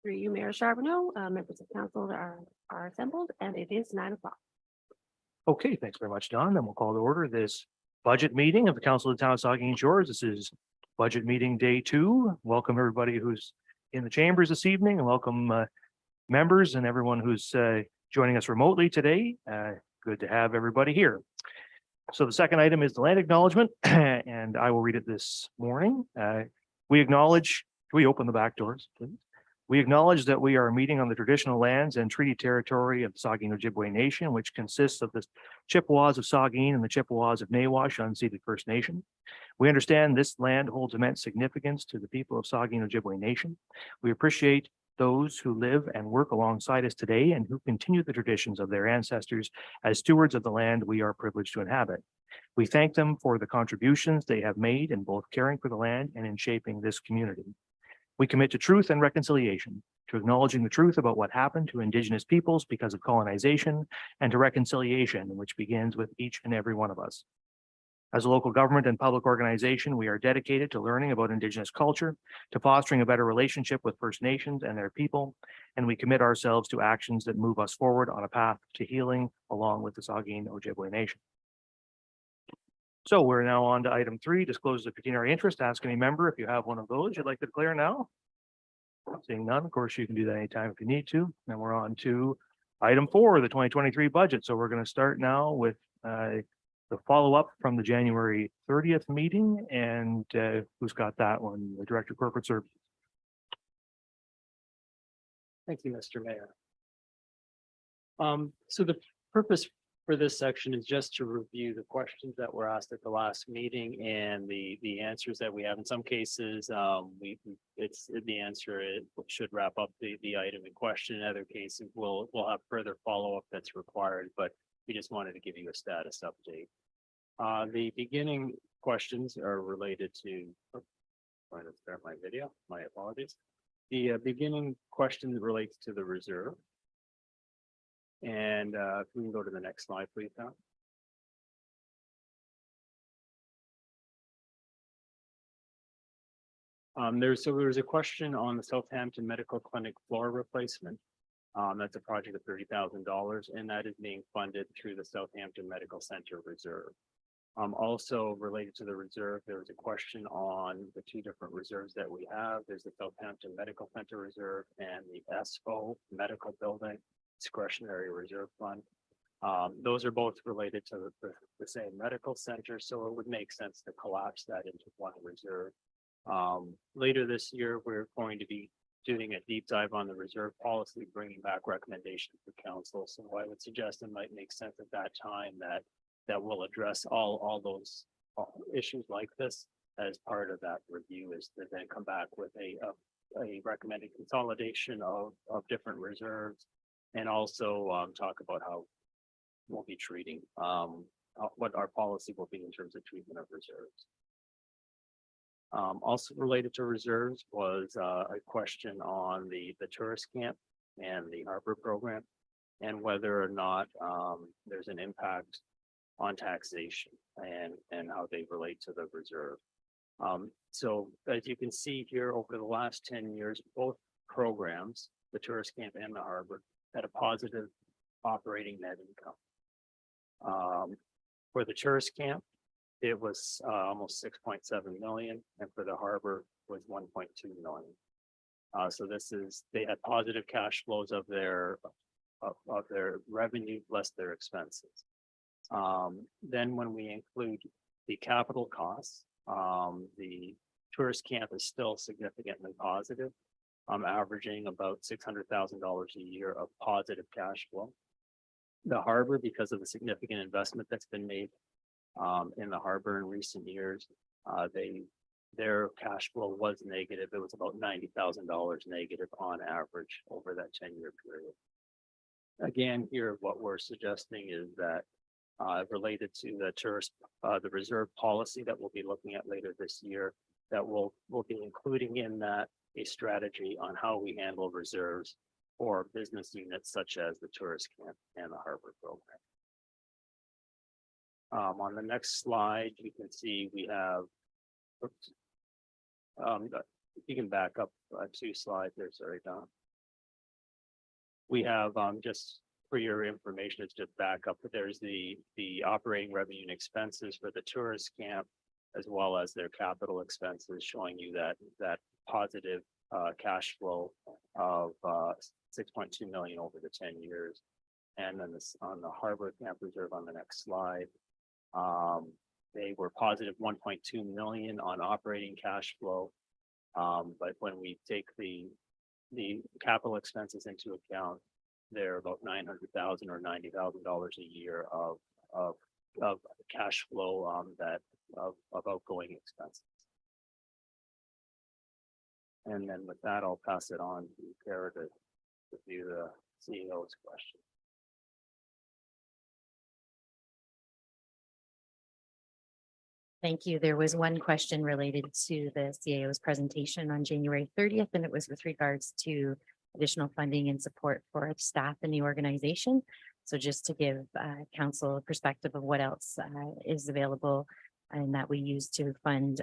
Through you, Mayor Charbonneau, members of council are assembled, and it is 9 o'clock. Okay, thanks very much, Don. Then we'll call to order this budget meeting of the Council of the Town of Saugeen Shores. This is budget meeting day 2. Welcome everybody who's in the chambers this evening, and welcome members and everyone who's joining us remotely today. Good to have everybody here. So the second item is the land acknowledgement, and I will read it this morning. We acknowledge, can we open the back doors, please? We acknowledge that we are meeting on the traditional lands and treaty territory of the Saugeen Ojibwe Nation, which consists of the Chippewas of Saugeen and the Chippewas of Nawash unceded First Nation. We understand this land holds immense significance to the people of Saugeen Ojibwe Nation. We appreciate those who live and work alongside us today and who continue the traditions of their ancestors as stewards of the land we are privileged to inhabit. We thank them for the contributions they have made in both caring for the land and in shaping this community. We commit to truth and reconciliation, to acknowledging the truth about what happened to Indigenous peoples because of colonization, and to reconciliation, which begins with each and every one of us. As a local government and public organization, we are dedicated to learning about Indigenous culture, to fostering a better relationship with First Nations and their people, and we commit ourselves to actions that move us forward on a path to healing along with the Saugeen Ojibwe Nation. So we're now on to item 3, disclose of pecuniary interest. Ask any member if you have one of those you'd like to declare now. Seeing none, of course, you can do that anytime if you need to. Then we're on to item 4, the 2023 budget. So we're going to start now with the follow-up from the January 30th meeting. And who's got that one? The Director of Corporate Services. Thank you, Mr. Mayor. So the purpose for this section is just to review the questions that were asked at the last meeting and the answers that we have. In some cases, it's the answer. It should wrap up the item in question. In other cases, we'll have further follow-up that's required, but we just wanted to give you a status update. The beginning questions are related to. Oh, I'm going to start my video. My apologies. The beginning question relates to the reserve. And if we can go to the next slide, please, Tom. There's a question on the Southampton Medical Clinic floor replacement. That's a project of $30,000, and that is being funded through the Southampton Medical Center Reserve. Also related to the reserve, there was a question on the 2 different reserves that we have. There's the Southampton Medical Center Reserve and the SO Medical Building Discretionary Reserve Fund. Those are both related to the same medical center, so it would make sense to collapse that into one reserve. Later this year, we're going to be doing a deep dive on the reserve policy, bringing back recommendations for council. So I would suggest it might make sense at that time that will address all those issues like this as part of that review, is to then come back with a recommended consolidation of different reserves. And also talk about how we'll be treating, what our policy will be in terms of treatment of reserves. Also related to reserves was a question on the tourist camp and the harbor program, and whether or not there's an impact on taxation and how they relate to the reserve. So as you can see here, over the last 10 years, both programs, the tourist camp and the harbor, had a positive operating net income. For the tourist camp, it was almost 6.7 million, and for the harbor was 1.2 million. So they had positive cash flows of their revenue less their expenses. Then when we include the capital costs, the tourist camp is still significantly positive. Averaging about $600,000 a year of positive cash flow. The harbor, because of the significant investment that's been made in the harbor in recent years, their cash flow was negative. It was about $90,000 negative on average over that 10-year period. Again, here what we're suggesting is that related to the reserve policy that we'll be looking at later this year, that we'll be including in that a strategy on how we handle reserves for business units such as the tourist camp and the harbor program. On the next slide, you can see we have, you can back up 2 slides there, sorry, Don. We have, just for your information, it's just back up, but there's the operating revenue and expenses for the tourist camp, as well as their capital expenses, showing you that positive cash flow of 6.2 million over the 10 years. And then this on the Harbor Camp Reserve on the next slide. They were positive 1.2 million on operating cash flow. But when we take the capital expenses into account, they're about 900,000 or $90,000 a year of cash flow of outgoing expenses. And then with that, I'll pass it on to Kara to review the CEO's question. Thank you. There was one question related to the CAO's presentation on January 30th, and it was with regards to additional funding and support for staff in the organization. So just to give council a perspective of what else is available and that we use to fund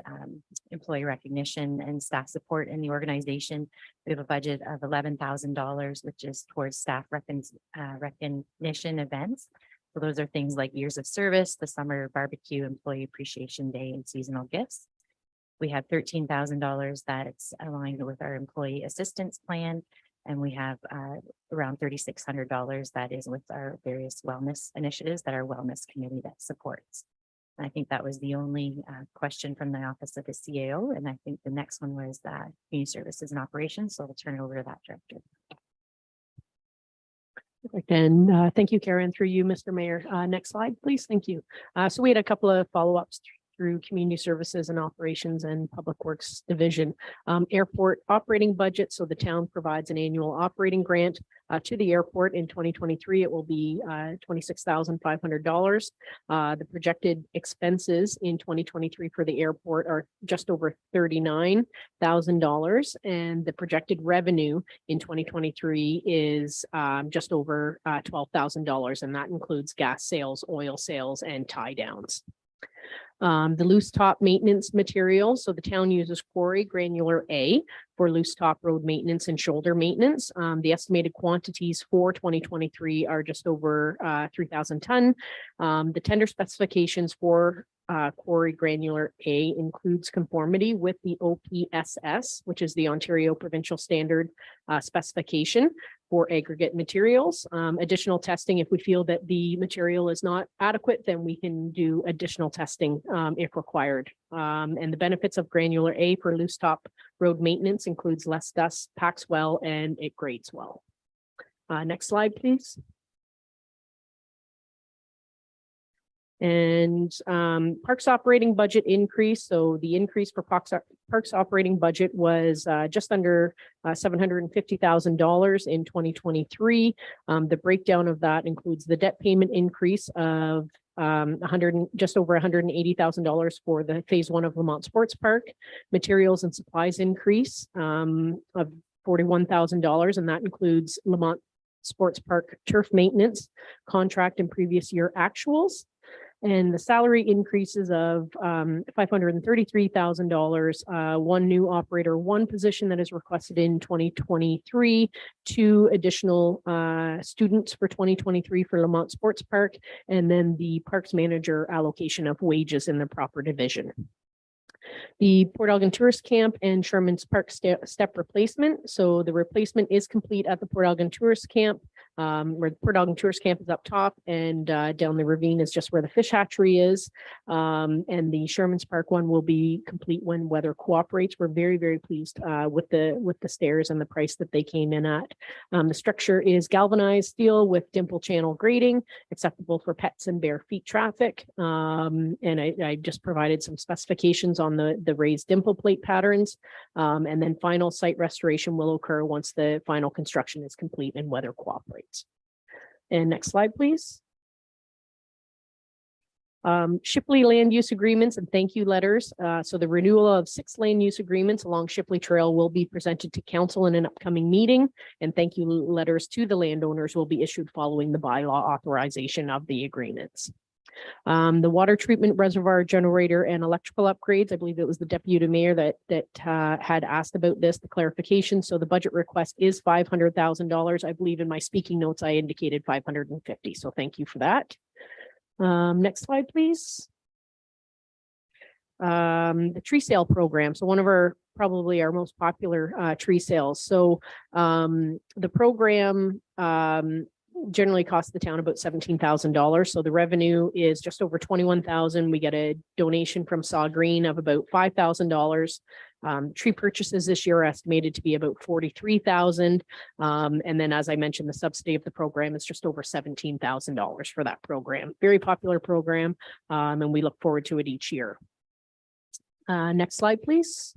employee recognition and staff support in the organization. We have a budget of $11,000, which is towards staff recognition events. So those are things like years of service, the summer barbecue, employee appreciation day, and seasonal gifts. We have $13,000 that's aligned with our employee assistance plan. And we have around $3,600 that is with our various wellness initiatives that our wellness committee that supports. And I think that was the only question from the office of the CAO. And I think the next one was community services and operations. So I'll turn it over to that director. And thank you, Karen, through you, Mr. Mayor. Next slide, please. Thank you. So we had a couple of follow-ups through community services and operations and public works division. Airport operating budget. So the town provides an annual operating grant to the airport. In 2023, it will be $26,500. The projected expenses in 2023 for the airport are just over $39,000, and the projected revenue in 2023 is just over $12,000, and that includes gas sales, oil sales, and tie downs. The loose top maintenance materials. So the town uses quarry granular A for loose top road maintenance and shoulder maintenance. The estimated quantities for 2023 are just over 3,000 ton. The tender specifications for quarry granular A includes conformity with the OPSS, which is the Ontario Provincial Standard specification for aggregate materials. Additional testing, if we feel that the material is not adequate, then we can do additional testing if required. And the benefits of granular A for loose top road maintenance includes less dust, packs well, and it grades well. Next slide, please. And parks operating budget increase. So the increase for parks operating budget was just under $750,000 in 2023. The breakdown of that includes the debt payment increase of just over $180,000 for the phase 1 of Lamont Sports Park, materials and supplies increase of $41,000, and that includes Lamont Sports Park turf maintenance contract and previous year actuals. And the salary increases of $533,000, one new operator, one position that is requested in 2023, 2 additional students for 2023 for Lamont Sports Park, and then the parks manager allocation of wages in the proper division. The Port Elgin Tourist Camp and Sherman's Park step replacement. So the replacement is complete at the Port Elgin Tourist Camp, where the Port Elgin Tourist Camp is up top, and down the ravine is just where the fish hatchery is. And the Sherman's Park one will be complete when weather cooperates. We're very, very pleased with the stairs and the price that they came in at. The structure is galvanized steel with dimple channel grading, acceptable for pets and bare feet traffic. And I just provided some specifications on the raised dimple plate patterns. And then final site restoration will occur once the final construction is complete and weather cooperates. And next slide, please. Shipley land use agreements and thank you letters. So the renewal of 6 land use agreements along Shipley Trail will be presented to council in an upcoming meeting, and thank you letters to the landowners will be issued following the bylaw authorization of the agreements. The water treatment reservoir generator and electrical upgrades, I believe it was the deputy mayor that had asked about this, the clarification. So the budget request is $500,000. I believe in my speaking notes, I indicated 550. So thank you for that. Next slide, please. The tree sale program. So one of probably our most popular tree sales. So the program generally costs the town about $17,000. So the revenue is just over 21,000. We get a donation from Saugeen of about $5,000. Tree purchases this year are estimated to be about 43,000. And then, as I mentioned, the subsidy of the program is just over $17,000 for that program. Very popular program, and we look forward to it each year. Next slide, please.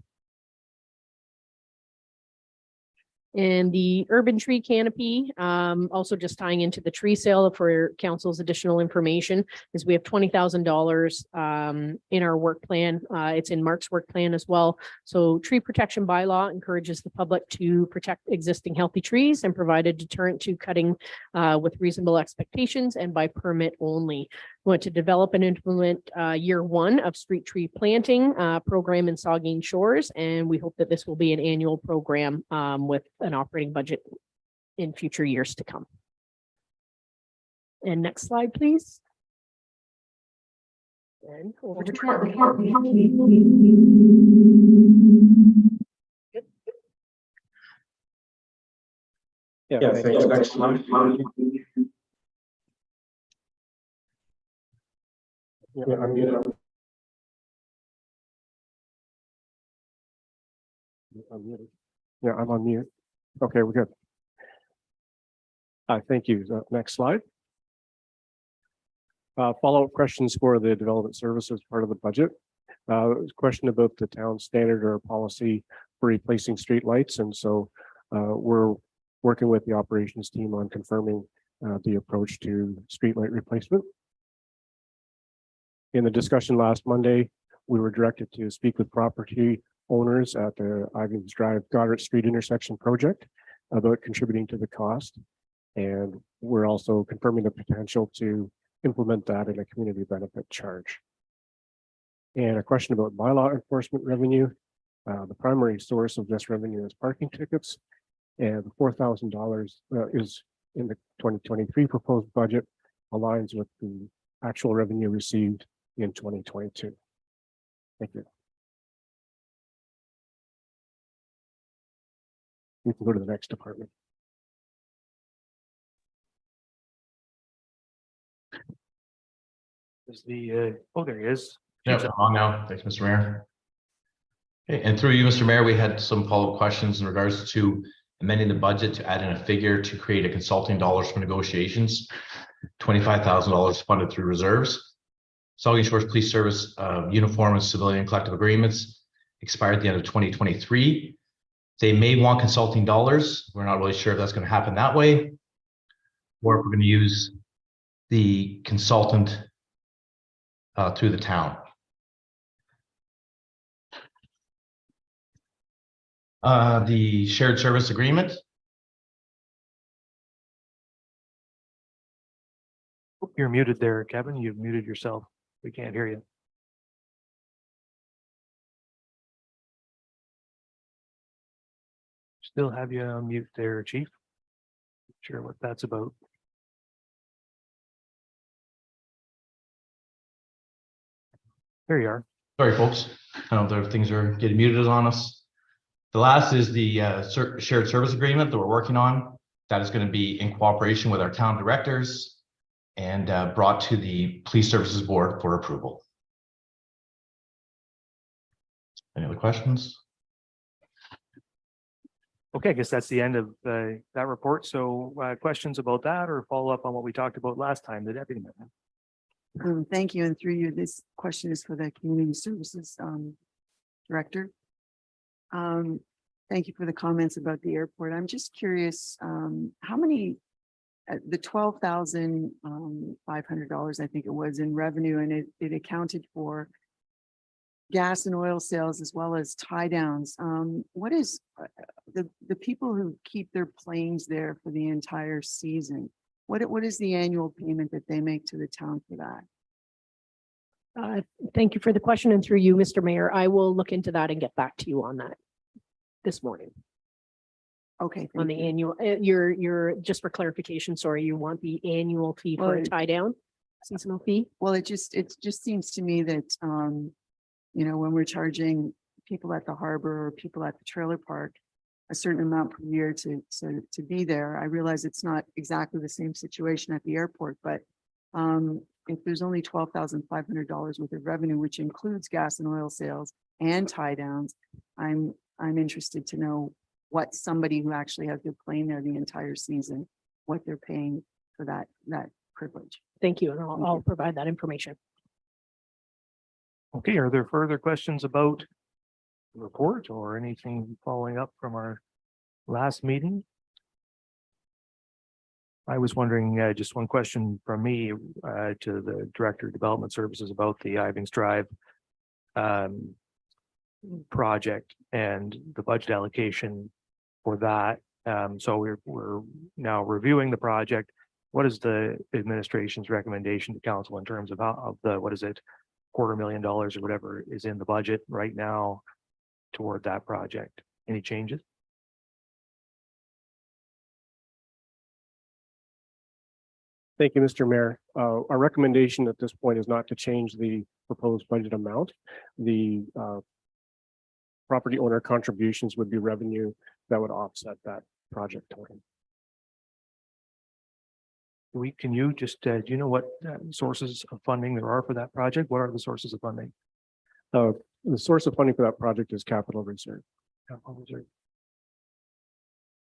And the urban tree canopy, also just tying into the tree sale for council's additional information, is we have $20,000 in our work plan. It's in Mark's work plan as well. So tree protection bylaw encourages the public to protect existing healthy trees and provide a deterrent to cutting with reasonable expectations and by permit only. We want to develop and implement year one of street tree planting program in Saugeen Shores, and we hope that this will be an annual program with an operating budget in future years to come. And next slide, please. And over to Trevor. Yeah, thanks. Next slide. Yeah, I'm muted. I'm muted. Yeah, I'm on mute. Okay, we're good. Thank you. Next slide. Follow-up questions for the development services part of the budget. Question about the town standard or policy for replacing street lights. And so we're working with the operations team on confirming the approach to streetlight replacement. In the discussion last Monday, we were directed to speak with property owners at the Ivans Drive Goddard Street intersection project about contributing to the cost. And we're also confirming the potential to implement that in a community benefit charge. And a question about bylaw enforcement revenue. The primary source of this revenue is parking tickets. And the $4,000 is in the 2023 proposed budget, aligns with the actual revenue received in 2022. Thank you. We can go to the next department. Is the oh, there he is. Yeah, I'm on now. Thanks, Mr. Mayor. Okay, and through you, Mr. Mayor, we had some follow-up questions in regards to amending the budget to add in a figure to create a consulting dollars for negotiations. $25,000 funded through reserves. Saugeen Shores Police Service uniform and civilian collective agreements expired at the end of 2023. They may want consulting dollars. We're not really sure if that's going to happen that way, or if we're going to use the consultant through the town. The shared service agreement. You're muted there, Kevin. You've muted yourself. We can't hear you. Still have you on mute there, Chief. Not sure what that's about. There you are. Sorry, folks. I know there things are getting muted on us. The last is the shared service agreement that we're working on. That is going to be in cooperation with our town directors and brought to the Police Services Board for approval. Any other questions? Okay, I guess that's the end of that report. So questions about that or follow up on what we talked about last time, the deputy mayor? Thank you. And through you, this question is for the Community Services Director. Thank you for the comments about the airport. I'm just curious, how many, the $12,500, I think it was in revenue, and it accounted for gas and oil sales as well as tie downs. What is the people who keep their planes there for the entire season? What is the annual payment that they make to the town for that? Thank you for the question, and through you, Mr. Mayor, I will look into that and get back to you on that this morning Okay. on thank the you. annual, just for clarification, sorry, you want the annual fee for Well, a tie down? Seasonal fee? Well, it just seems to me that, when we're charging people at the harbor or people at the trailer park a certain amount per year to be there, I realize it's not exactly the same situation at the airport, but if there's only $12,500 worth of revenue, which includes gas and oil sales and tie downs, I'm interested to know what somebody who actually has their plane there the entire season, what they're paying for that privilege. Thank you, and Thank I'll you. provide that information. Okay, are there further questions about the report or anything following up from our last meeting? I was wondering, just one question from me to the Director of Development Services about the Ivings Drive project and the budget allocation for that. So we're now reviewing the project. What is the administration's recommendation to council in terms of what is it, $250,000 or whatever is in the budget right now toward that project? Any changes? Thank you, Mr. Mayor. Our recommendation at this point is not to change the proposed budget amount. The property owner contributions would be revenue that would offset that project total. Can you just, do you know what sources of funding there are for that project? What are the sources of funding? The source of funding for that project is capital reserve. Capital reserve.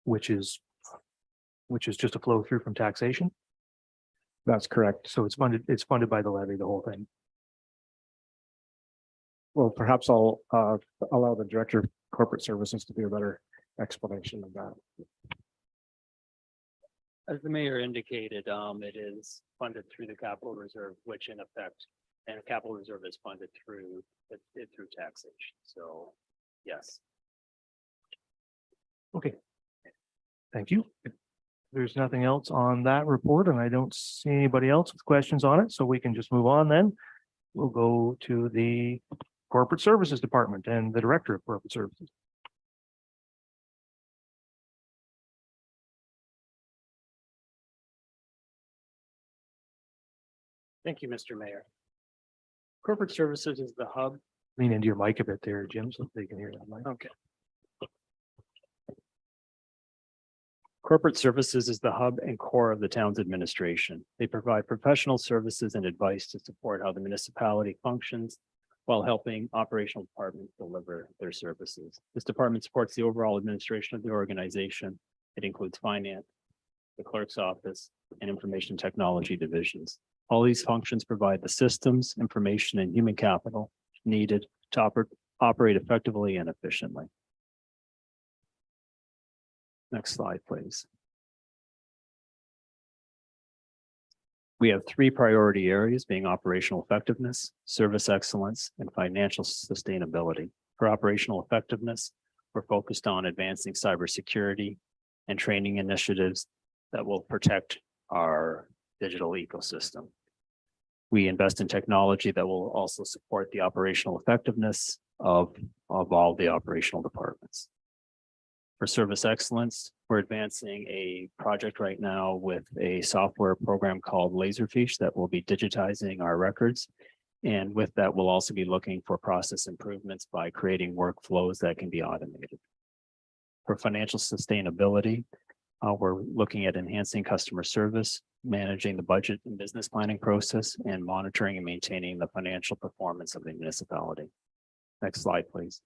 Which is just a flow through from taxation. That's correct. So it's funded by the levy, the whole thing. Well, perhaps I'll allow the Director of Corporate Services to do a better explanation of that. As the mayor indicated, it is funded through the capital reserve, which in effect, and capital reserve is funded through taxation. So, yes. Okay. Thank you. If there's nothing else on that report, and I don't see anybody else with questions on it, so we can just move on then. We'll go to the Corporate Services Department and the Director of Corporate Services. Thank you, Mr. Mayor. Corporate Services is the hub. Lean into your mic a bit there, Jim, so they can hear that mic. Okay. Corporate Services is the hub and core of the town's administration. They provide professional services and advice to support how the municipality functions while helping operational departments deliver their services. This department supports the overall administration of the organization. It includes finance, the clerk's office, and information technology divisions. All these functions provide the systems, information, and human capital needed to operate effectively and efficiently. Next slide, please. We have three priority areas being operational effectiveness, service excellence, and financial sustainability. For operational effectiveness, we're focused on advancing cybersecurity and training initiatives that will protect our digital ecosystem. We invest in technology that will also support the operational effectiveness of all the operational departments. For service excellence, we're advancing a project right now with a software program called Laserfish that will be digitizing our records. And with that, we'll also be looking for process improvements by creating workflows that can be automated. For financial sustainability, we're looking at enhancing customer service, managing the budget and business planning process, and monitoring and maintaining the financial performance of the municipality. Next slide, please.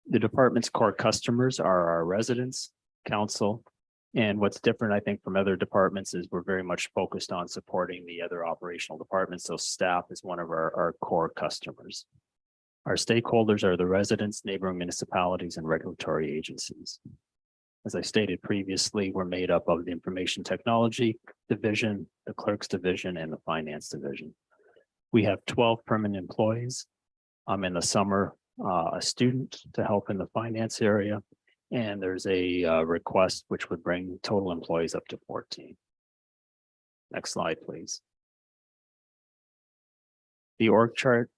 The department's core customers are our residents, council, and what's different, I think, from other departments is we're very much focused on supporting the other operational departments. So staff is one of our core customers. Our stakeholders are the residents, neighboring municipalities, and regulatory agencies. As I stated previously, we're made up of the information technology division, the clerks division, and the finance division. We have 12 permanent employees. In the summer, a student to help in the finance area, and there's a request which would bring total employees up to 14. Next slide, please. The org chart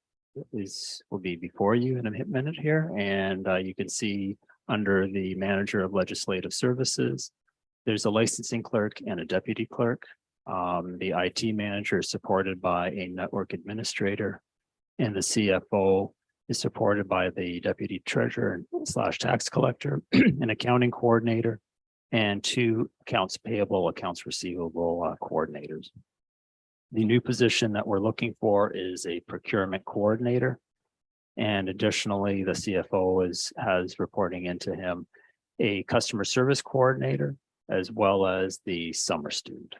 will be before you in a minute here, and you can see under the manager of legislative services, there's a licensing clerk and a deputy clerk. The IT manager is supported by a network administrator, and the CFO is supported by the deputy treasurer / tax collector, an accounting coordinator, and 2 accounts payable, accounts receivable coordinators. The new position that we're looking for is a procurement coordinator. And additionally, the CFO has reporting into him a customer service coordinator, as well as the summer student.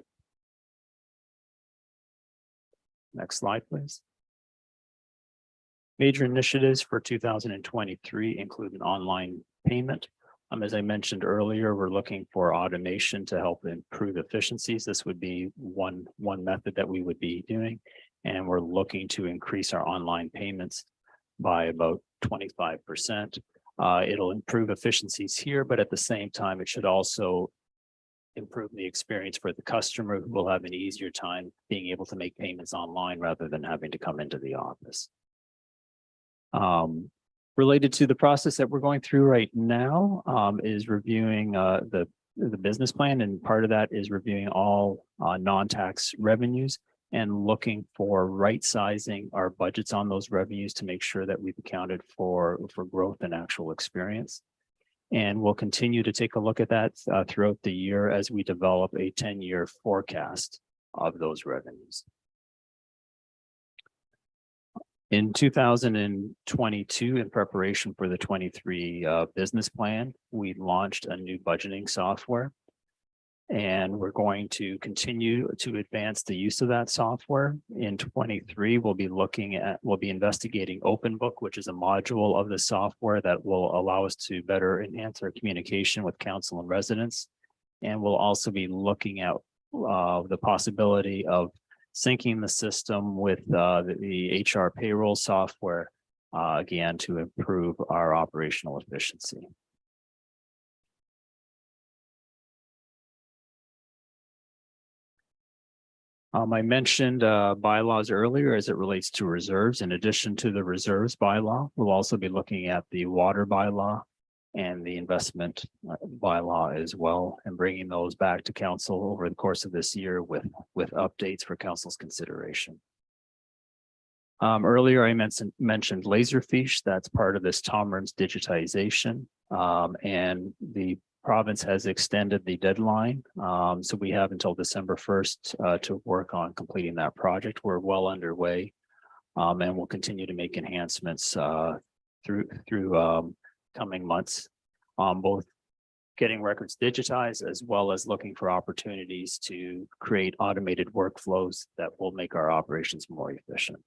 Next slide, please. Major initiatives for 2023 include an online payment. As I mentioned earlier, we're looking for automation to help improve efficiencies. This would be one method that we would be doing. And we're looking to increase our online payments by about 25%. It'll improve efficiencies here, but at the same time, it should also improve the experience for the customer, who will have an easier time being able to make payments online rather than having to come into the office. Related to the process that we're going through right now is reviewing the business plan, and part of that is reviewing all non-tax revenues and looking for right sizing our budgets on those revenues to make sure that we've accounted for growth and actual experience. And we'll continue to take a look at that throughout the year as we develop a 10-year forecast of those revenues. In 2022, in preparation for the 23 business plan, we launched a new budgeting software. And we're going to continue to advance the use of that software. In 23, we'll be investigating OpenBook, which is a module of the software that will allow us to better enhance our communication with council and residents. And we'll also be looking at the possibility of syncing the system with the HR payroll software, again, to improve our operational efficiency. I mentioned bylaws earlier as it relates to reserves. In addition to the reserves bylaw, we'll also be looking at the water bylaw and the investment bylaw as well, and bringing those back to council over the course of this year with updates for council's consideration. Earlier, I mentioned Laserfiche. That's part of this Tomrins digitization, and the province has extended the deadline. So we have until December 1st to work on completing that project. We're well underway, and we'll continue to make enhancements through coming months, both getting records digitized as well as looking for opportunities to create automated workflows that will make our operations more efficient.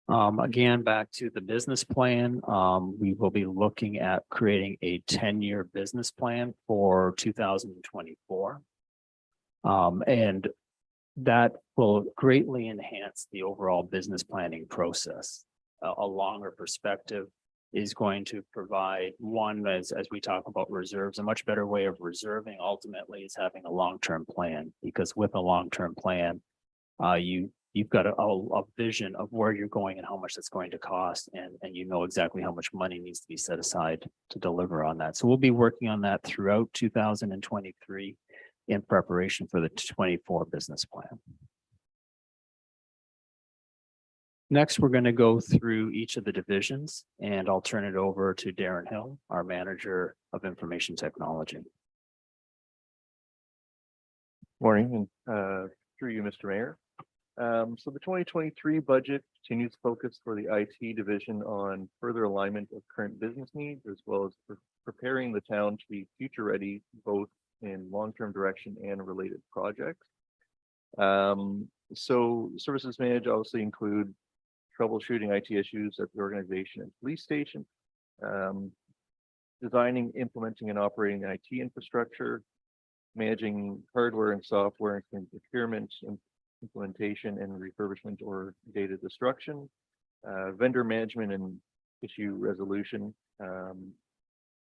Again, back to the business plan, we will be looking at creating a 10-year business plan for 2024. And that will greatly enhance the overall business planning process. A longer perspective is going to provide one, as we talk about reserves, a much better way of reserving ultimately is having a long-term plan, because with a long-term plan, you've got a vision of where you're going and how much that's going to cost, and you know exactly how much money needs to be set aside to deliver on that. So we'll be working on that throughout 2023 in preparation for the 24 business plan. Next, we're going to go through each of the divisions, and I'll turn it over to Darren Hill, our Manager of Information Technology. Morning, and through you, Mr. Mayor. So the 2023 budget continues to focus for the IT division on further alignment of current business needs, as well as preparing the town to be future ready, both in long-term direction and related projects. So services managed obviously include troubleshooting IT issues at the organization and police station, designing, implementing, and operating IT infrastructure, managing hardware and software and procurement, implementation and refurbishment or data destruction, vendor management and issue resolution,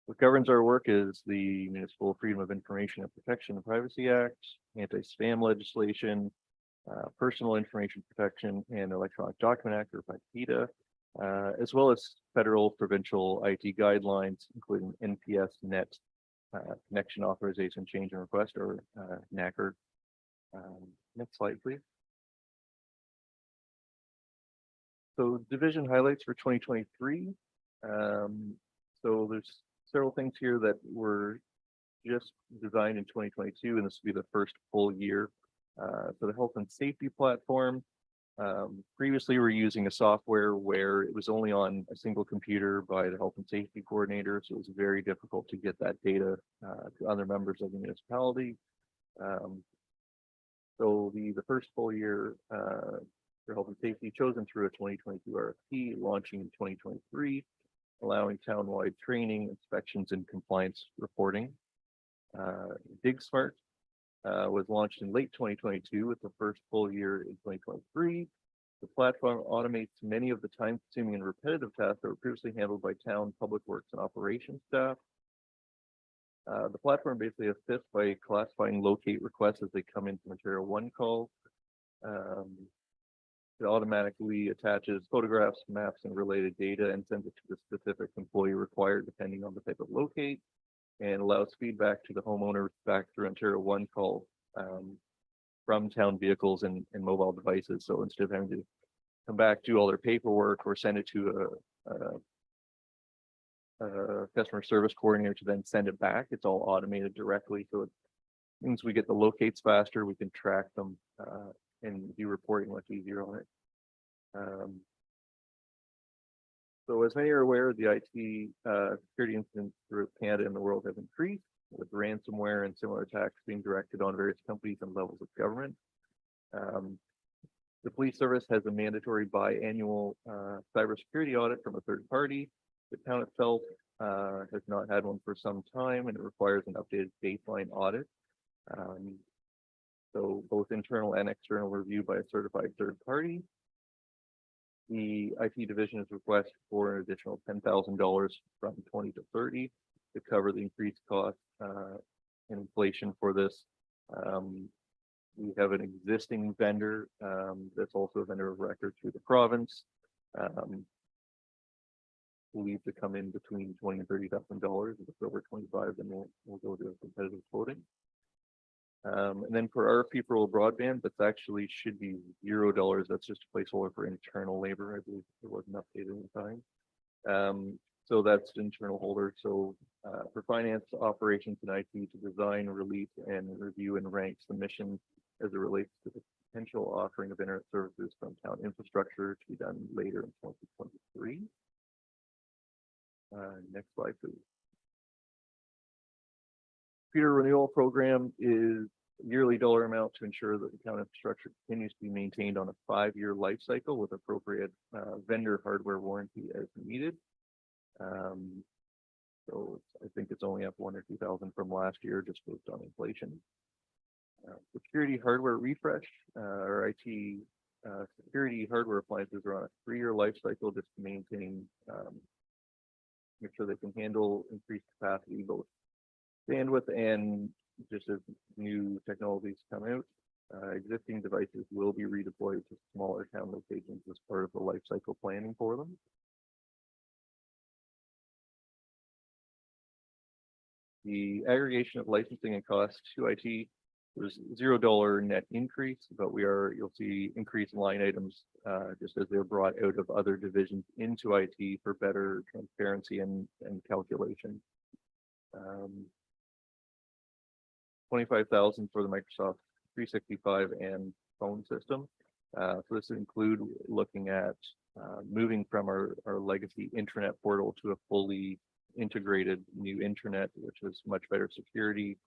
What governs our work is the Municipal Freedom of Information and Protection and Privacy Act, anti-spam legislation, Personal Information Protection and Electronic Document Act, or PIPEDA, as well as federal, provincial IT guidelines, including NPS Net Connection Authorization Change and Request, or NACR. Next slide, please. So division highlights for 2023. So there's several things here that were just designed in 2022, and this will be the first full year. For the health and safety platform, previously we were using a software where it was only on a single computer by the health and safety coordinator, so it was very difficult to get that data to other members of the municipality. So the first full year for health and safety chosen through a 2022 RFP, launching in 2023, allowing townwide training, inspections, and compliance reporting. DigSmart was launched in late 2022 with the first full year in 2023. The platform automates many of the time-consuming and repetitive tasks that were previously handled by town public works and operations staff. The platform basically assists by classifying locate requests as they come into Material One call. It automatically attaches photographs, maps, and related data and sends it to the specific employee required depending on the type of locate, and allows feedback to the homeowner back through Ontario One call from town vehicles and mobile devices. So instead of having to come back, do all their paperwork, or send it to a customer service coordinator to then send it back, it's all automated directly. So it means we get the locates faster, we can track them and do reporting much easier on it. So as many are aware, the IT security incidents throughout Canada and the world have increased, with ransomware and similar attacks being directed on various companies and levels of government. The police service has a mandatory biannual cybersecurity audit from a third party. The town itself has not had one for some time, and it requires an updated baseline audit. So both internal and external review by a certified third party. The IT division has requested for an additional $10,000 from 20 to 30 to cover the increased cost and inflation for this. We have an existing vendor that's also a vendor of record through the province. Believe to come in between $20,000 and $30,000. If it's over 25, then we'll go to a competitive quoting. And then for RFP for rural broadband, that's actually should be $0. That's just a placeholder for internal labor. I believe it wasn't updated in time. So that's the internal holder. So for finance, operations, and IT to design, release, and review and rank submissions as it relates to the potential offering of internet services from town infrastructure to be done later in 2023. Next slide, please. Computer renewal program is a yearly dollar amount to ensure that the town infrastructure continues to be maintained on a 5-year life cycle with appropriate vendor hardware warranty as needed. So I think it's only up 1,000 or 2,000 from last year, just based on inflation. Security hardware refresh, or IT security hardware appliances are on a 3-year life cycle just to maintain, make sure they can handle increased capacity, both bandwidth and just as new technologies come out. Existing devices will be redeployed to smaller town locations as part of the life cycle planning for them. The aggregation of licensing and costs to IT was $0 net increase, but you'll see increased line items just as they're brought out of other divisions into IT for better transparency and calculation. 25,000 for the Microsoft 365 and phone system. So this would include looking at moving from our legacy intranet portal to a fully integrated new intranet, which is much better security,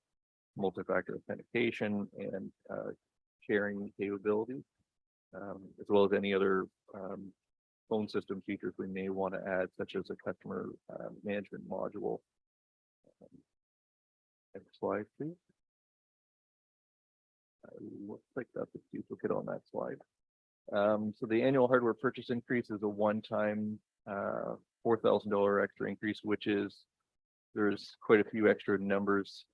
multi-factor authentication, and sharing capabilities, as well as any other phone system features we may want to add, such as a customer management module. Next slide, please. Looks like that's a duplicate on that slide. So the annual hardware purchase increase is a one-time $4,000 extra increase, which is there's quite a few extra numbers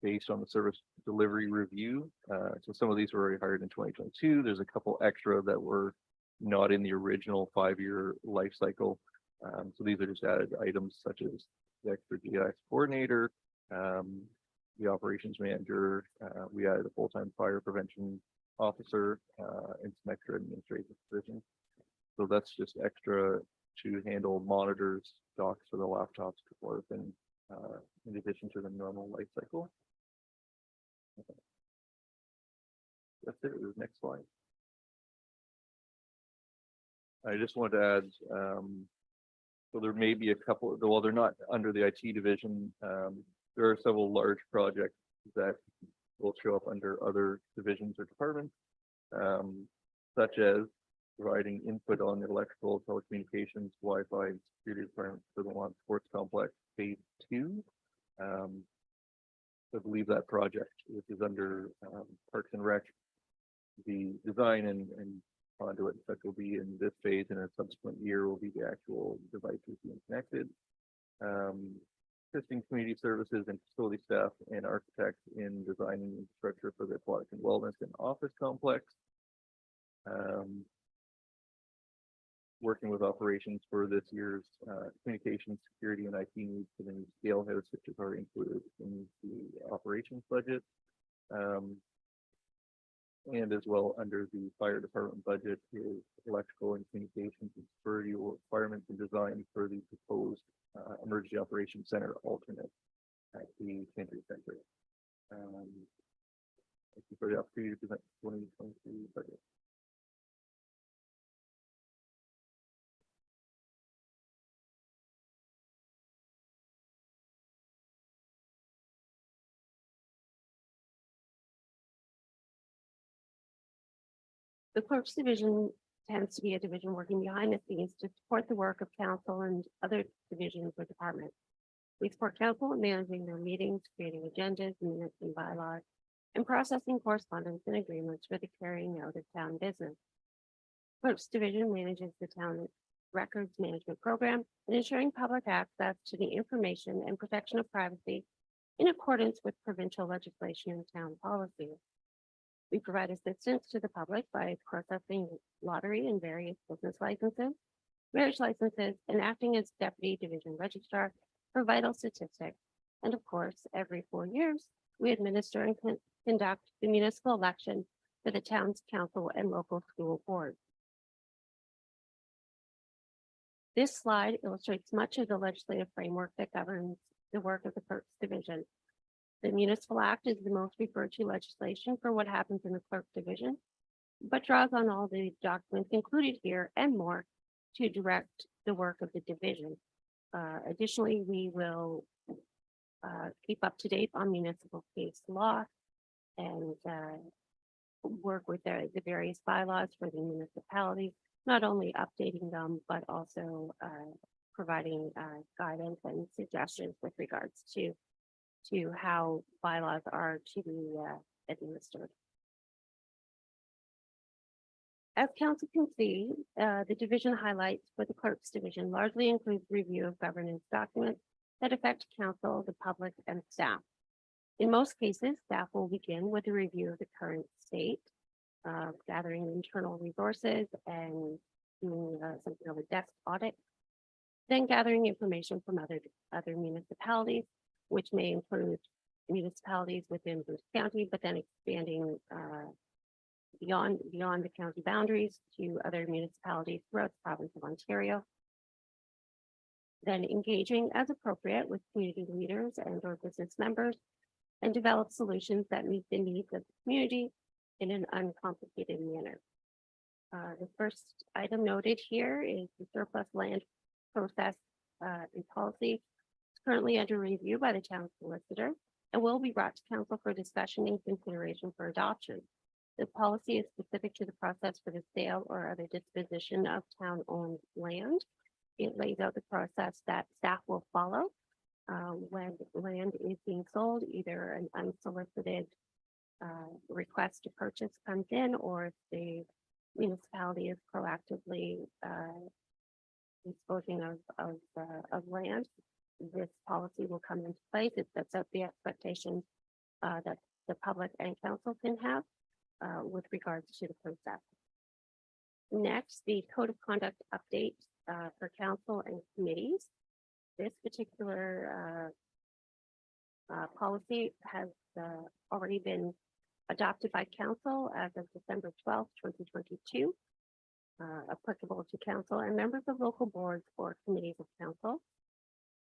based on the service delivery review. So some of these were already hired in 2022. There's a couple extra that were not in the original 5-year life cycle. So these are just added items such as the extra GIS coordinator, the operations manager. We added a full-time fire prevention officer and some extra administrative positions. So that's just extra to handle monitors, docks for the laptops, before and in addition to the normal life cycle. That's it. Next slide. I just want to add, so there may be a couple, while they're not under the IT division, there are several large projects that will show up under other divisions or departments, such as providing input on the electrical, telecommunications, Wi-Fi, and security requirements for the lawn sports complex phase 2. I believe that project, which is under Parks and Rec, the design and conduit and such will be in this phase, and a subsequent year will be the actual devices being connected. Assisting community services and facility staff and architects in designing infrastructure for the aquatic and wellness and office complex. Working with operations for this year's communication, security, and IT needs for the new scale house, which is already included in the operations budget. And as well, under the fire department budget is electrical and communications and security requirements and design for the proposed emergency operations center alternate at the Century Center. Thank you for the opportunity to present 2023 budget. The clerk's division tends to be a division working behind the scenes to support the work of council and other divisions or departments. We support council in managing their meetings, creating agendas, minutes, and bylaws, and processing correspondence and agreements for the carrying out of town business. Clerk's division manages the town records management program and ensuring public access to the information and protection of privacy in accordance with provincial legislation and town policy. We provide assistance to the public by processing lottery and various business licenses, marriage licenses, and acting as deputy division registrar for vital statistics. And of course, every 4 years, we administer and conduct the municipal election for the town's council and local school boards. This slide illustrates much of the legislative framework that governs the work of the Clerk's Division. The Municipal Act is the most referred to legislation for what happens in the Clerk Division, but draws on all the documents included here and more to direct the work of the division. Additionally, we will keep up to date on municipal case law and work with the various bylaws for the municipalities, not only updating them, but also providing guidance and suggestions with regards to how bylaws are to be administered. As council can see, the division highlights for the clerk's division largely includes review of governance documents that affect council, the public, and staff. In most cases, staff will begin with a review of the current state, gathering internal resources and doing something of a desk audit, then gathering information from other municipalities, which may include municipalities within Bruce County, but then expanding beyond the county boundaries to other municipalities throughout the province of Ontario. Then engaging as appropriate with community leaders and or business members and develop solutions that meet the needs of the community in an uncomplicated manner. The first item noted here is the surplus land process and policy. It's currently under review by the town solicitor and will be brought to council for discussion and consideration for adoption. The policy is specific to the process for the sale or other disposition of town-owned land. It lays out the process that staff will follow when land is being sold, either an unsolicited request to purchase comes in, or if the municipality is proactively disposing of land. this policy will come into place. It sets out the expectations that the public and council can have with regards to the process. Next, the code of conduct update for council and committees. This particular policy has already been adopted by council as of December 12th, 2022. Applicable to council and members of local boards or committees of council.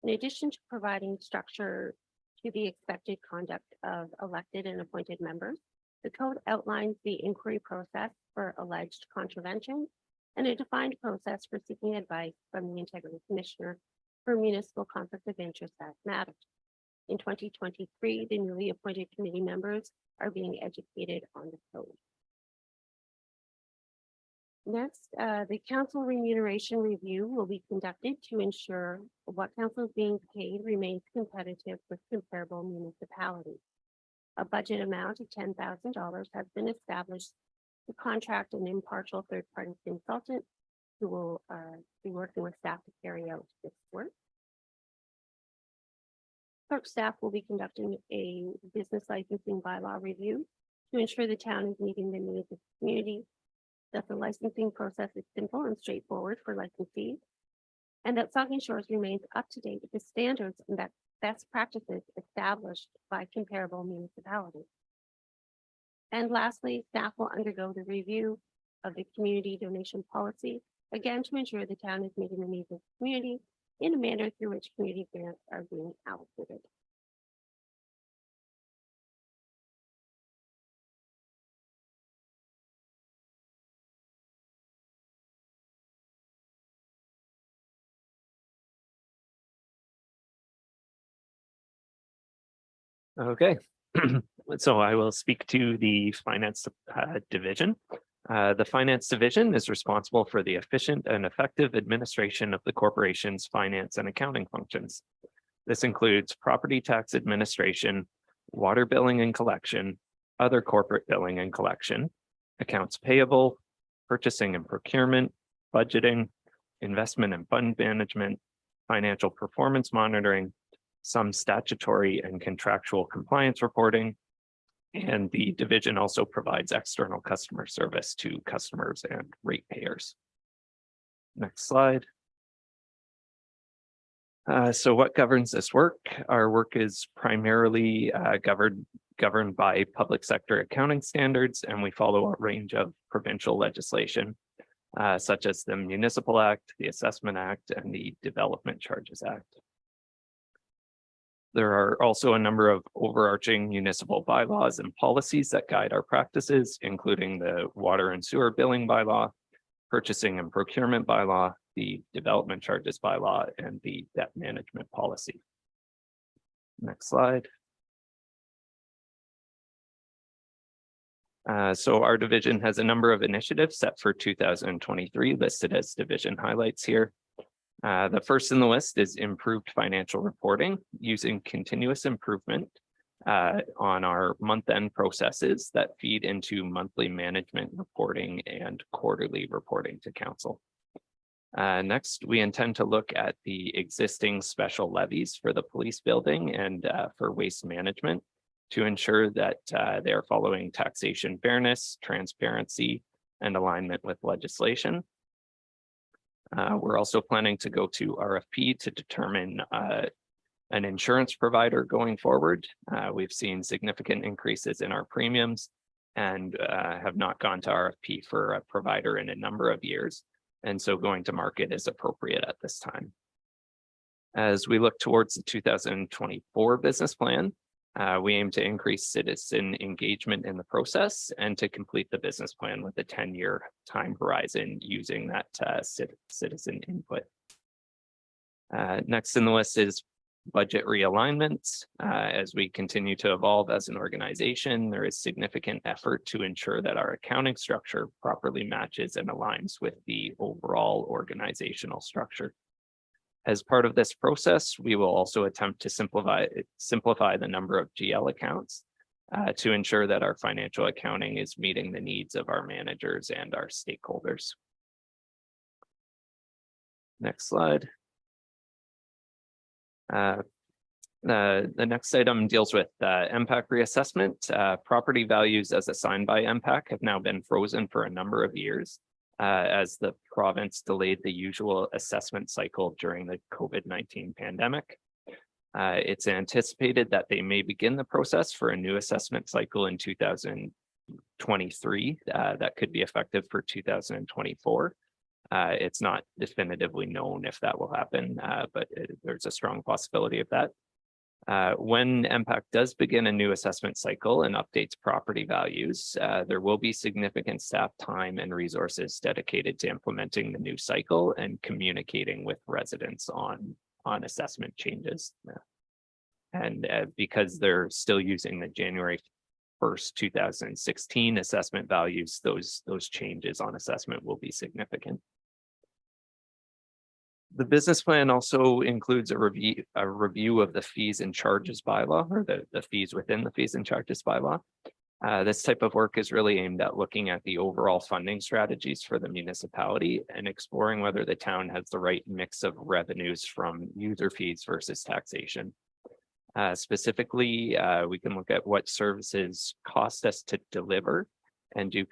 In addition to providing structure to the expected conduct of elected and appointed members, the code outlines the inquiry process for alleged contravention and a defined process for seeking advice from the Integrity Commissioner for municipal conflict of interest as matters. In 2023, the newly appointed committee members are being educated on the code. Next, the council remuneration review will be conducted to ensure what council is being paid remains competitive with comparable municipalities. A budget amount of $10,000 has been established to contract an impartial third-party consultant who will be working with staff to carry out this work. Clerk staff will be conducting a business licensing bylaw review to ensure the town is meeting the needs of the community, that the licensing process is simple and straightforward for licensees, and that Saugeen Shores remains up to date with the standards and that best practices established by comparable municipalities. And lastly, staff will undergo the review of the community donation policy, again to ensure the town is meeting the needs of the community in a manner through which community grants are being allocated. Okay, so I will speak to the finance division. The finance division is responsible for the efficient and effective administration of the corporation's finance and accounting functions. This includes property tax administration, water billing and collection, other corporate billing and collection, accounts payable, purchasing and procurement, budgeting, investment and fund management, financial performance monitoring, some statutory and contractual compliance reporting, and the division also provides external customer service to customers and ratepayers. Next slide. So what governs this work? Our work is primarily governed by public sector accounting standards, and we follow a range of provincial legislation, such as the Municipal Act, the Assessment Act, and the Development Charges Act. There are also a number of overarching municipal bylaws and policies that guide our practices, including the water and sewer billing bylaw, purchasing and procurement bylaw, the development charges bylaw, and the debt management policy. Next slide. So our division has a number of initiatives set for 2023 listed as division highlights here. The first in the list is improved financial reporting using continuous improvement on our month-end processes that feed into monthly management reporting and quarterly reporting to council. Next, we intend to look at the existing special levies for the police building and for waste management to ensure that they are following taxation fairness, transparency, and alignment with legislation. We're also planning to go to RFP to determine an insurance provider going forward. We've seen significant increases in our premiums and have not gone to RFP for a provider in a number of years. And so going to market is appropriate at this time. As we look towards the 2024 business plan, we aim to increase citizen engagement in the process and to complete the business plan with a 10-year time horizon using that citizen input. Next in the list is budget realignment. As we continue to evolve as an organization, there is significant effort to ensure that our accounting structure properly matches and aligns with the overall organizational structure. As part of this process, we will also attempt to simplify the number of GL accounts to ensure that our financial accounting is meeting the needs of our managers and our stakeholders. Next slide. The next item deals with MPAC reassessment. Property values as assigned by MPAC have now been frozen for a number of years as the province delayed the usual assessment cycle during the COVID-19 pandemic. It's anticipated that they may begin the process for a new assessment cycle in 2023 that could be effective for 2024. It's not definitively known if that will happen, but there's a strong possibility of that. When MPAC does begin a new assessment cycle and updates property values, there will be significant staff time and resources dedicated to implementing the new cycle and communicating with residents on assessment changes. And because they're still using the January 1st, 2016 assessment values, those changes on assessment will be significant. The business plan also includes a review of the fees and charges bylaw, or the fees within the fees and charges bylaw. This type of work is really aimed at looking at the overall funding strategies for the municipality and exploring whether the town has the right mix of revenues from user fees versus taxation. Specifically, we can look at what services cost us to deliver and do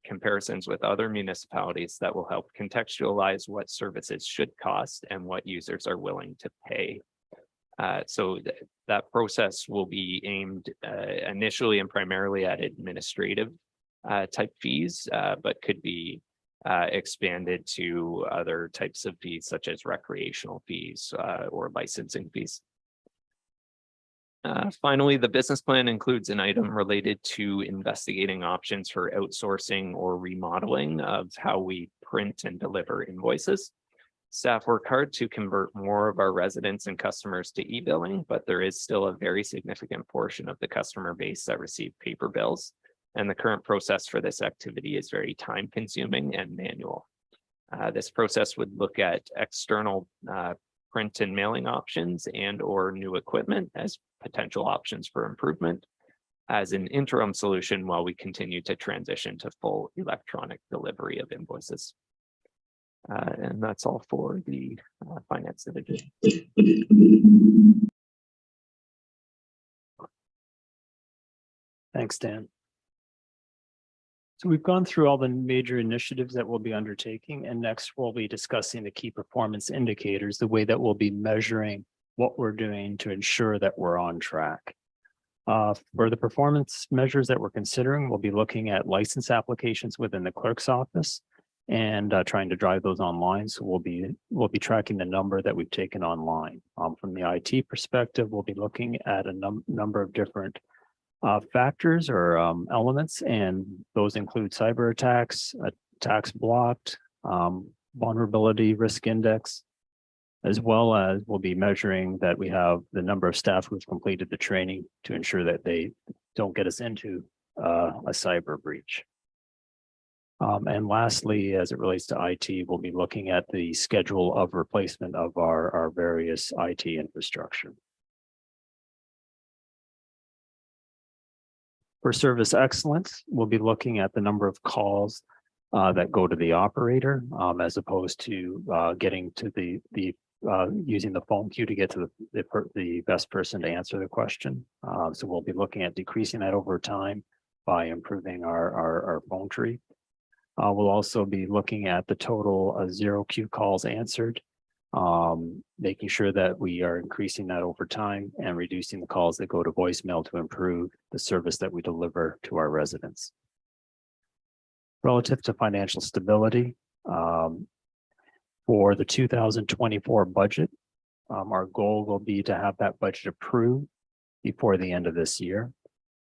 comparisons with other municipalities that will help contextualize what services should cost and what users are willing to pay. So that process will be aimed initially and primarily at administrative type fees, but could be expanded to other types of fees such as recreational fees or licensing fees. Finally, the business plan includes an item related to investigating options for outsourcing or remodeling of how we print and deliver invoices. Staff work hard to convert more of our residents and customers to e-billing, but there is still a very significant portion of the customer base that receive paper bills. And the current process for this activity is very time consuming and manual. This process would look at external print and mailing options and or new equipment as potential options for improvement as an interim solution while we continue to transition to full electronic delivery of invoices. And that's all for the finance division. Thanks, Dan. So we've gone through all the major initiatives that we'll be undertaking, and next we'll be discussing the key performance indicators, the way that we'll be measuring what we're doing to ensure that we're on track. For the performance measures that we're considering, we'll be looking at license applications within the clerk's office and trying to drive those online. So we'll be tracking the number that we've taken online. From the IT perspective, we'll be looking at a number of different factors or elements, and those include cyber attacks, attacks blocked, vulnerability risk index, as well as we'll be measuring that we have the number of staff who've completed the training to ensure that they don't get us into a cyber breach. And lastly, as it relates to IT, we'll be looking at the schedule of replacement of our various IT infrastructure. For service excellence, we'll be looking at the number of calls that go to the operator as opposed to getting to using the phone queue to get to the best person to answer the question. So we'll be looking at decreasing that over time by improving our phone tree. We'll also be looking at the total zero queue calls answered, making sure that we are increasing that over time and reducing the calls that go to voicemail to improve the service that we deliver to our residents. Relative to financial stability, for the 2024 budget, our goal will be to have that budget approved before the end of this year.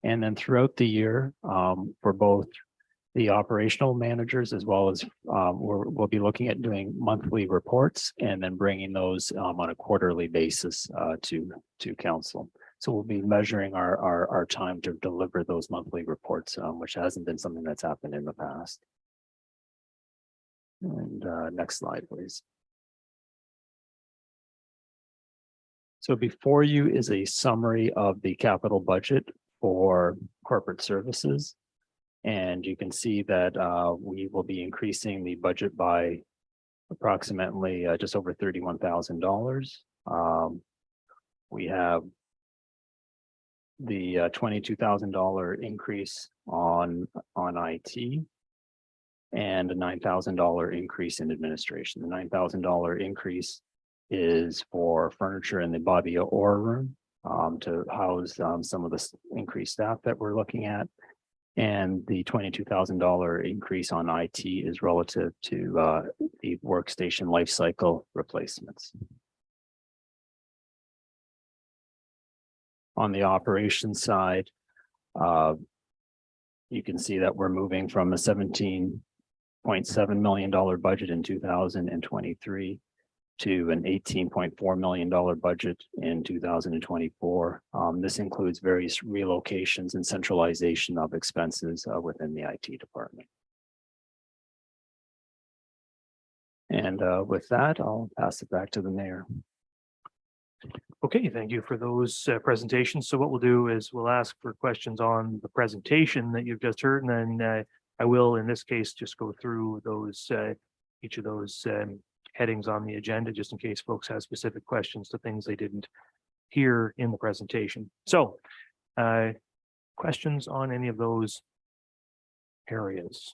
And then throughout the year, for both the operational managers as well as we'll be looking at doing monthly reports and then bringing those on a quarterly basis to council. So we'll be measuring our time to deliver those monthly reports, which hasn't been something that's happened in the past. And next slide, please. So before you is a summary of the capital budget for corporate services. And you can see that we will be increasing the budget by approximately just over $31,000. We have the $22,000 increase on IT and a $9,000 increase in administration. The $9,000 increase is for furniture in the Bobby Orr room to house some of the increased staff that we're looking at. And the $22,000 increase on IT is relative to the workstation life cycle replacements. On the operations side, you can see that we're moving from a $17.7 million budget in 2023 to an $18.4 million budget in 2024. This includes various relocations and centralization of expenses within the IT department. And with that, I'll pass it back to the mayor. Okay, thank you for those presentations. So what we'll do is we'll ask for questions on the presentation that you've just heard, and then I will, in this case, just go through those each of those headings on the agenda, just in case folks have specific questions to things they didn't hear in the presentation. So questions on any of those areas?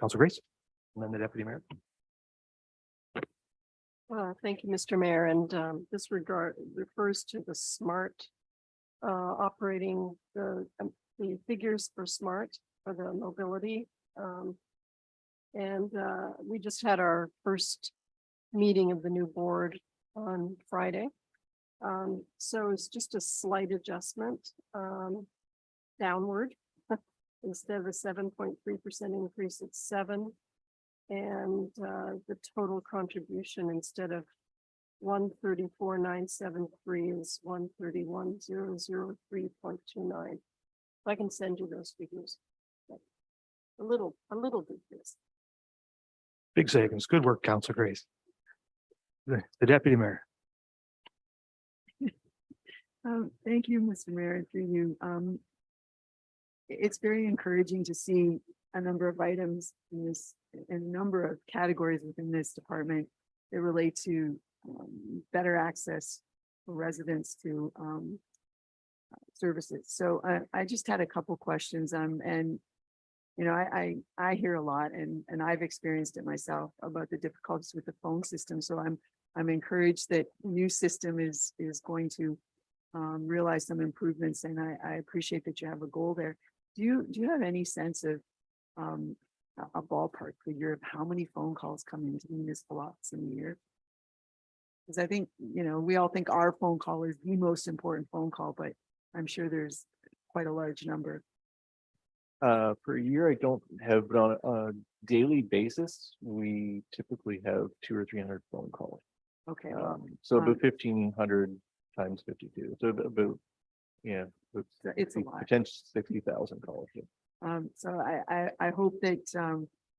Councilor Grace, and then the deputy mayor. Thank you, Mr. Mayor, and this refers to the SMART operating the figures for SMART for the mobility. And we just had our first meeting of the new board on Friday. So it's just a slight adjustment downward. Instead of a 7.3% increase, it's 7%. And the total contribution, instead of 134,973 is 131,003.29. I can send you those figures. A little decrease. Big savings. Good work, Councilor Grace. The deputy mayor. Thank you, Mr. Mayor, through you. It's very encouraging to see a number of items in this, and a number of categories within this department that relate to better access for residents to services. So I just had a couple questions, and you know, I hear a lot, and I've experienced it myself about the difficulties with the phone system. So I'm encouraged that the new system is going to realize some improvements, and I appreciate that you have a goal there. Do you have any sense of a ballpark figure of how many phone calls come into municipal office in a year? Because I think, you know, we all think our phone call is the most important phone call, but I'm sure there's quite a large number. Per year, I don't have, but on a daily basis, we typically have 200 or 300 phone calls. Okay. So about 1,500 times 52. So about, yeah, It's a lot. Potential 60,000 calls. So I hope that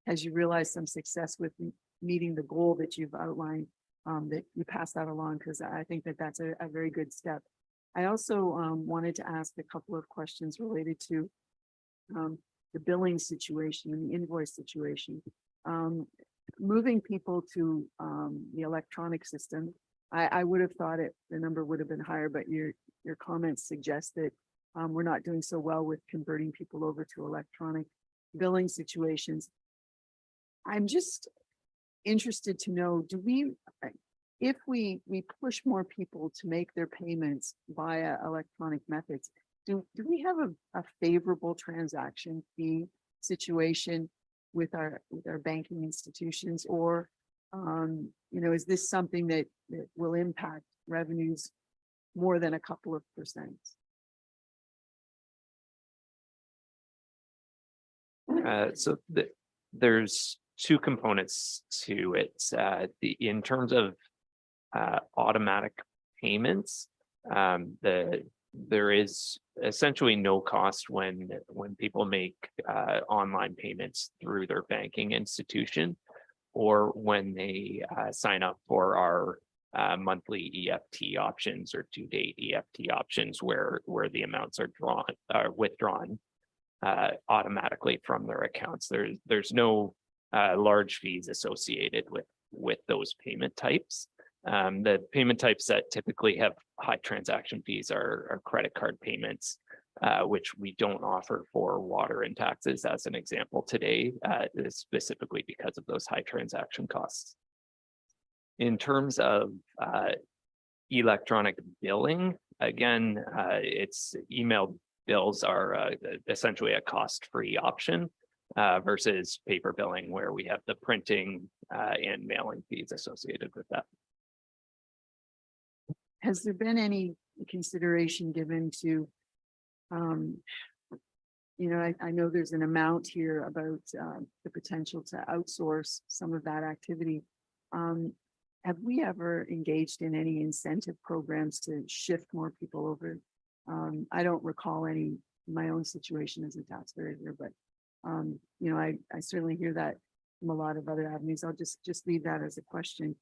as you realize some success with meeting the goal that you've outlined, that you pass that along, because I think that that's a very good step. I also wanted to ask a couple of questions related to the billing situation and the invoice situation. Moving people to the electronic system, I would have thought the number would have been higher, but your comments suggest that we're not doing so well with converting people over to electronic billing situations. I'm just interested to know, if we push more people to make their payments via electronic methods, do we have a favorable transaction fee situation with our banking institutions, or you know, is this something that will impact revenues more than a couple of percent? So there's two components to it. In terms of automatic payments, there is essentially no cost when people make online payments through their banking institution, or when they sign up for our monthly EFT options or due-date EFT options, where the amounts are withdrawn automatically from their accounts. There's no large fees associated with those payment types. The payment types that typically have high transaction fees are credit card payments, which we don't offer for water and taxes as an example today, specifically because of those high transaction costs. In terms of electronic billing, again, it's email bills are essentially a cost-free option versus paper billing where we have the printing and mailing fees associated with that. Has there been any consideration given to, I know there's an amount here about the potential to outsource some of that activity. Have we ever engaged in any incentive programs to shift more people over? I don't recall any in my own situation as a taxpayer here, but I certainly hear that from a lot of other avenues. I'll just leave that as a question.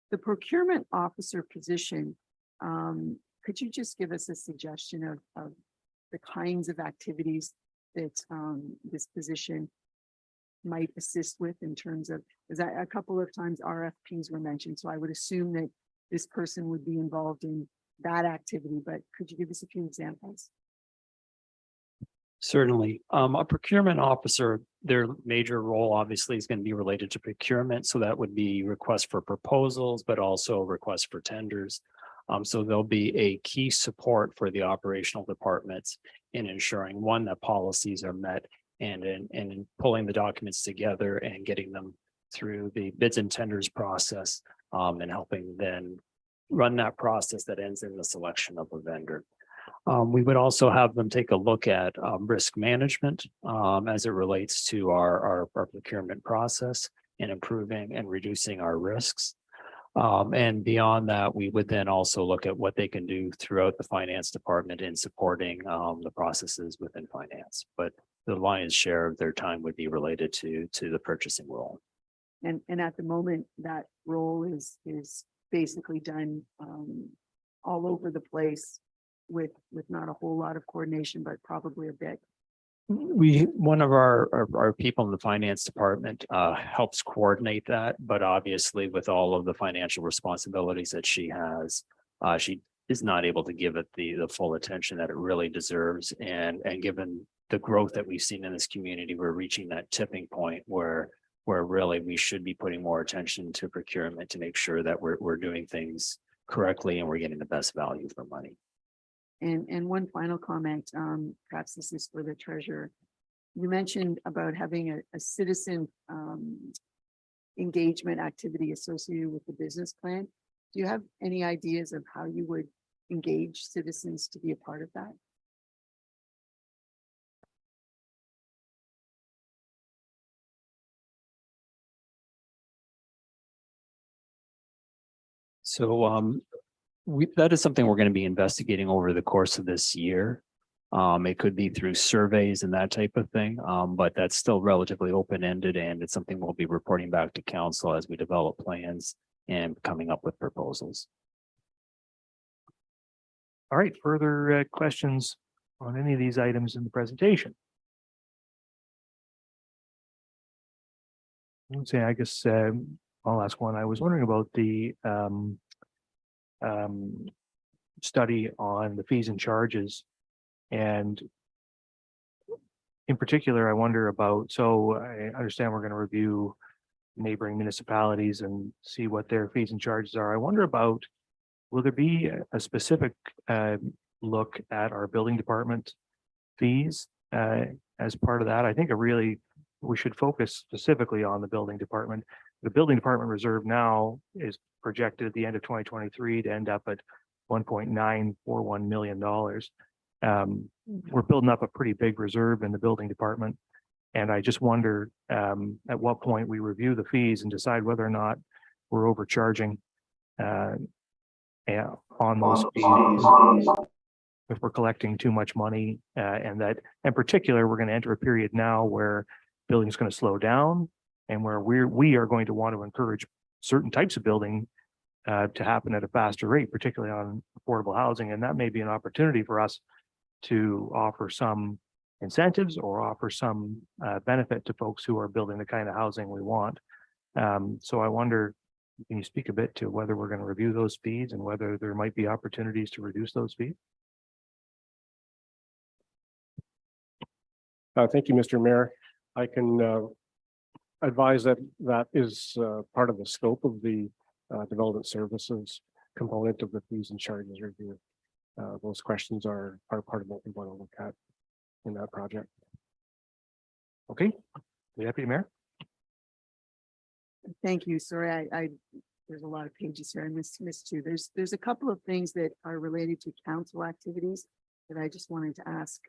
The procurement officer position, could you just give us a suggestion of the kinds of activities that this position might assist with in terms of, is that a couple of times RFPs were mentioned, so I would assume that this person would be involved in that activity, but could you give us a few examples? Certainly. A procurement officer, their major role obviously is going to be related to procurement. So that would be requests for proposals, but also requests for tenders. So there'll be a key support for the operational departments in ensuring, one, that policies are met, and in pulling the documents together and getting them through the bids and tenders process, and helping then run that process that ends in the selection of a vendor. We would also have them take a look at risk management as it relates to our procurement process and improving and reducing our risks. And beyond that, we would then also look at what they can do throughout the finance department in supporting the processes within finance. But the lion's share of their time would be related to the purchasing role. And at the moment, that role is basically done all over the place with not a whole lot of coordination, but probably a bit. One of our people in the finance department helps coordinate that, but obviously with all of the financial responsibilities that she has, she is not able to give it the full attention that it really deserves. And given the growth that we've seen in this community, we're reaching that tipping point where really we should be putting more attention to procurement to make sure that we're doing things correctly and we're getting the best value for money. And one final comment, perhaps this is for the treasurer. You mentioned about having a citizen engagement activity associated with the business plan. Do you have any ideas of how you would engage citizens to be a part of that? So that is something we're going to be investigating over the course of this year. It could be through surveys and that type of thing, but that's still relatively open-ended, and it's something we'll be reporting back to council as we develop plans and coming up with proposals. All right, further questions on any of these items in the presentation? Say, I guess I'll ask one. I was wondering about the study on the fees and charges, and in particular, I wonder about, so I understand we're going to review neighboring municipalities and see what their fees and charges are. I wonder about, will there be a specific look at our building department fees as part of that? I think we should focus specifically on the building department. The building department reserve now is projected at the end of 2023 to end up at $1.941 million. We're building up a pretty big reserve in the building department. And I just wonder at what point we review the fees and decide whether or not we're overcharging on those fees. If we're collecting too much money, and that in particular, we're going to enter a period now where building is going to slow down, and where we are going to want to encourage certain types of building to happen at a faster rate, particularly on affordable housing. And that may be an opportunity for us to offer some incentives or offer some benefit to folks who are building the kind of housing we want. So I wonder Can you speak a bit to whether we're going to review those fees and whether there might be opportunities to reduce those fees? Thank you, Mr. Mayor. I can advise that that is part of the scope of the development services component of the fees and charges review. Those questions are part of what we want to look at in that project. Okay, the Deputy Mayor. Thank you. Sorry, there's a lot of pages here. I missed two. There's a couple of things that are related to council activities that I just wanted to ask.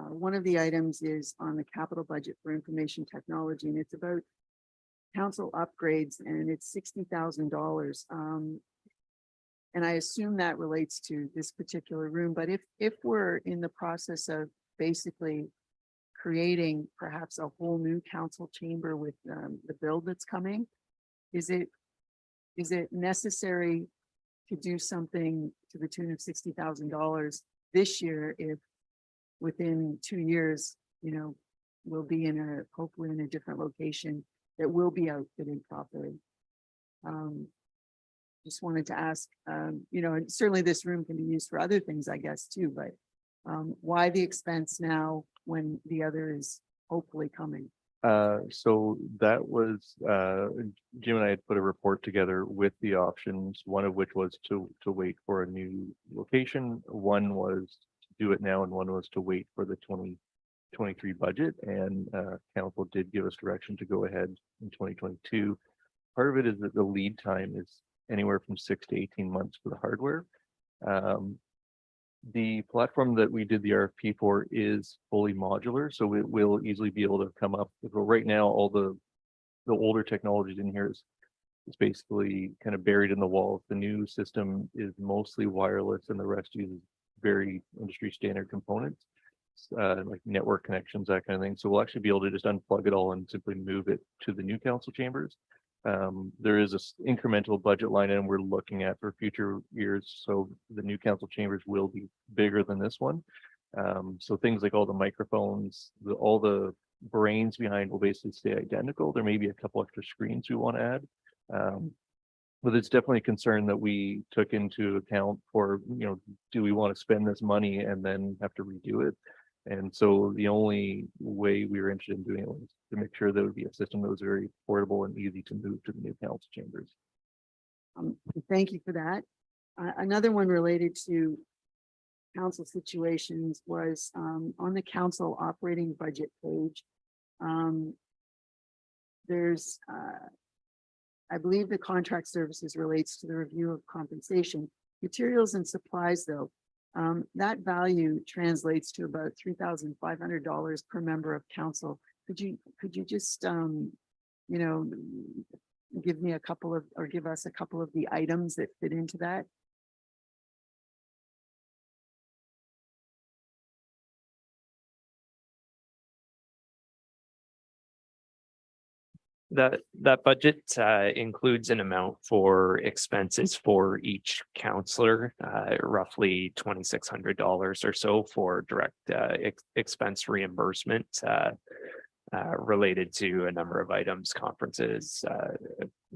One of the items is on the capital budget for information technology, and it's about council upgrades, and it's $60,000. And I assume that relates to this particular room, but if we're in the process of basically creating perhaps a whole new council chamber with the build that's coming, is it necessary to do something to the tune of $60,000 this year if within 2 years, we'll be hopefully in a different location that will be outfitted properly? Just wanted to ask, and certainly this room can be used for other things, I guess, too, but why the expense now when the other is hopefully coming? So that was, Jim and I had put a report together with the options, one of which was to wait for a new location. One was to do it now and one was to wait for the 2023 budget. And council did give us direction to go ahead in 2022. Part of it is that the lead time is anywhere from 6 to 18 months for the hardware. The platform that we did the RFP for is fully modular, so it will easily be able to come up. Right now, all the older technologies in here is basically kind of buried in the walls. The new system is mostly wireless, and the rest uses very industry standard components, like network connections, that kind of thing. So we'll actually be able to just unplug it all and simply move it to the new council chambers. There is this incremental budget line item we're looking at for future years. So the new council chambers will be bigger than this one. So things like all the microphones, all the brains behind will basically stay identical. There may be a couple extra screens we want to add. But it's definitely a concern that we took into account for, do we want to spend this money and then have to redo it? And so the only way we were interested in doing it was to make sure that it would be a system that was very portable and easy to move to the new council chambers. Thank you for that. Another one related to council situations was on the council operating budget page. There's, I believe the contract services relates to the review of compensation. Materials and supplies, though, that value translates to about $3,500 per member of council. Could you just give me a couple of, or give us a couple of the items that fit into that? That budget includes an amount for expenses for each counselor, roughly $2,600 or so for direct expense reimbursement related to a number of items, conferences,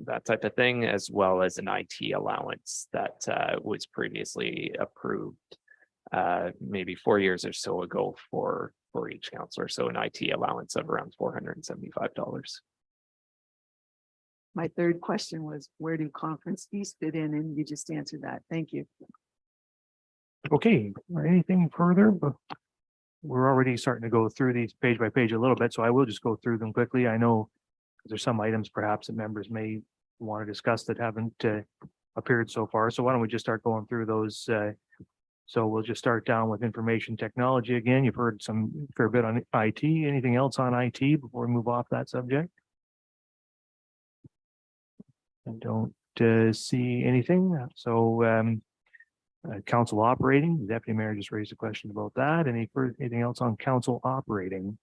that type of thing, as well as an IT allowance that was previously approved maybe 4 years or so ago for each counselor. So an IT allowance of around $475. My third question was, where do conference fees fit in? And you just answered that. Thank you. Okay, anything further? But we're already starting to go through these page by page a little bit, so I will just go through them quickly. I know there's some items perhaps that members may want to discuss that haven't appeared so far. So why don't we just start going through those? So we'll just start down with information technology again. You've heard some fair bit on IT. Anything else on IT before we move off that subject? I don't see anything. So council operating, the deputy mayor just raised a question about that. Anything else on council operating?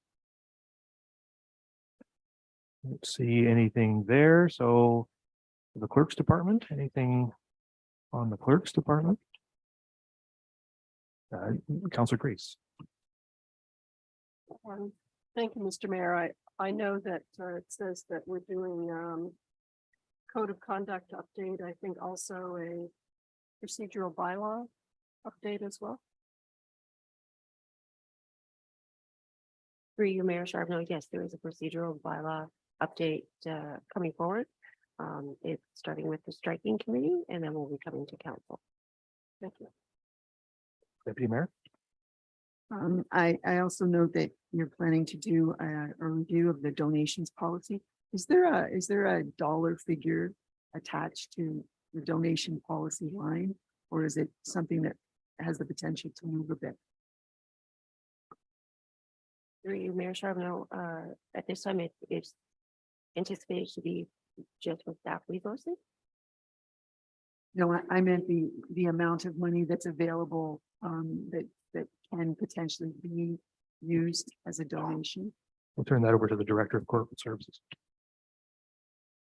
Don't see anything there. So the clerk's department, anything on the clerk's department? Councilor Grace. Thank you, Mr. Mayor. I know that it says that we're doing code of conduct update, I think also a procedural bylaw update as well. Through you, Mayor Charbonneau, yes, there is a procedural bylaw update coming forward. It's starting with the striking committee and then we'll be coming to council. Thank you. Deputy Mayor? I also note that you're planning to do a review of the donations policy. Is there a dollar figure attached to the donation policy line? Or is it something that has the potential to move a bit? Through you, Mayor Charbonneau, at this time, it's anticipated to be just with staff resources. No, I meant the amount of money that's available that can potentially be used as a donation. We'll turn that over to the Director of Corporate Services.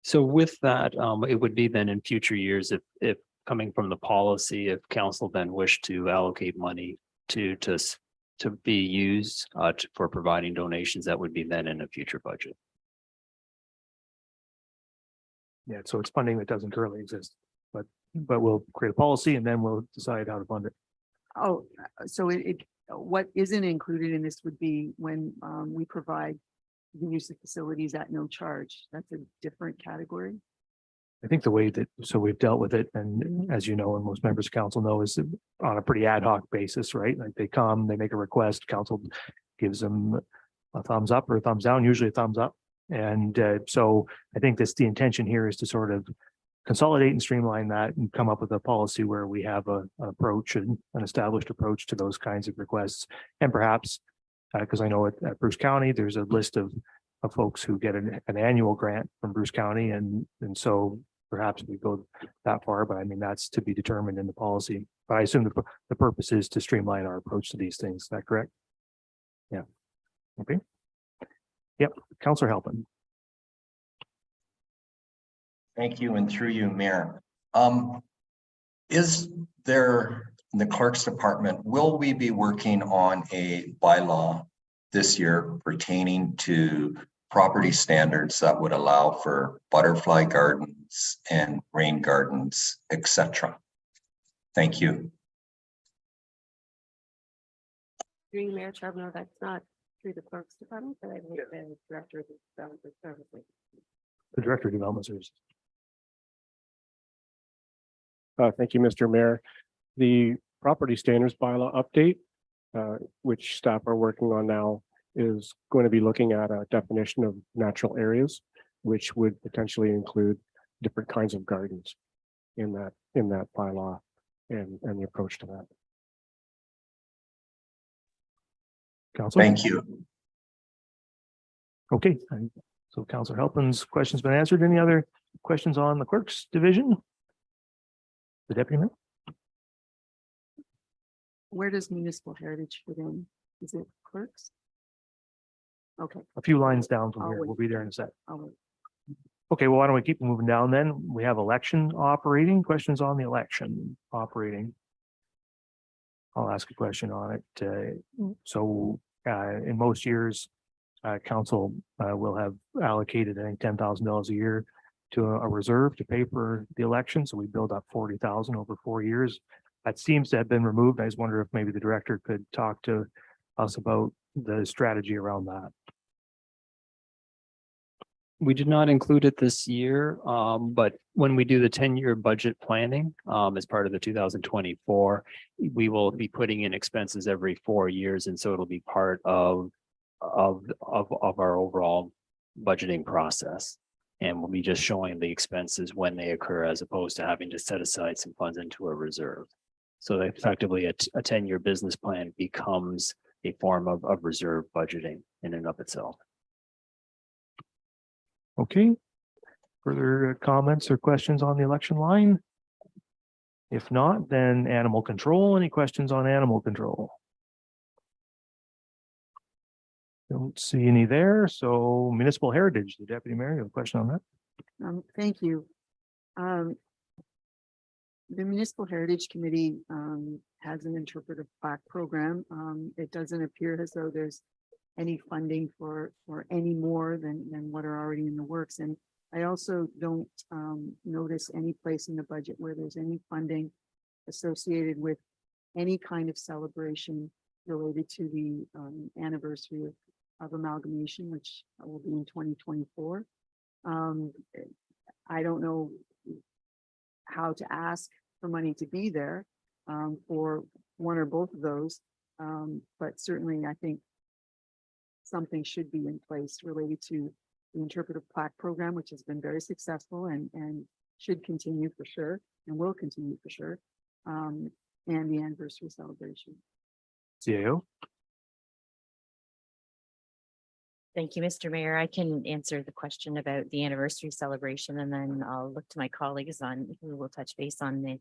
So with that, it would be then in future years, if coming from the policy, if council then wished to allocate money to be used for providing donations, that would be then in a future budget. Yeah, so it's funding that doesn't currently exist, but we'll create a policy and then we'll decide how to fund it. Oh, so what isn't included in this would be when we provide the use of facilities at no charge. That's a different category. I think the way that, so we've dealt with it, and as you know, and most members of council know, is on a pretty ad hoc basis, right? Like they come, they make a request, council gives them a thumbs up or a thumbs down, usually a thumbs up. And so I think the intention here is to sort of consolidate and streamline that and come up with a policy where we have an approach and an established approach to those kinds of requests. And perhaps, because I know at Bruce County, there's a list of folks who get an annual grant from Bruce County. And so perhaps we go that far, but I mean, that's to be determined in the policy. But I assume the purpose is to streamline our approach to these things. Is that correct? Yeah. Okay. Yep. Councillor Halpin. Thank you, and through you, Mayor. Is there, in the clerk's department, will we be working on a bylaw this year pertaining to property standards that would allow for butterfly gardens and rain gardens, etc.? Thank you. Through you, Mayor Charbonneau, that's not through the clerk's department, but I think the director of the development services. The Director of Development Services. Thank you, Mr. Mayor. The property standards bylaw update, which staff are working on now, is going to be looking at a definition of natural areas, which would potentially include different kinds of gardens in that bylaw and the approach to that. Councilor. Thank you. Okay, so Councillor Halpin's question's been answered. Any other questions on the clerk's division? The deputy mayor? Where does municipal heritage fit in? Is it clerks? Okay, A few lines down from I'll here. wait. We'll be there in a sec. I'll wait. Okay, well, why don't we keep moving down then? We have election operating, questions on the election operating. I'll ask a question on it. So in most years, council will have allocated, I think, $10,000 a year to a reserve to pay for the election. So we build up 40,000 over 4 years. That seems to have been removed. I just wonder if maybe the director could talk to us about the strategy around that. We did not include it this year, but when we do the 10-year budget planning, as part of the 2024, we will be putting in expenses every 4 years. And so it'll be part of our overall budgeting process. And we'll be just showing the expenses when they occur, as opposed to having to set aside some funds into a reserve. So effectively, a 10-year business plan becomes a form of reserve budgeting in and of itself. Okay. Further comments or questions on the election line? If not, then animal control. Any questions on animal control? Don't see any there. So municipal heritage, the deputy mayor, you have a question on that? Thank you. The Municipal Heritage Committee has an interpretive plaque program. It doesn't appear as though there's any funding for any more than what are already in the works. And I also don't notice any place in the budget where there's any funding associated with any kind of celebration related to the anniversary of amalgamation, which will be in 2024. I don't know how to ask for money to be there for one or both of those. But certainly I think something should be in place related to the interpretive plaque program, which has been very successful and should continue for sure, and will continue for sure. And the anniversary celebration. CAO. Thank you, Mr. Mayor. I can answer the question about the anniversary celebration, and then I'll look to my colleagues on who will touch base on the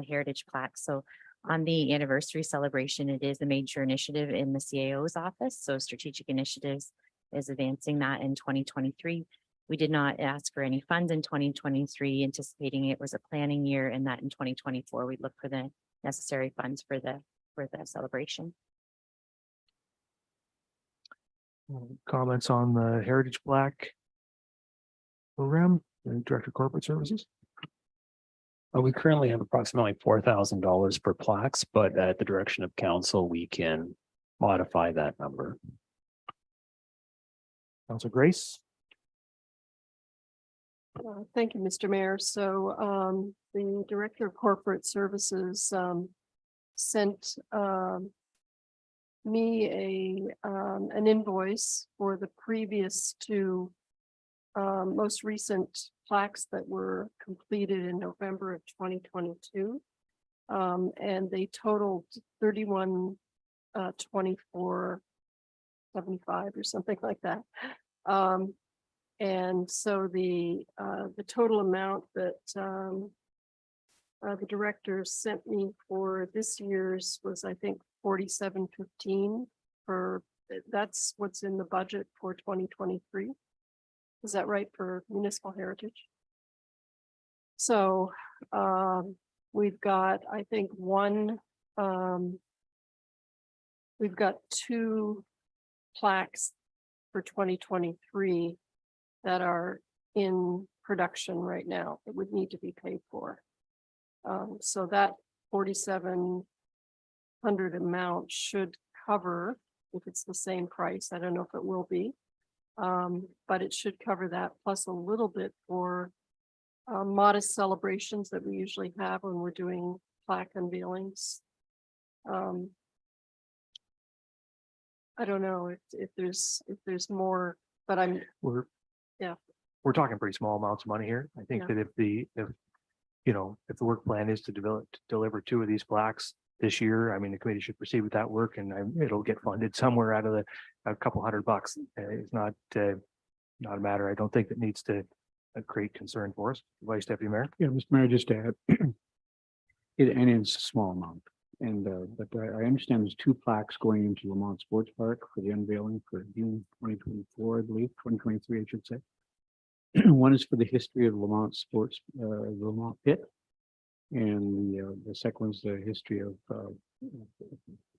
heritage plaque. So on the anniversary celebration, it is a major initiative in the CAO's office. So strategic initiatives is advancing that in 2023. We did not ask for any funds in 2023, anticipating it was a planning year, and that in 2024, we'd look for the necessary funds for the celebration. Comments on the Heritage Plaque program, Director of Corporate Services? We currently have approximately $4,000 per plaques, but at the direction of council, we can modify that number. Councilor Grace. Thank you, Mr. Mayor. So the Director of Corporate Services sent me an invoice for the previous two most recent plaques that were completed in November of 2022. And they totaled 31,2475 or something like that. And so the total amount that the director sent me for this year's was, I think, 4715 for, that's what's in the budget for 2023. Is that right for municipal heritage? So we've got, I think, we've got two plaques for 2023 that are in production right now that would need to be paid for. So that 4,700 amount should cover, if it's the same price, I don't know if it will be, but it should cover that plus a little bit for modest celebrations that we usually have when we're doing plaque unveilings. I don't know if there's more, but We're talking pretty small amounts of money here. I think Yeah. that if the work plan is to deliver two of these plaques this year, I mean, the committee should proceed with that work, and it'll get funded somewhere out of a couple $100. It's not a matter, I don't think, that needs to create concern for us. Vice Deputy Mayor. Yeah, Mr. Mayor, just to add, and it's a small amount. And but I understand there's two plaques going into Lamont Sports Park for the unveiling for June 2024, I believe, 2023, I should say. One is for the history of Lamont Sports, Lamont Pit. And the second one's the history of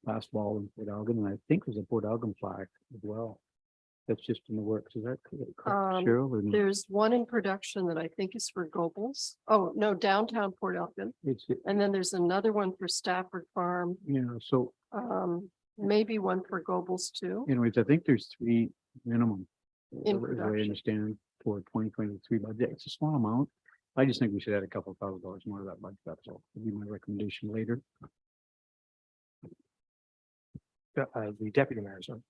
basketball in Port Algon. And I think there's a Port Algon flag as well. That's just in the works. Is that correct, Cheryl? Or no? There's one in production that I think is for Gobles. Oh, no, downtown Port Elgin. And then there's another one for Stafford Farm, So maybe one for Gobles too. anyways, I think there's three minimum. In as I production. understand for 2023 budget. It's a small amount. I just think we should add a couple $1,000s more to that budget. That's all. That'd be my recommendation later. The Deputy Mayor, sorry.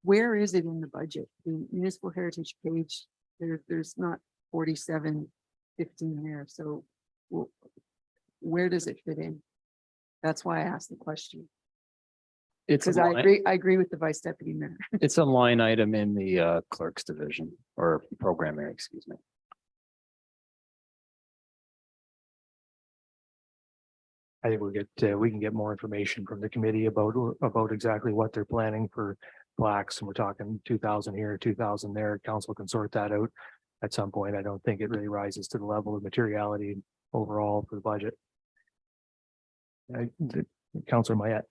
Where is it in the budget? The municipal heritage page, there's not 4715 there. So where does it fit in? That's why I asked the question. Because I agree with the Vice Deputy Mayor. It's a line item in the clerk's division or program area, excuse me. I think we can get more information from the committee about exactly what they're planning for plaques, and we're talking 2,000 here, 2,000 there. Council can sort that out at some point. I don't think it really rises to the level of materiality overall for the budget. Councilor Mayette.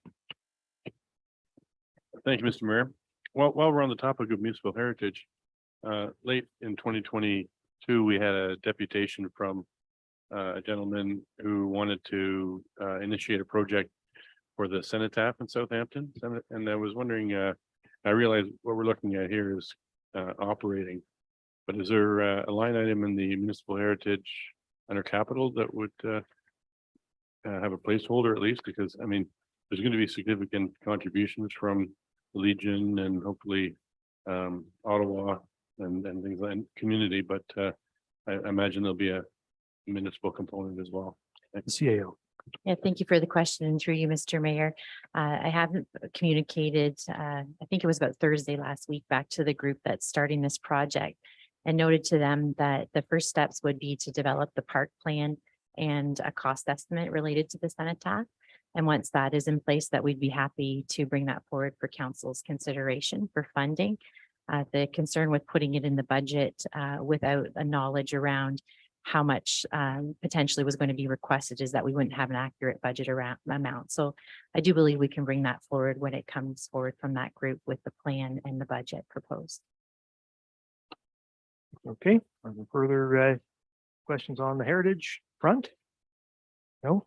Thank you, Mr. Mayor. Well, while we're on the topic of municipal heritage, late in 2022, we had a deputation from a gentleman who wanted to initiate a project for the cenotaph in Southampton. And I was wondering, I realize what we're looking at here is operating, but is there a line item in the municipal heritage under capital that would have a placeholder at least? Because I mean, there's going to be significant contributions from the Legion and hopefully Ottawa and things like community, but I imagine there'll be a municipal component as well. CAO. Yeah, thank you for the question, and through you, Mr. Mayor. I haven't communicated, I think it was about Thursday last week, back to the group that's starting this project, and noted to them that the first steps would be to develop the park plan and a cost estimate related to the cenotaph. And once that is in place, that we'd be happy to bring that forward for council's consideration for funding. The concern with putting it in the budget without a knowledge around how much potentially was going to be requested is that we wouldn't have an accurate budget around amount. So I do believe we can bring that forward when it comes forward from that group with the plan and the budget proposed. Okay, are there further questions on the heritage front? No,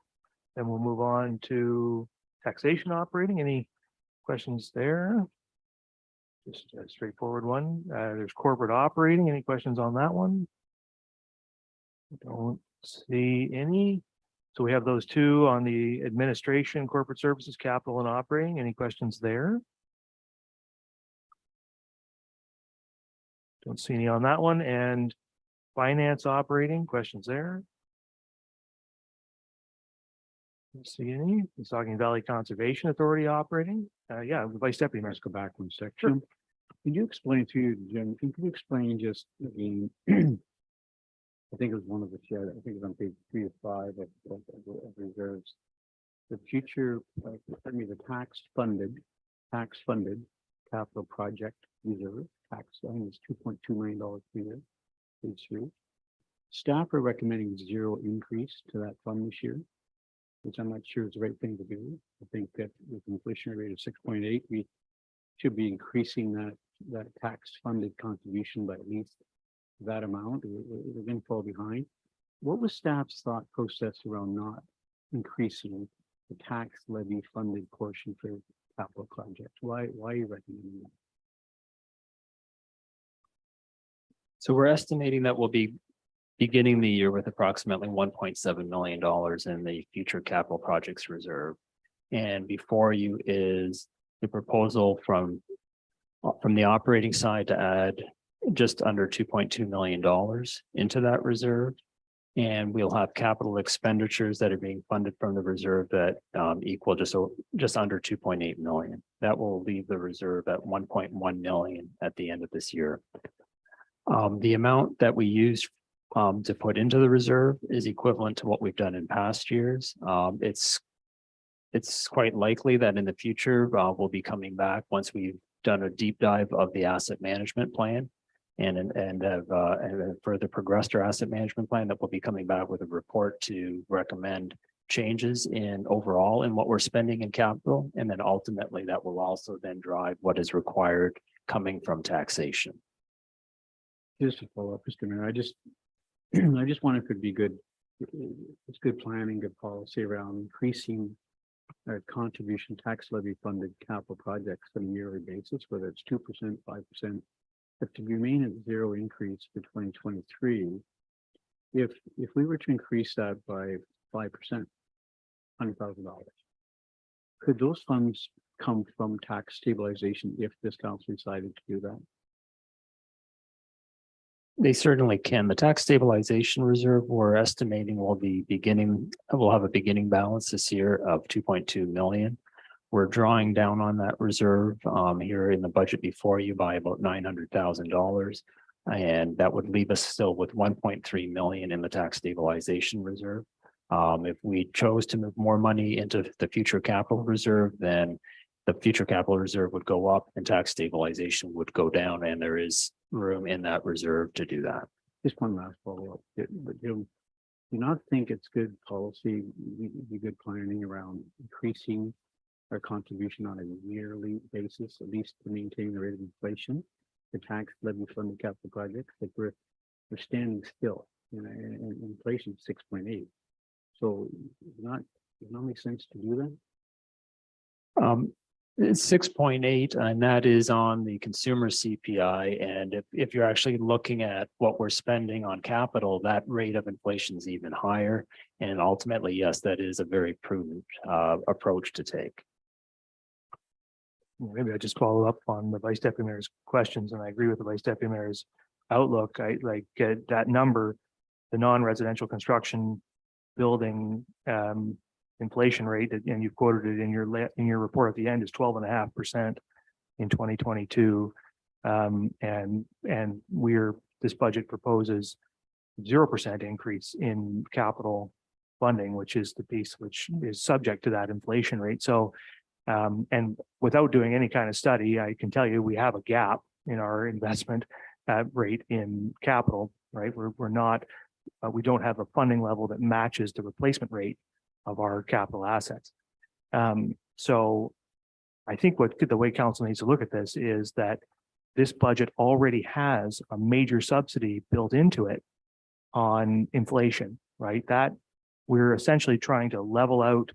then we'll move on to taxation operating. Any questions there? Just a straightforward one. There's corporate operating. Any questions on that one? Don't see any. So we have those two on the administration, corporate services, capital and operating. Any questions there? Don't see any on that one. And finance operating, questions there? Don't see any. The Saugeen Valley Conservation Authority operating. Yeah, the Vice Deputy Mayor. Let's go back one section. Can you explain to you, Jim, can you explain just again, I think it was one of the shed, I think it's on page 3 of 5 of reserves. The future, the tax funded capital project reserve, tax, I think it's $2.2 million per year. Page 3. Staff are recommending 0 increase to that fund this year, which I'm not sure is the right thing to do. I think that with inflation rate of 6.8, we should be increasing that tax funded contribution by at least that amount. We're going to fall behind. What was staff's thought process around not increasing the tax levy funded portion for capital projects? Why are you recommending that? So we're estimating that we'll be beginning the year with approximately $1.7 million in the future capital projects reserve. And before you is the proposal from the operating side to add just under $2.2 million into that reserve. And we'll have capital expenditures that are being funded from the reserve that equal just under 2.8 million. That will leave the reserve at 1.1 million at the end of this year. The amount that we use to put into the reserve is equivalent to what we've done in past years. It's quite likely that in the future we'll be coming back once we've done a deep dive of the asset management plan and have further progressed our asset management plan, that we'll be coming back with a report to recommend changes in overall in what we're spending in capital. And then ultimately that will also then drive what is required coming from taxation. Just to follow up, Mr. Mayor, I just want it to be good. It's good planning, good policy around increasing contribution tax levy funded capital projects on a yearly basis, whether it's 2%, 5%. If to remain at 0 increase for 2023, if we were to increase that by 5%, $100,000, could those funds come from tax stabilization if this council decided to do that? They certainly can. The tax stabilization reserve, we're estimating will have a beginning balance this year of 2.2 million. We're drawing down on that reserve here in the budget before you by about $900,000. And that would leave us still with 1.3 million in the tax stabilization reserve. If we chose to move more money into the future capital reserve, then the future capital reserve would go up and tax stabilization would go down, and there is room in that reserve to do that. Just one last follow-up. But you do not think it's good policy, be good planning around increasing our contribution on a yearly basis, at least to maintain the rate of inflation, the tax levy from the capital projects, like we're standing still, you know, and inflation 6.8. So it not make sense to do that. It's 6.8, and that is on the consumer CPI. And if you're actually looking at what we're spending on capital, that rate of inflation is even higher. And ultimately, yes, that is a very prudent approach to take. Maybe I just follow up on the Vice Deputy Mayor's questions, and I agree with the Vice Deputy Mayor's outlook. I like that number, the non-residential construction building inflation rate, and you quoted it in your report at the end, is 12.5% in 2022. And this budget proposes 0% increase in capital funding, which is the piece which is subject to that inflation rate. So and without doing any kind of study, I can tell you we have a gap in our investment rate in capital, right? We're not, we don't have a funding level that matches the replacement rate of our capital assets. So I think the way council needs to look at this is that this budget already has a major subsidy built into it on inflation, right? That we're essentially trying to level out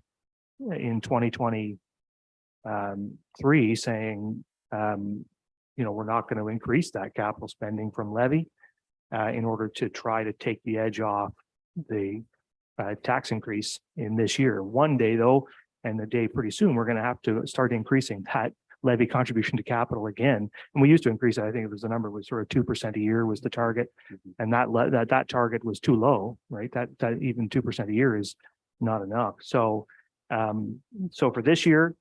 in 2023, saying, we're not going to increase that capital spending from levy in order to try to take the edge off the tax increase in this year. One day though, and the day pretty soon, we're going to have to start increasing that levy contribution to capital again. And we used to increase it. I think it was the number was sort of 2% a year was the target. And that target was too low, right? That even 2% a year is not enough. So, so for this year,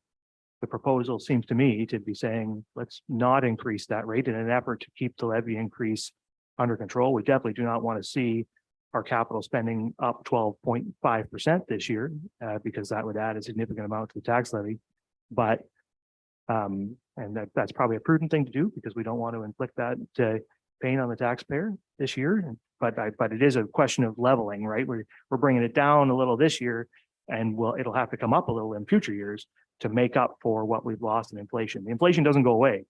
the proposal seems to me to be saying, let's not increase that rate in an effort to keep the levy increase under control. We definitely do not want to see our capital spending up 12.5% this year, because that would add a significant amount to the tax levy. But and that's probably a prudent thing to do because we don't want to inflict that pain on the taxpayer this year. But it is a question of leveling, right? We're bringing it down a little this year, and it'll have to come up a little in future years to make up for what we've lost in inflation. The inflation doesn't go away;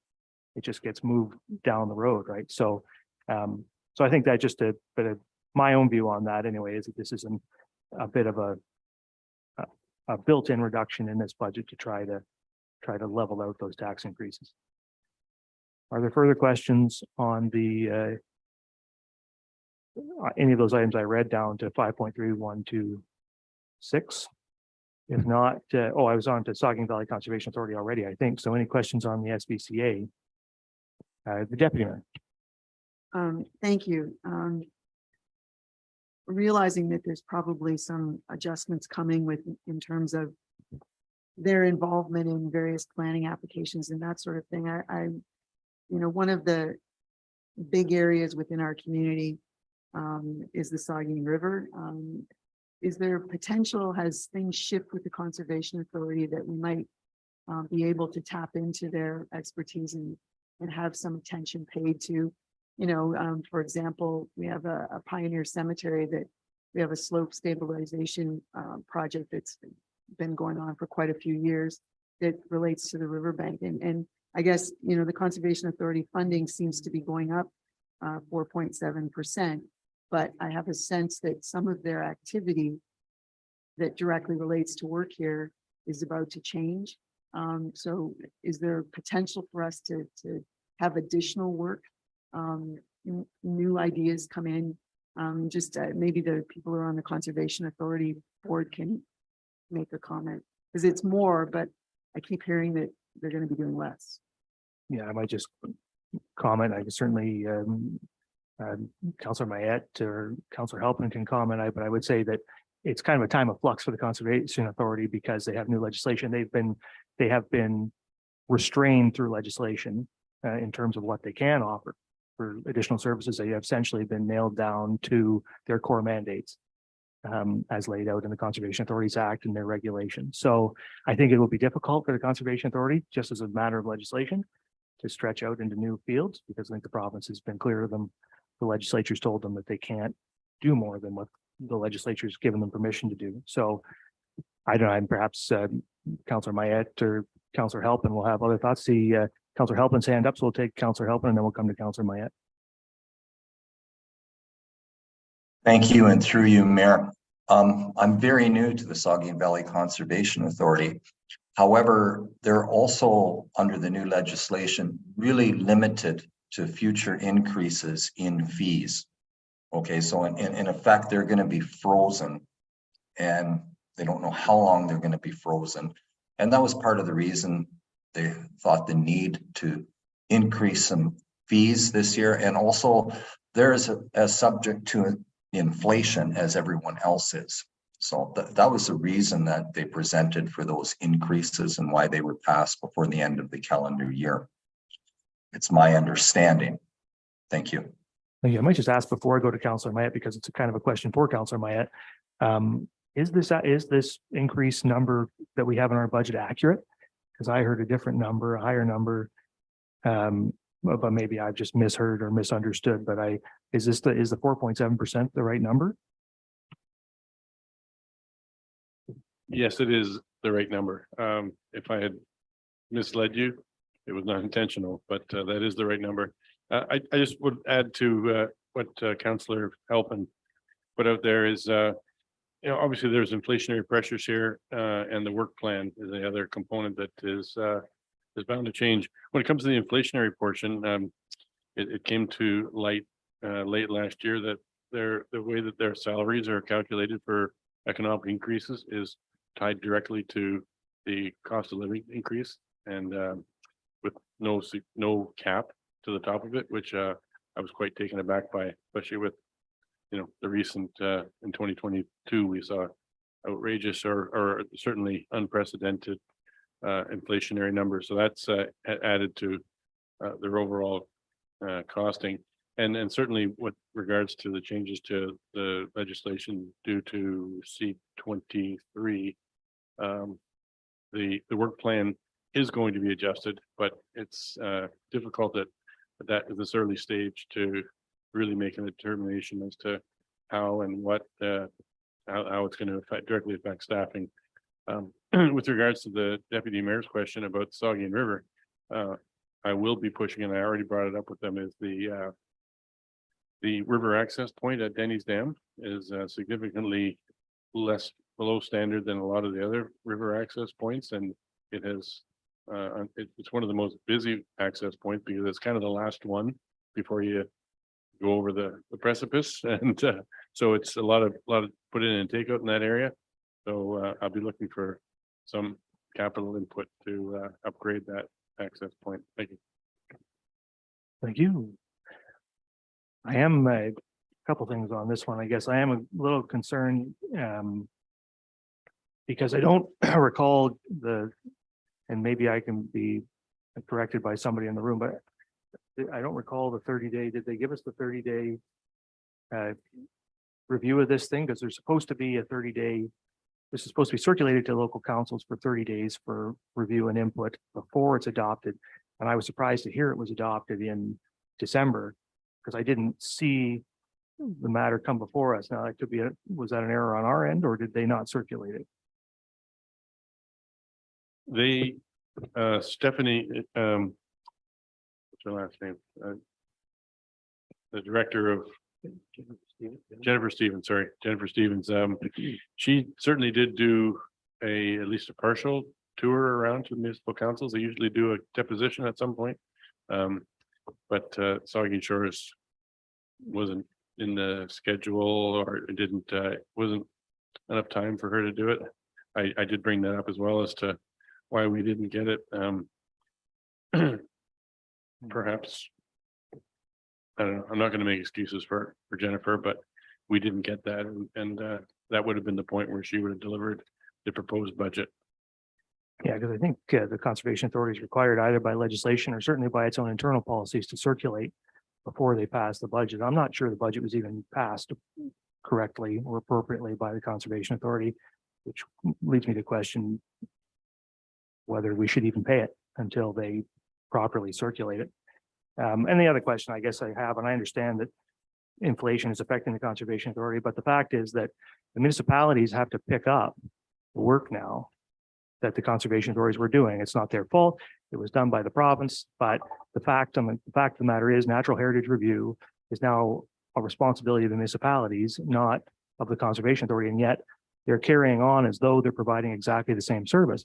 it just gets moved down the road, right? So, so I think that just a bit of my own view on that, anyway, is that this is a bit of a built-in reduction in this budget to try to level out those tax increases. Are there further questions on the any of those items I read down to 5.3126? If not, I was on to Saugeen Valley Conservation Authority already, I think. So any questions on the SVCA? The Deputy Mayor. Thank you. Realizing that there's probably some adjustments coming in terms of their involvement in various planning applications and that sort of thing. One of the big areas within our community is the Saugeen River. Is there potential, has things shift with the Conservation Authority, that we might be able to tap into their expertise and have some attention paid to? For example, we have a Pioneer Cemetery that we have a slope stabilization project that's been going on for quite a few years that relates to the riverbank. And I guess, the Conservation Authority funding seems to be going up 4.7%, but I have a sense that some of their activity that directly relates to work here is about to change. So is there potential for us to have additional work, new ideas come in? Maybe the people who are on the Conservation Authority board can make a comment, because it's more, but I keep hearing that they're going to be doing less. Yeah, I might just comment. I can certainly Councillor Mayette or Councillor Halpin can comment, but I would say that it's kind of a time of flux for the Conservation Authority because they have new legislation. They have been restrained through legislation in terms of what they can offer for additional services. They have essentially been nailed down to their core mandates as laid out in the Conservation Authorities Act and their regulations. So I think it will be difficult for the Conservation Authority, just as a matter of legislation, to stretch out into new fields, because I think the province has been clear to them. The legislature's told them that they can't do more than what the legislature's given them permission to do. So I don't know, and perhaps Councillor Mayette or Councillor Halpin will have other thoughts. See, Counselor Halpin's hand up, so we'll take Counselor Halpin and then we'll come to Counselor Mayette. Thank you, and through you, Mayor. I'm very new to the Saugeen Valley Conservation Authority. However, they're also, under the new legislation, really limited to future increases in fees. Okay, so in effect, they're going to be frozen, and they don't know how long they're going to be frozen. And that was part of the reason they thought the need to increase some fees this year. And also, there's a subject to inflation as everyone else is. So that was the reason that they presented for those increases and why they were passed before the end of the calendar year. It's my understanding. Thank you. Thank you. I might just ask before I go to Counselor Mayette, because it's a kind of a question for Counselor Mayette. Is this increase number that we have in our budget accurate? Because I heard a different number, a higher number. But maybe I've just misheard or misunderstood, but is the 4.7% the right number? Yes, it is the right number. If I had misled you, it was not intentional, but that is the right number. I just would add to what Councillor Halpin put out there is, obviously there's inflationary pressures here, and the work plan is the other component that is bound to change. When it comes to the inflationary portion, it came to light late last year that the way that their salaries are calculated for economic increases is tied directly to the cost of living increase, and with no cap to the top of it, which I was quite taken aback by, especially with the recent in 2022 we saw outrageous or certainly unprecedented inflationary numbers. So that's added to their overall costing, and certainly with regards to the changes to the legislation due to C-23, the work plan is going to be adjused, but it's difficult at this early stage to really make a determination as to how and what how it's going to directly affect staffing. With regards to the deputy mayor's question about Saugeen River, I will be pushing, and I already brought it up with them, is the river access point at Denny's Dam is significantly less below standard than a lot of the other river access points, and it has it's one of the most busy access points because it's kind of the last one before you go over the precipice, and so it's a lot of put in and take out in that area. So I'll be looking for some capital input to upgrade that access point. Thank you. Thank you. I am a couple things on this one. I guess I am a little concerned because I don't recall and maybe I can be corrected by somebody in the room, but I don't recall the 30-day. Did they give us the 30-day review of this thing? Because there's supposed to be a 30-day. This is supposed to be circulated to local councils for 30 days for review and input before it's adopted. And I was surprised to hear it was adopted in December, because I didn't see the matter come before us. Now, it could be was that an error on our end, or did they not circulate it? They Stephanie, what's her last name? The director of Jennifer Stevens, sorry, Jennifer Stevens. She certainly did do at least a partial tour around to municipal councils. They usually do a deposition at some point. But Saugeen Shores wasn't in the schedule, or it didn't wasn't enough time for her to do it. I did bring that up as well as to why we didn't get it. Perhaps, I don't know, I'm not going to make excuses for Jennifer, but we didn't get that, and that would have been the point where she would have delivered the proposed budget. Yeah, because I think the Conservation Authority is required either by legislation or certainly by its own internal policies to circulate before they pass the budget. I'm not sure the budget was even passed correctly or appropriately by the Conservation Authority, which leads me to question whether we should even pay it until they properly circulate it. And the other question I guess I have, and I understand that inflation is affecting the Conservation Authority, but the fact is that the municipalities have to pick up the work now that the conservation authorities were doing. It's not their fault. It was done by the province, but the fact of the matter is natural heritage review is now a responsibility of the municipalities, not of the conservation authority. And yet they're carrying on as though they're providing exactly the same service,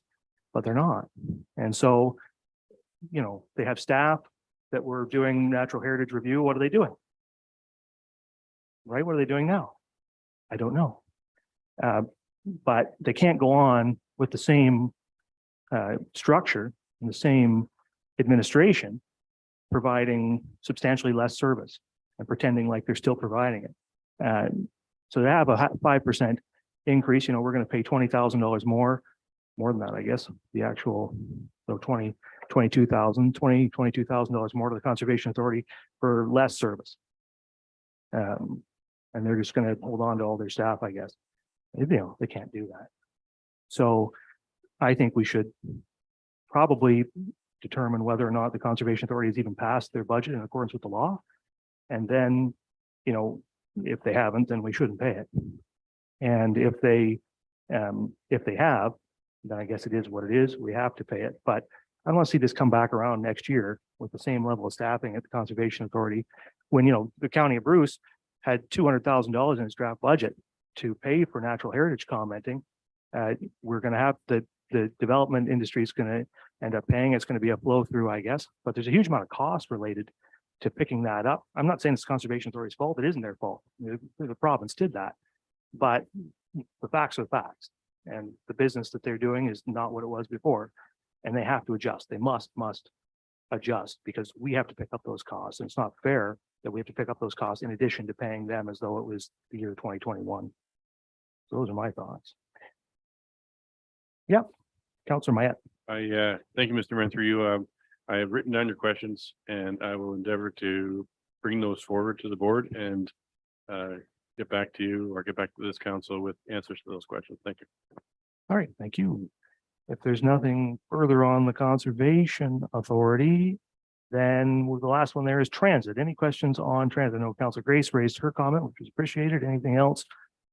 but they're not. And so, you know, they have staff that were doing natural heritage review. What are they doing? Right? What are they doing now? I don't know. But they can't go on with the same structure and the same administration, providing substantially less service and pretending like they're still providing it. So to have a 5% increase, you know, we're going to pay $20,000 more than that, I guess, the actual, so $22,000 more to the Conservation Authority for less service. And they're just going to hold on to all their staff, I guess. You know, they can't do that. So I think we should probably determine whether or not the Conservation Authority has even passed their budget in accordance with the law. And then, you know, if they haven't, then we shouldn't pay it. And if they have, then I guess it is what it is. We have to pay it. But I don't want to see this come back around next year with the same level of staffing at the Conservation Authority when, you know, the County of Bruce had $200,000 in its draft budget to pay for natural heritage commenting. We're going to have the development industry is going to end up paying. It's going to be a flow through, I guess, but there's a huge amount of cost related to picking that up. I'm not saying it's Conservation Authority's fault. It isn't their fault. The province did that, but the facts are the facts, and the business that they're doing is not what it was before, and they have to adjust. They must adjust because we have to pick up those costs, and it's not fair that we have to pick up those costs in addition to paying them as though it was the year 2021. So those are my thoughts. Yep, Councillor Mayette. Thank you, Mr. Mayor, through you. I have written down your questions and I will endeavor to bring those forward to the board and get back to you or get back to this council with answers to those questions. Thank you. All right, thank you. If there's nothing further on the Conservation Authority, then the last one there is transit. Any questions on transit? I know Councillor Grace raised her comment, which was appreciated. Anything else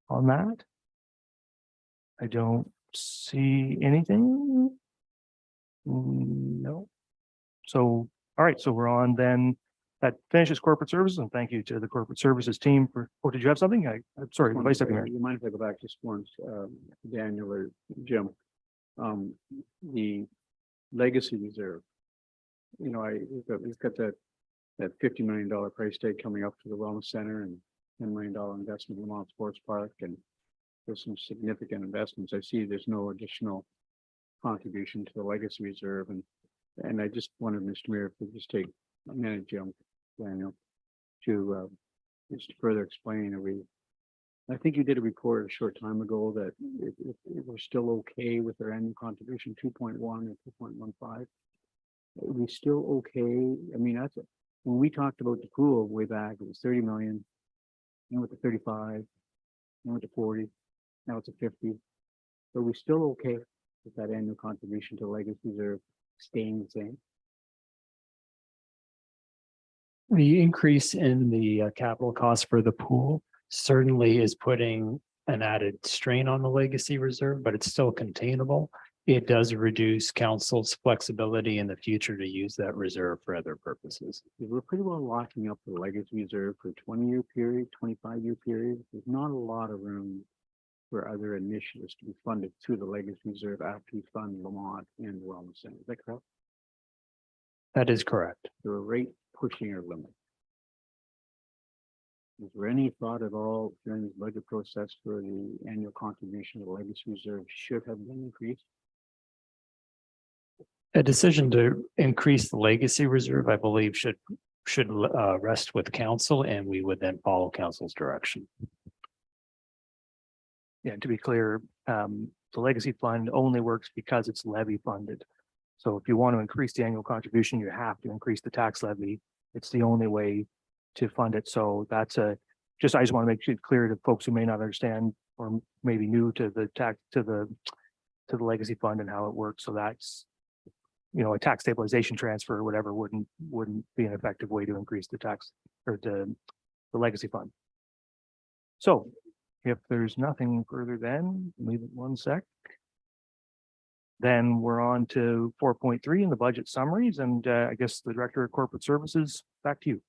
on that? I don't see anything. No. So, all right, so we're on then. That finishes corporate services, and thank you to the corporate services team for, oh, did you have something? I'm sorry, the Vice Secretary. You mind if I go back just once, Daniel or Jim? The legacy reserve. You know, we've got that $50 million price tag coming up to the wellness center and $10 million investment in Lamont Sports Park, and there's some significant investments. I see there's no additional contribution to the legacy reserve, and I just wanted, Mr. Mayor, if we just take a minute, Jim, Daniel, to just to further explain. I think you did a report a short time ago that if we're still okay with our annual contribution 2.1 or 2.15. Are we still okay? I mean, when we talked about the pool way back, it was 30 million, then went to 35, then went to 40, now it's a 50. So are we still okay with that annual contribution to legacy reserve staying the same? The increase in the capital cost for the pool certainly is putting an added strain on the legacy reserve, but it's still containable. It does reduce council's flexibility in the future to use that reserve for other purposes. We're pretty well locking up the legacy reserve for a 20-year period, 25-year period. There's not a lot of room for other initiatives to be funded through the legacy reserve after we fund Lamont and the Wellness Center. Is that correct? That is correct. So we're right pushing our limit. Is there any thought at all during this budget process for the annual contribution of the legacy reserve should have been increased? A decision to increase the legacy reserve, I believe, should rest with council, and we would then follow council's direction. Yeah, to be clear, the legacy fund only works because it's levy funded. So if you want to increase the annual contribution, you have to increase the tax levy. It's the only way to fund it. So that's I just want to make it clear to folks who may not understand or maybe new to the to the legacy fund and how it works. So that's, you know, a tax stabilization transfer or whatever wouldn't be an effective way to increase the tax or the legacy fund. So if there's nothing further, then leave it one sec. Then we're on to 4.3 in the budget summaries, and I guess the Director of Corporate Services, back to you.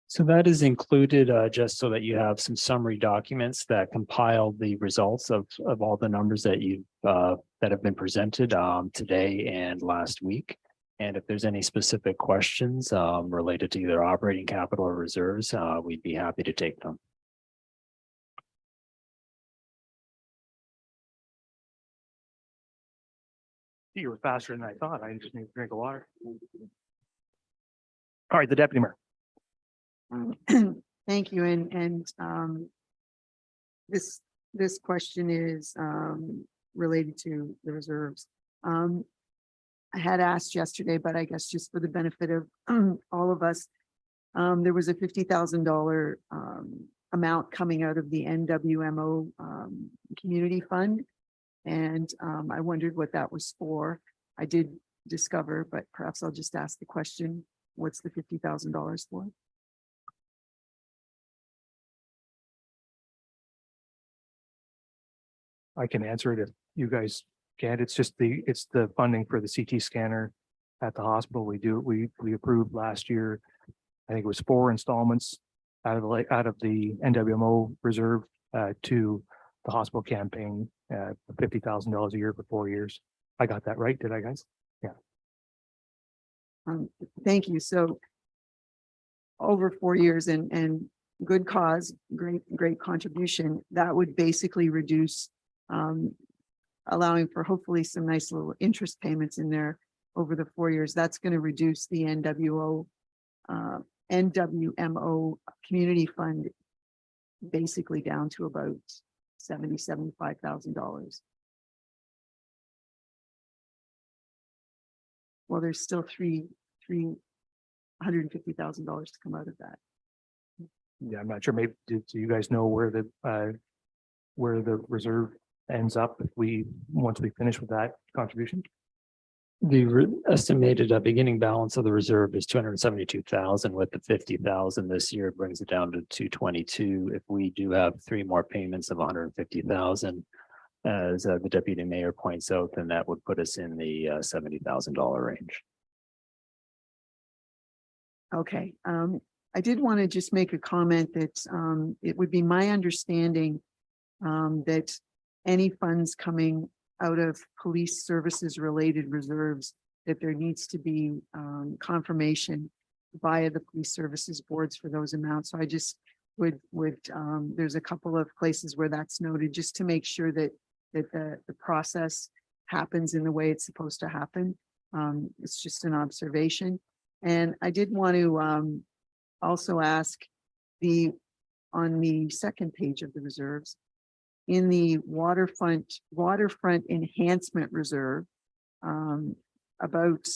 So that is included just so that you have some summary documents that compile the results of all the numbers that you've that have been presented today and last week. And if there's any specific questions related to either operating capital or reserves, we'd be happy to take them. You were faster than I thought. I just need to drink of water. All right, the Deputy Mayor. Thank you, this question is related to the reserves. I had asked yesterday, but I guess just for the benefit of all of us, there was a $50,000 amount coming out of the NWMO community fund. And I wondered what that was for. I did discover, but perhaps I'll just ask the question, what's the $50,000 for? I can answer it if you guys can't. It's just it's the funding for the CT scanner at the hospital. We approved last year, I think it was 4 installments out of the NWMO reserve to the hospital campaign, $50,000 a year for 4 years. I got that right, did I, guys? Yeah. Thank you. So over 4 years and good cause, great contribution, that would basically reduce allowing for hopefully some nice little interest payments in there over the 4 years. That's going to reduce the NWMO community fund basically down to about $75,000. Well, there's still $350,000 to come out of that. Yeah, I'm not sure. Maybe do you guys know where the reserve ends up if once we finish with that contribution? The estimated beginning balance of the reserve is 272,000. With the 50,000 this year, it brings it down to 222. If we do have 3 more payments of 150,000, as the Deputy Mayor points out, then that would put us in the $70,000 range. Okay. I did want to just make a comment that it would be my understanding that any funds coming out of police services related reserves, that there needs to be confirmation via the police services boards for those amounts. So I just would there's a couple of places where that's noted, just to make sure that the process happens in the way it's supposed to happen. It's just an observation. And I did want to also ask on the second page of the reserves, in the waterfront enhancement reserve, about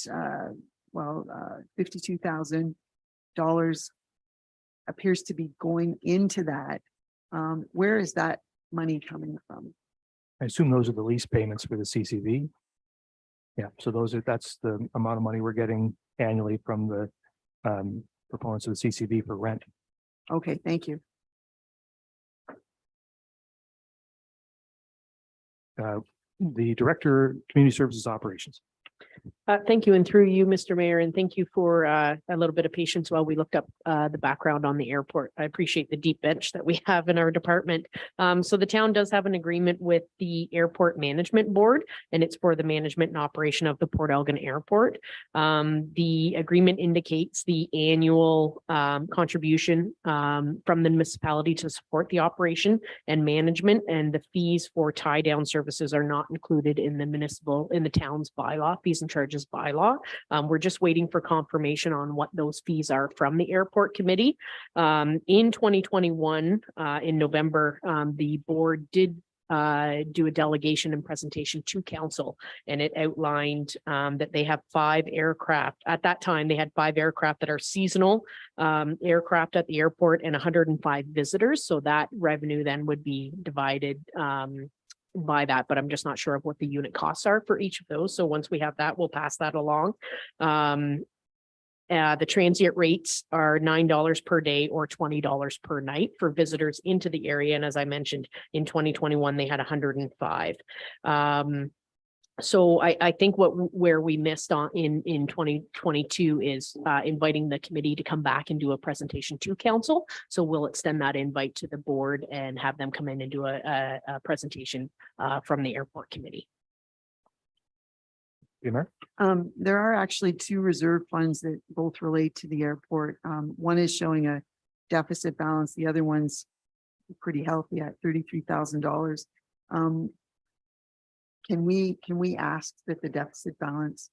$52,000 appears to be going into that. Where is that money coming from? I assume those are the lease payments for the CCV. Yeah, so that's the amount of money we're getting annually from the proponents of the CCV for rent. Okay, thank you. The Director, Community Services Operations. Thank you, and through you, Mr. Mayor, and thank you for a little bit of patience while we looked up the background on the airport. I appreciate the deep bench that we have in our department. So the town does have an agreement with the Airport Management Board, and it's for the management and operation of the Port Elgin Airport. The agreement indicates the annual contribution from the municipality to support the operation and management, and the fees for tie down services are not included in the town's bylaw, fees and charges bylaw. We're just waiting for confirmation on what those fees are from the airport committee. In 2021, in November, the board did do a delegation and presentation to council, and it outlined that they have 5 aircraft. At that time, they had 5 aircraft that are seasonal aircraft at the airport and 105 visitors. So that revenue then would be divided by that, but I'm just not sure of what the unit costs are for each of those. So once we have that, we'll pass that along. And The transient rates are $9 per day or $20 per night for visitors into the area. And as I mentioned, in 2021, they had 105. So I think where we missed on in 2022 is inviting the committee to come back and do a presentation to council. So we'll extend that invite to the board and have them come in and do a presentation from the airport committee. There are actually two reserve funds that both relate to the airport. One is showing a deficit balance. The other one's pretty healthy at $33,000. Can we ask that the deficit balance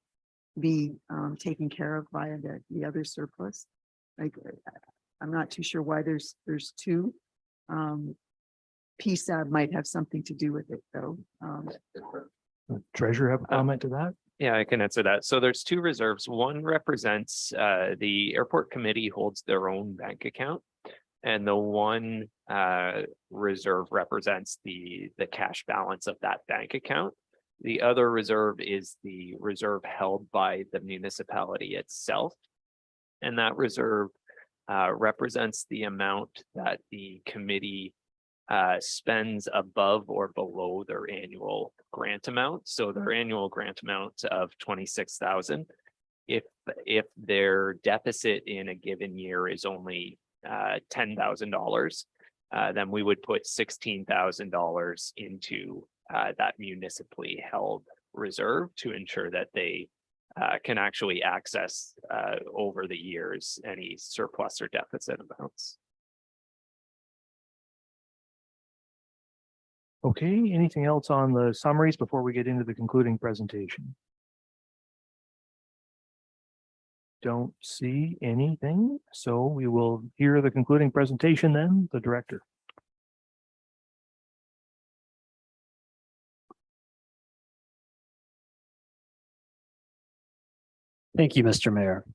be taken care of via the other surplus? Like, I'm not too sure why there's two. PSAB might have something to do with it, though. Treasurer have a comment to that? Yeah, I can answer that. So there's two reserves. One represents the airport committee holds their own bank account. And the one reserve represents the cash balance of that bank account. The other reserve is the reserve held by the municipality itself. And that reserve represents the amount that the committee spends above or below their annual grant amount. So their annual grant amount of 26,000. If their deficit in a given year is only $10,000, then we would put $16,000 into that municipally held reserve to ensure that they can actually access over the years any surplus or deficit amounts. Okay, anything else on the summaries before we get into the concluding presentation? Don't see anything, so we will hear the concluding presentation then, the director. Thank you, Mr. Mayor.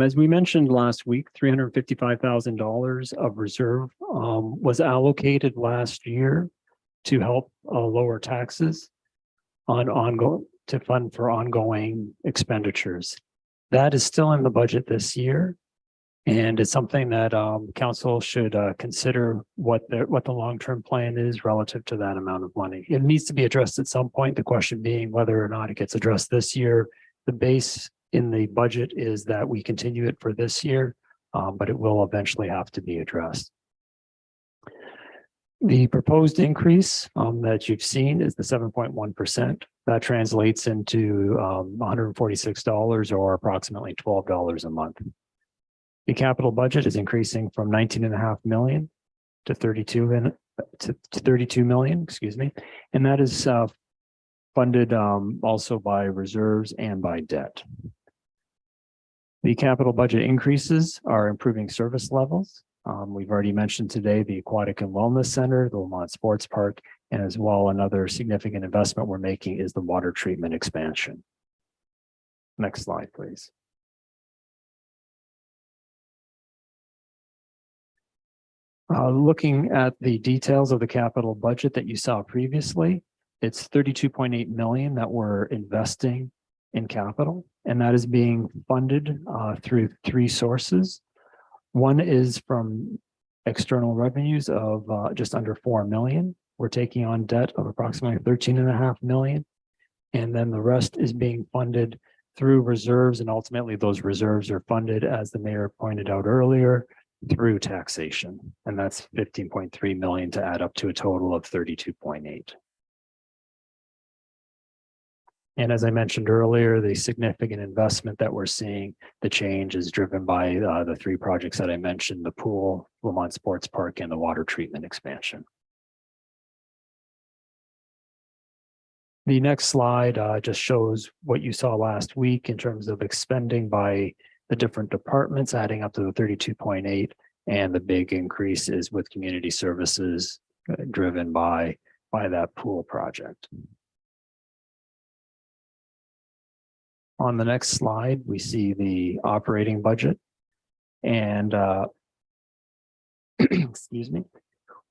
As we mentioned last week, $355,000 of reserve was allocated last year to help lower taxes to fund for ongoing expenditures. That is still in the budget this year. And it's something that council should consider what the long-term plan is relative to that amount of money. It needs to be addressed at some point. The question being whether or not it gets addressed this year. The base in the budget is that we continue it for this year, but it will eventually have to be addressed. The proposed increase that you've seen is the 7.1%. That translates into $146 or approximately $12 a month. The capital budget is increasing from 19.5 million to 32 million, excuse me. And that is funded also by reserves and by debt. The capital budget increases are improving service levels. We've already mentioned today the Aquatic and Wellness Center, the Lamont Sports Park, and as well another significant investment we're making is the water treatment expansion. Next slide, please. Looking at the details of the capital budget that you saw previously, it's 32.8 million that we're investing in capital, and that is being funded through three sources. One is from external revenues of just under 4 million. We're taking on debt of approximately 13.5 million. And then the rest is being funded through reserves, and ultimately those reserves are funded, as the mayor pointed out earlier, through taxation. And that's 15.3 million to add up to a total of 32.8. And as I mentioned earlier, the significant investment that we're seeing, the change is driven by the three projects that I mentioned, the pool, Lamont Sports Park, and the water treatment expansion. The next slide just shows what you saw last week in terms of expending by the different departments, adding up to the 32.8, and the big increase is with community services driven by that pool project. On the next slide, we see the operating budget, and excuse me,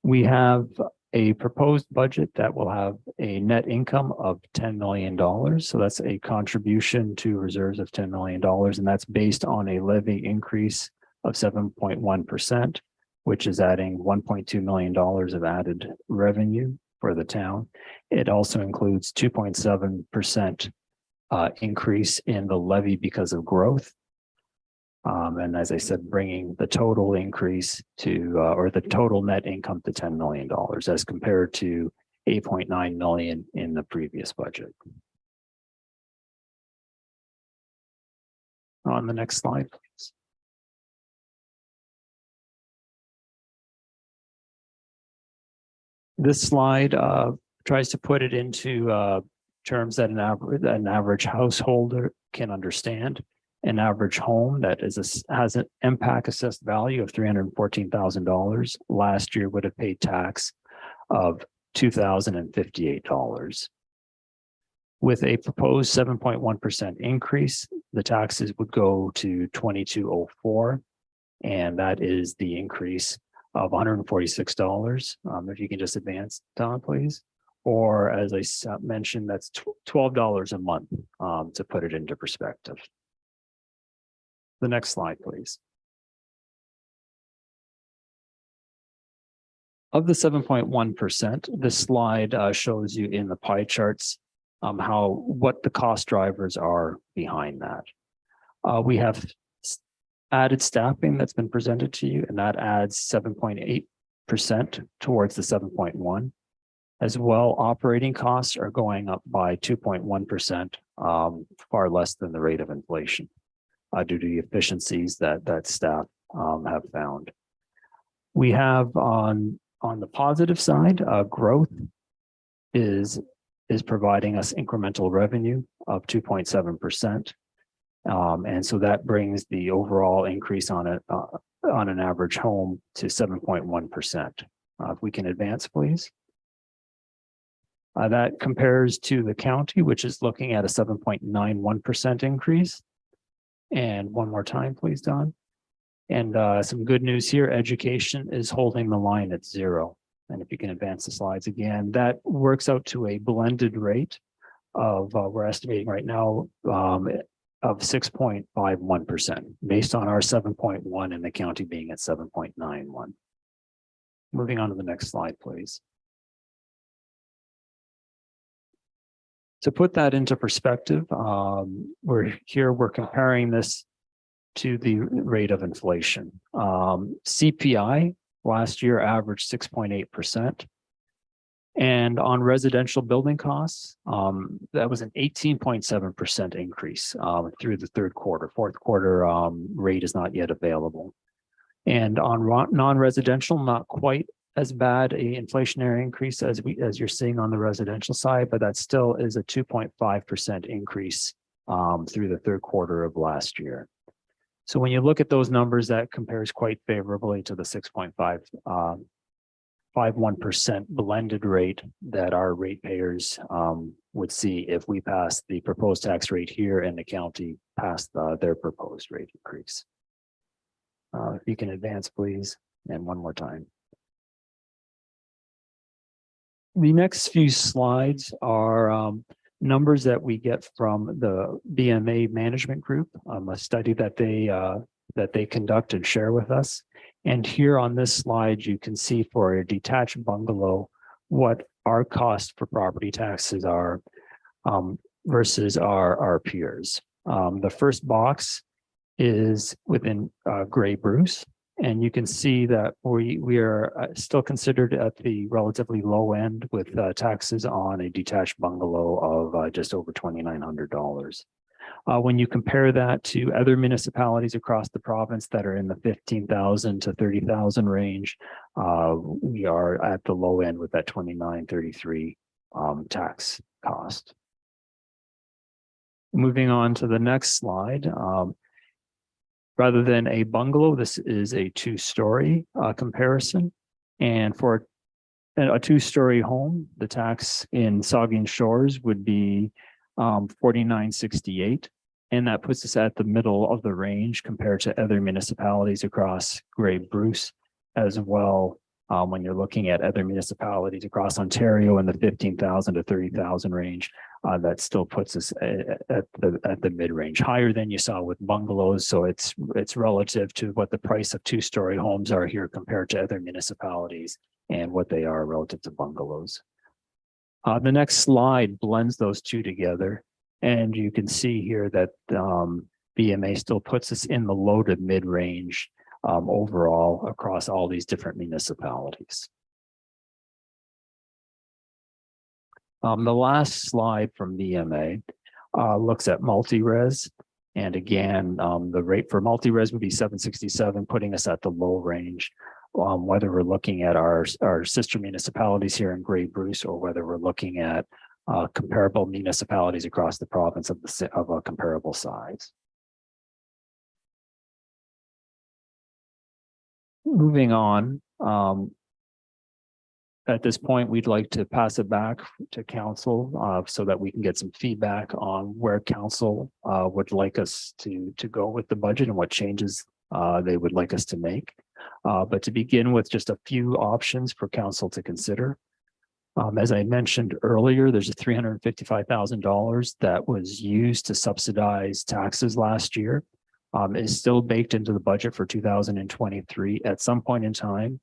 we have a proposed budget that will have a net income of $10 million. So that's a contribution to reserves of $10 million, and that's based on a levy increase of 7.1%, which is adding $1.2 million of added revenue for the town. It also includes 2.7% increase in the levy because of growth. And as I said, bringing the total increase to, or the total net income to $10 million as compared to 8.9 million in the previous budget. On the next slide, please. This slide tries to put it into terms that an average householder can understand. An average home that has an impact assessed value of $314,000 last year would have paid tax of $2,058. With a proposed 7.1% increase, the taxes would go to $2,204, and that is the increase of $146. If you can just advance, Don, please. Or as I mentioned, that's $12 a month to put it into perspective. The next slide, please. Of the 7.1%, this slide shows you in the pie charts what the cost drivers are behind that. We have added staffing that's been presented to you, and that adds 7.8% towards the 7.1. As well, operating costs are going up by 2.1%, far less than the rate of inflation. Due to the efficiencies that staff have found. We have on the positive side, growth is providing us incremental revenue of 2.7%. And so that brings the overall increase on an average home to 7.1%. If we can advance, please. That compares to the county, which is looking at a 7.91% increase. And one more time, please, Don. And some good news here, education is holding the line at 0. And if you can advance the slides again, that works out to a blended rate of, we're estimating right now, of 6.51%, based on our 7.1 and the county being at 7.91. Moving on to the next slide, please. To put that into perspective, we're comparing this to the rate of inflation. CPI last year averaged 6.8%. And on residential building costs, that was an 18.7% increase through the third quarter. Fourth quarter rate is not yet available. And on non-residential, not quite as bad a inflationary increase as you're seeing on the residential side, but that still is a 2.5% increase through the third quarter of last year. So when you look at those numbers, that compares quite favorably to the 6.51% blended rate that our ratepayers would see if we pass the proposed tax rate here and the county passed their proposed rate increase. If you can advance, please, and one more time. The next few slides are numbers that we get from the BMA management group, a study that they conduct and share with us. And here on this slide, you can see for a detached bungalow what our cost for property taxes are versus our peers. The first box is within Grey Bruce. And you can see that we are still considered at the relatively low end with taxes on a detached bungalow of just over $2,900. When you compare that to other municipalities across the province that are in the 15,000 to 30,000 range, we are at the low end with that $2,933 tax cost. Moving on to the next slide. Rather than a bungalow, this is a 2-story comparison. And for a 2-story home, the tax in Saugeen Shores would be $49.68. And that puts us at the middle of the range compared to other municipalities across Grey Bruce, as well When you're looking at other municipalities across Ontario in the 15,000 to 30,000 range, that still puts us at the mid-range, higher than you saw with bungalows. So it's relative to what the price of two-story homes are here compared to other municipalities and what they are relative to bungalows. The next slide blends those two together, and you can see here that BMA still puts us in the low to mid-range overall across all these different municipalities. The last slide from BMA looks at multi-res. And again, the rate for multi-res would be 767, putting us at the low range. Whether we're looking at our sister municipalities here in Grey Bruce, or whether we're looking at comparable municipalities across the province of a comparable size. Moving on, at this point, we'd like to pass it back to council so that we can get some feedback on where council would like us to go with the budget and what changes they would like us to make. But to begin with, just a few options for council to consider. As I mentioned earlier, there's a $355,000 that was used to subsidize taxes last year. Is still baked into the budget for 2023. At some point in time,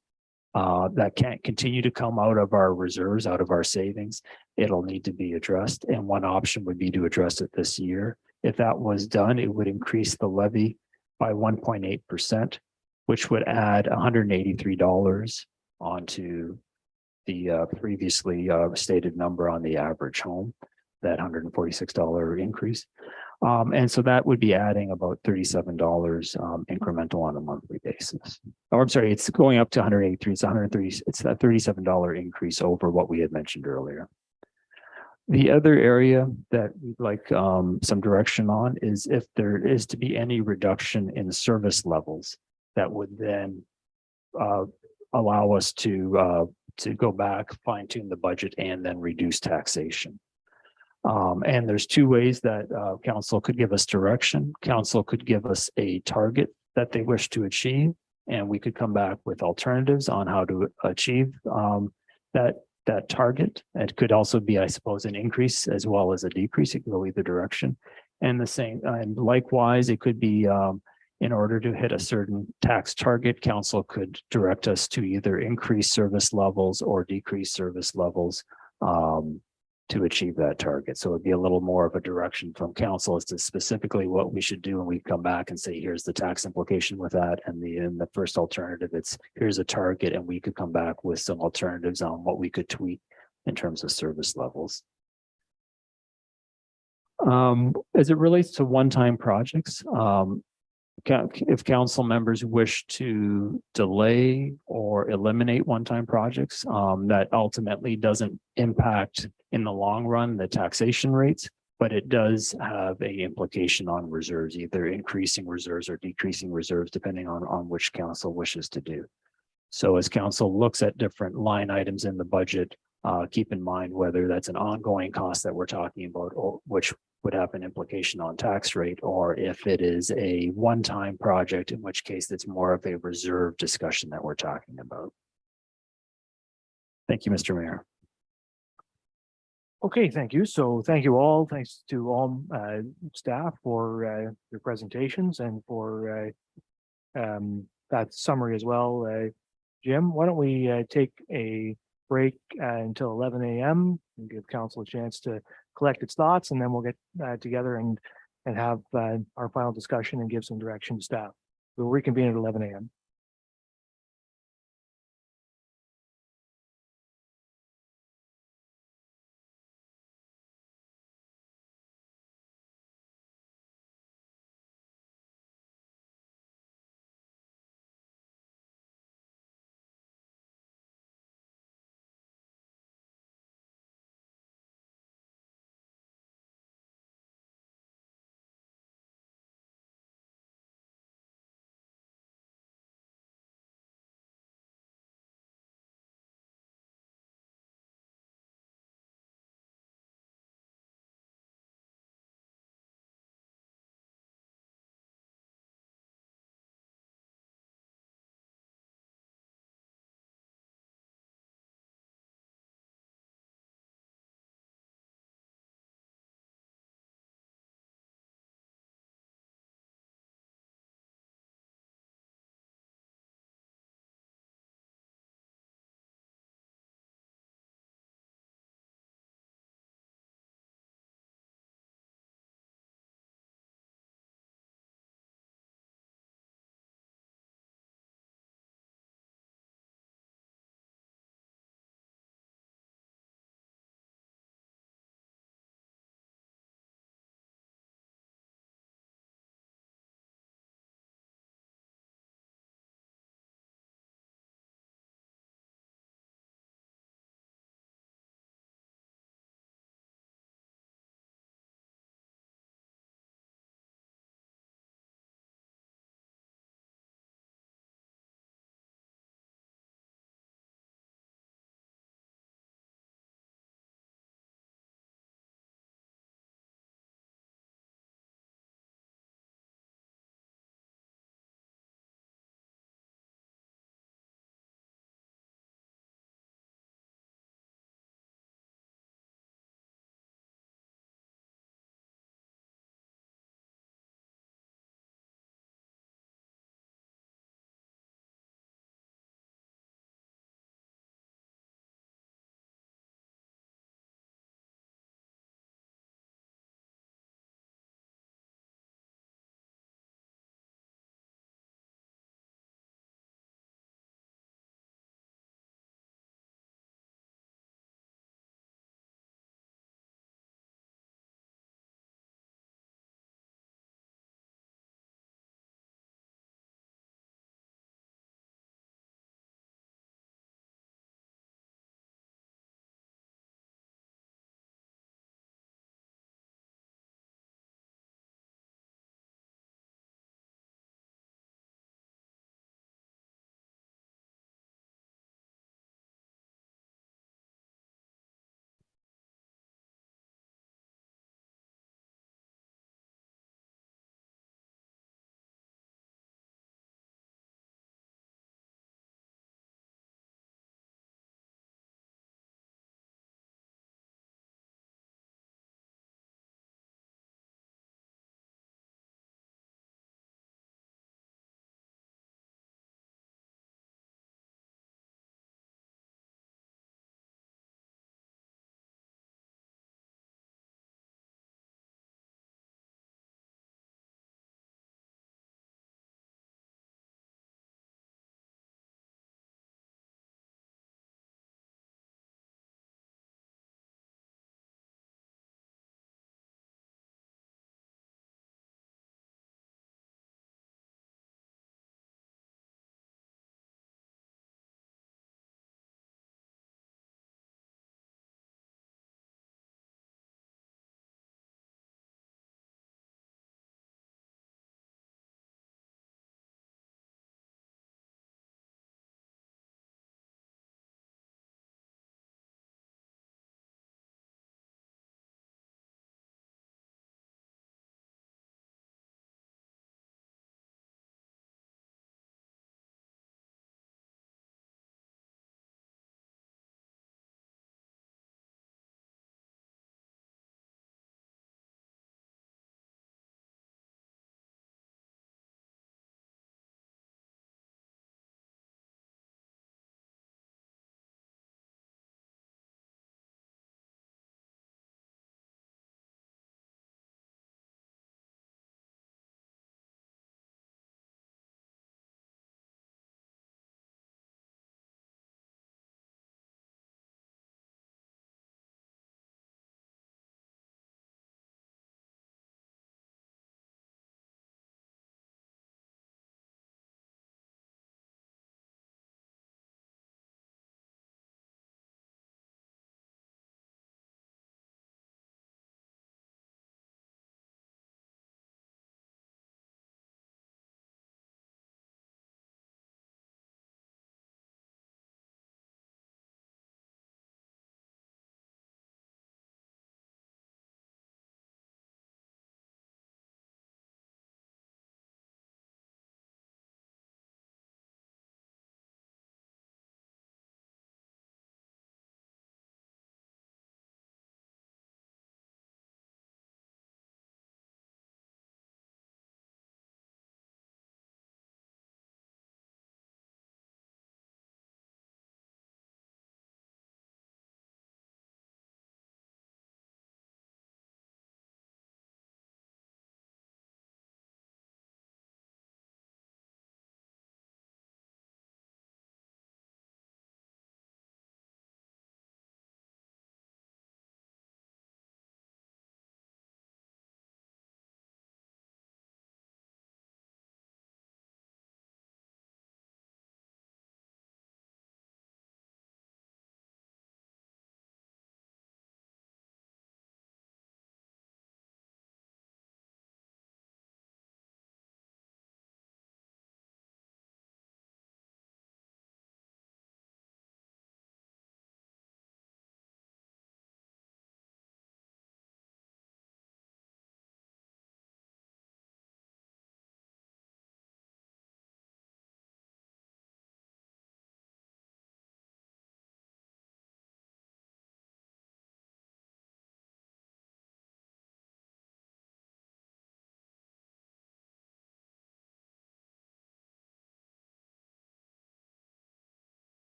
that can't continue to come out of our reserves, out of our savings. It'll need to be addressed. And one option would be to address it this year. If that was done, it would increase the levy by 1.8%, which would add $183 onto the previously stated number on the average home, that $146 increase. And so that would be adding about $37 incremental on a monthly basis. Or I'm sorry, it's going up to 183. It's 130. It's that $37 increase over what we had mentioned earlier. The other area that we'd like some direction on is if there is to be any reduction in service levels that would then allow us to go back, fine tune the budget, and then reduce taxation. And there's two ways that council could give us direction. Council could give us a target that they wish to achieve, and we could come back with alternatives on how to achieve that target. It could also be, I suppose, an increase as well as a decrease. It could go either direction. And the same, and likewise, it could be in order to hit a certain tax target, council could direct us to either increase service levels or decrease service levels to achieve that target. So it'd be a little more of a direction from council as to specifically what we should do. And we come back and say, here's the tax implication with that. And the first alternative, it's here's a target, and we could come back with some alternatives on what we could tweak in terms of service levels. As it relates to one-time projects, if council members wish to delay or eliminate one-time projects, that ultimately doesn't impact in the long run the taxation rates, but it does have a implication on reserves, either increasing reserves or decreasing reserves, depending on which council wishes to do. So as council looks at different line items in the budget, keep in mind whether that's an ongoing cost that we're talking about, or which would have an implication on tax rate, or if it is a one-time project, in which case it's more of a reserve discussion that we're talking about. Thank you, Mr. Mayor. Okay, thank you. So thank you all. Thanks to all staff for your presentations and for that summary as well. Jim, why don't we take a break until 11 a.m. and give council a chance to collect its thoughts, and then we'll get together and have our final discussion and give some direction to staff. We'll reconvene at 11 a.m.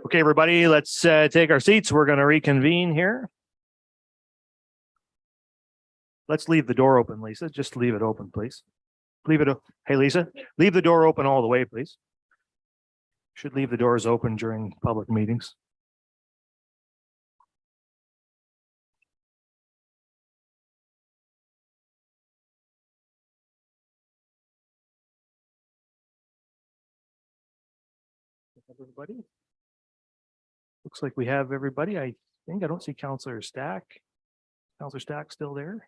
Okay, everybody, let's take our seats. We're going to reconvene here. Let's leave the door open, Lisa. Just leave it open, please. Leave it. Hey, Lisa, leave the door open all the way, please. Should leave the doors open during public meetings. Everybody. Looks like we have everybody. I think I don't see Councillor Stack. Councillor Stack still there?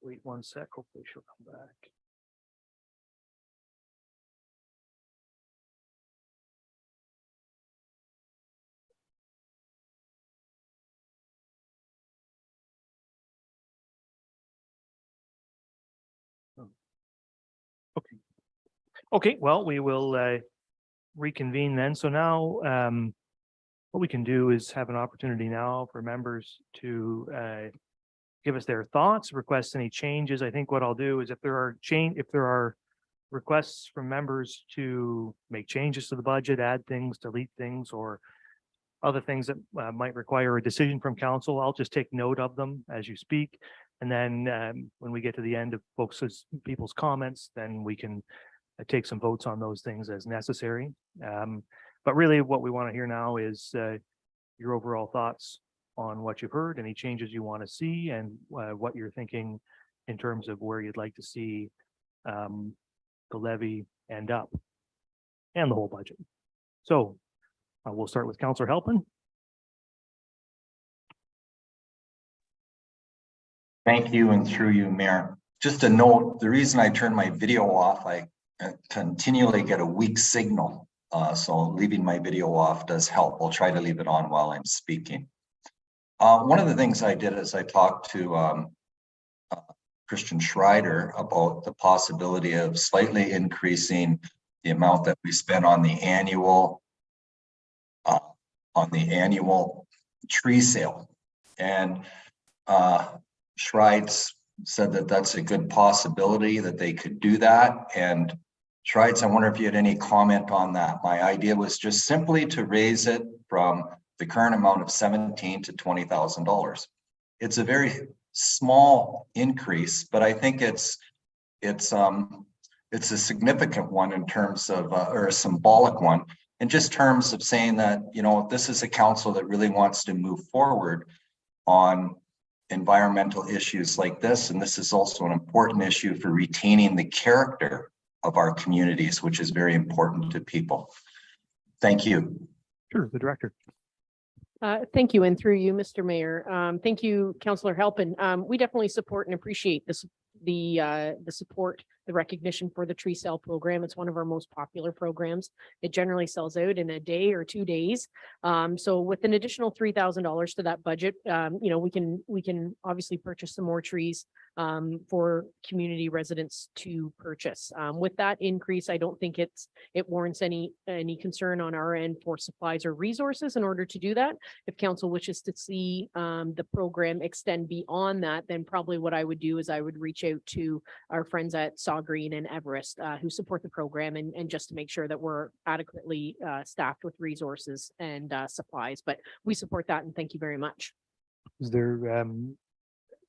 Wait one sec. Hopefully she'll come back. Okay. Okay, well, we will reconvene then. So now what we can do is have an opportunity now for members to give us their thoughts, request any changes. I think what I'll do is if there are requests from members to make changes to the budget, add things, delete things, or other things that might require a decision from council, I'll just take note of them as you speak. And then when we get to the end of people's comments, then we can take some votes on those things as necessary. But really what we want to hear now is your overall thoughts on what you've heard, any changes you want to see, and what you're thinking in terms of where you'd like to see the levy end up and the whole budget. So we'll start with Councillor Halpin. Thank you, and through you, Mayor. Just a note, the reason I turned my video off, I continually get a weak signal. So leaving my video off does help. I'll try to leave it on while I'm speaking. One of the things I did is I talked to Christian Schreider about the possibility of slightly increasing the amount that we spend on the annual tree sale. And Schreids said that that's a good possibility that they could do that. And Schreids, I wonder if you had any comment on that. My idea was just simply to raise it from the current amount of $17,000 to $20,000. It's a very small increase, but I think it's a significant one in terms of, or a symbolic one, in just terms of saying that, you know, this is a council that really wants to move forward on environmental issues like this. And this is also an important issue for retaining the character of our communities, which is very important to people. Thank you. Sure, the director. Thank you, and through you, Mr. Mayor. Thank you, Councillor Halpin. We definitely support and appreciate this, the support, the recognition for the tree sale program. It's one of our most popular programs. It generally sells out in a day or 2 days. So with an additional $3,000 to that budget, you know, we can obviously purchase some more trees for community residents to purchase. With that increase, I don't think it warrants any concern on our end for supplies or resources in order to do that. If council wishes to see the program extend beyond that, then probably what I would do is I would reach out to our friends at Saugeen and Everest who support the program and just to make sure that we're adequately staffed with resources and supplies. But we support that and thank you very much. Is there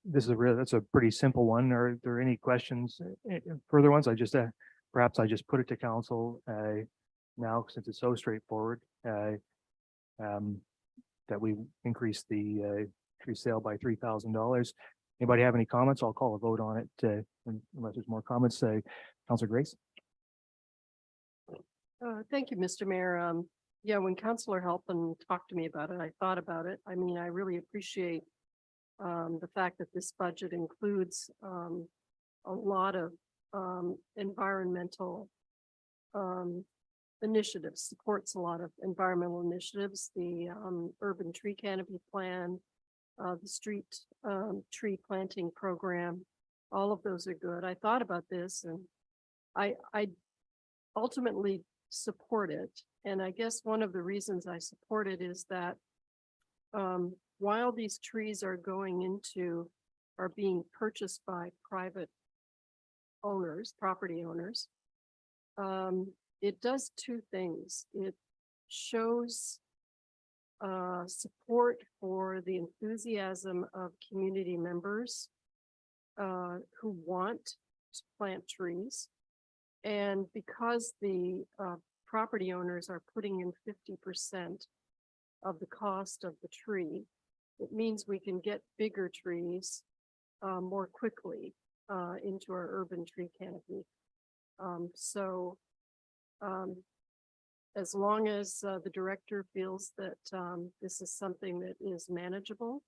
that's a pretty simple one. Are there any questions, further ones? Perhaps I just put it to council now since it's so straightforward that we increase the tree sale by $3,000. Anybody have any comments? I'll call a vote on it unless there's more comments. Councillor Grace. Thank you, Mr. Mayor. Yeah, when Councillor Halpin talked to me about it, I thought about it. I mean, I really appreciate the fact that this budget includes a lot of environmental initiatives, supports a lot of environmental initiatives, the urban tree canopy plan, the street tree planting program. All of those are good. I thought about this and I ultimately support it. And I guess one of the reasons I support it is that while these trees are being purchased by private owners, property owners, It does two things. It shows support for the enthusiasm of community members who want to plant trees. And because the property owners are putting in 50% of the cost of the tree, it means we can get bigger trees more quickly into our urban tree canopy. As long as the director feels that this is something that is manageable,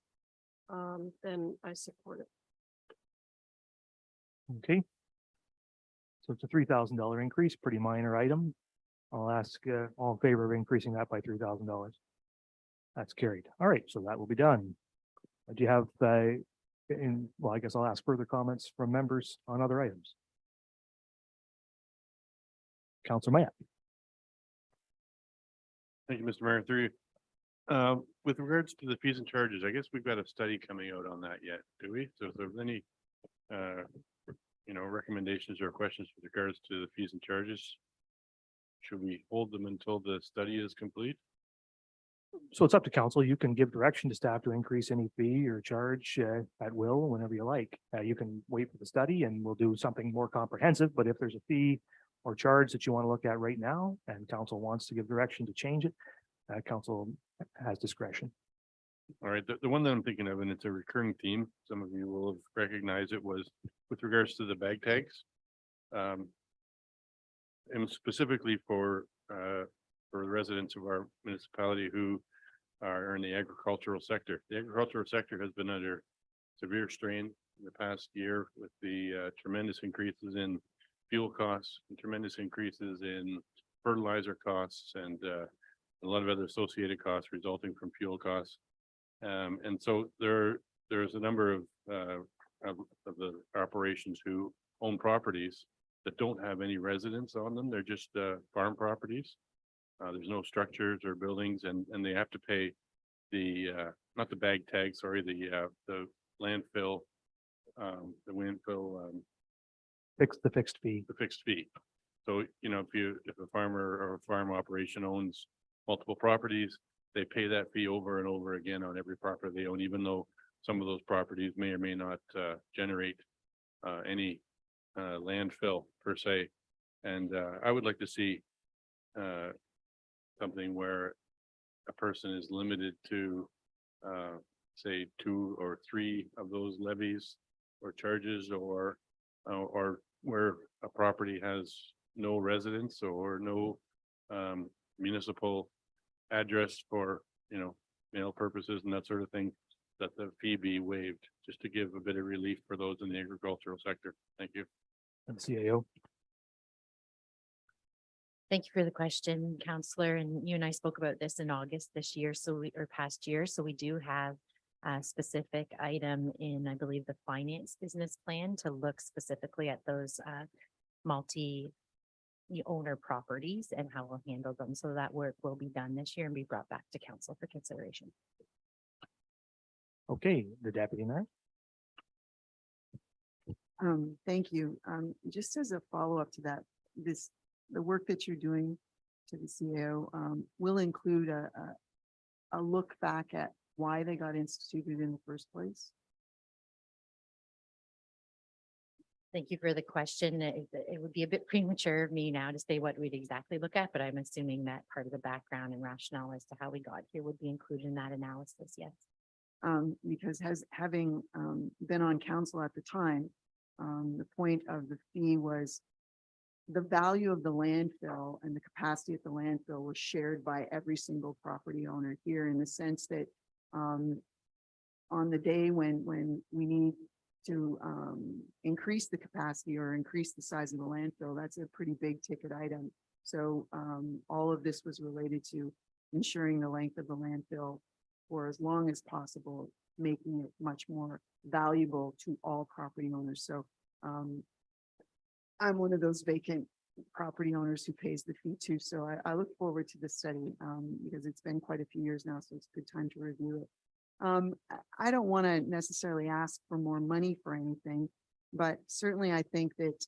then I support it. Okay. So it's a $3,000 increase, pretty minor item. I'll ask all in favor of increasing that by $3,000. That's carried. All right, so that will be done. Do you have well, I guess I'll ask further comments from members on other items. Councilor Maya. Thank you, Mr. Mayor. Through you. With regards to the fees and charges, I guess we've got a study coming out on that yet, do we? So if there's any, recommendations or questions with regards to the fees and charges, should we hold them until the study is complete? So it's up to council. You can give direction to staff to increase any fee or charge at will whenever you like. You can wait for the study and we'll do something more comprehensive, but if there's a fee or charge that you want to look at right now and council wants to give direction to change it, council has discretion. All right, the one that I'm thinking of, and it's a recurring theme, some of you will have recognized it, was with regards to the bag tags. And specifically for the residents of our municipality who are in the agricultural sector. The agricultural sector has been under severe strain in the past year with the tremendous increases in fuel costs and tremendous increases in fertilizer costs and a lot of other associated costs resulting from fuel costs. And so there's a number of the operations who own properties that don't have any residents on them. They're just farm properties. There's no structures or buildings, and they have to pay the not the bag tag, sorry, the landfill, The fixed fee. the fixed fee. So, if a farmer or a farm operation owns multiple properties, they pay that fee over and over again on every property they own, even though some of those properties may or may not generate any landfill per se. And I would like to see something where a person is limited to say 2 or 3 of those levies or charges, or where a property has no residence or no municipal address for mail purposes and that sort of thing, that the fee be waived, just to give a bit of relief for those in the agricultural sector. Thank you. And CAO. Thank you for the question, Counselor. And you and I spoke about this in August this year, past year. So we do have a specific item in, I believe, the finance business plan to look specifically at those multi-owner properties and how we'll handle them. So that work will be done this year and be brought back to council for consideration. Okay, the deputy mayor. Thank you. Just as a follow-up to that, the work that you're doing to the CAO will include a look back at why they got instituted in the first place. Thank you for the question. It would be a bit premature of me now to say what we'd exactly look at, but I'm assuming that part of the background and rationale as to how we got here would be included in that analysis, yes. Because having been on council at the time, the point of the fee was the value of the landfill and the capacity at the landfill was shared by every single property owner here, in the sense that on the day when we need to increase the capacity or increase the size of the landfill, that's a pretty big ticket item. So all of this was related to ensuring the length of the landfill for as long as possible, making it much more valuable to all property owners. So I'm one of those vacant property owners who pays the fee too. So I look forward to this study because it's been quite a few years now, so it's a good time to review it. I don't want to necessarily ask for more money for anything, but certainly I think that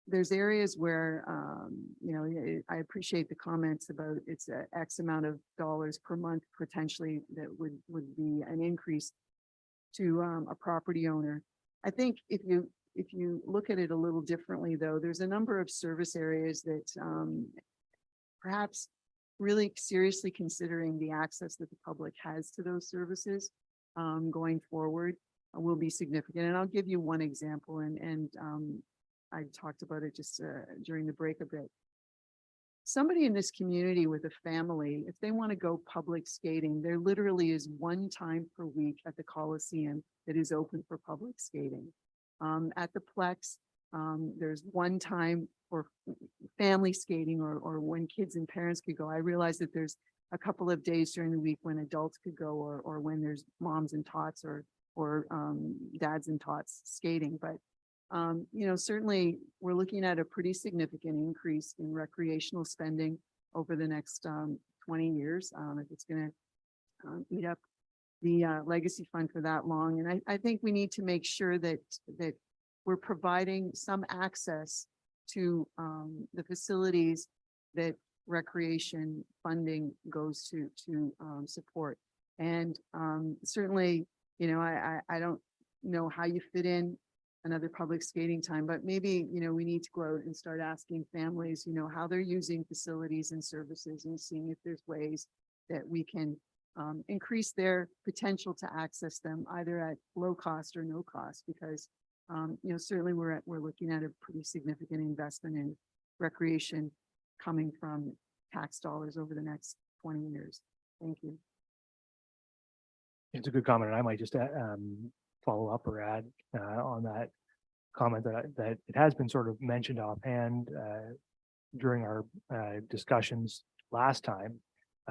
there's areas where, you know, I appreciate the comments about it's a X amount of dollars per month potentially that would be an increase to a property owner. I think if you look at it a little differently, though, there's a number of service areas that perhaps really seriously considering the access that the public has to those services going forward will be significant. And I'll give you one example, and I talked about it just during the break a bit. Somebody in this community with a family, if they want to go public skating, there literally is one time per week at the Coliseum that is open for public skating. At the Plex, there's one time for family skating or when kids and parents could go. I realize that there's a couple of days during the week when adults could go or when there's moms and tots or dads and tots skating. But you know, certainly we're looking at a pretty significant increase in recreational spending over the next 20 years. If it's going to eat up the legacy fund for that long. And I think we need to make sure that we're providing some access to the facilities that recreation funding goes to support. And certainly, you know, I don't know how you fit in another public skating time, but maybe, you know, we need to go out and start asking families, you know, how they're using facilities and services and seeing if there's ways that we can increase their potential to access them either at low cost or no cost, because you know, certainly we're looking at a pretty significant investment in recreation coming from tax dollars over the next 20 years. Thank you. It's a good comment. And I might just follow up or add on that comment that it has been sort of mentioned offhand during our discussions last time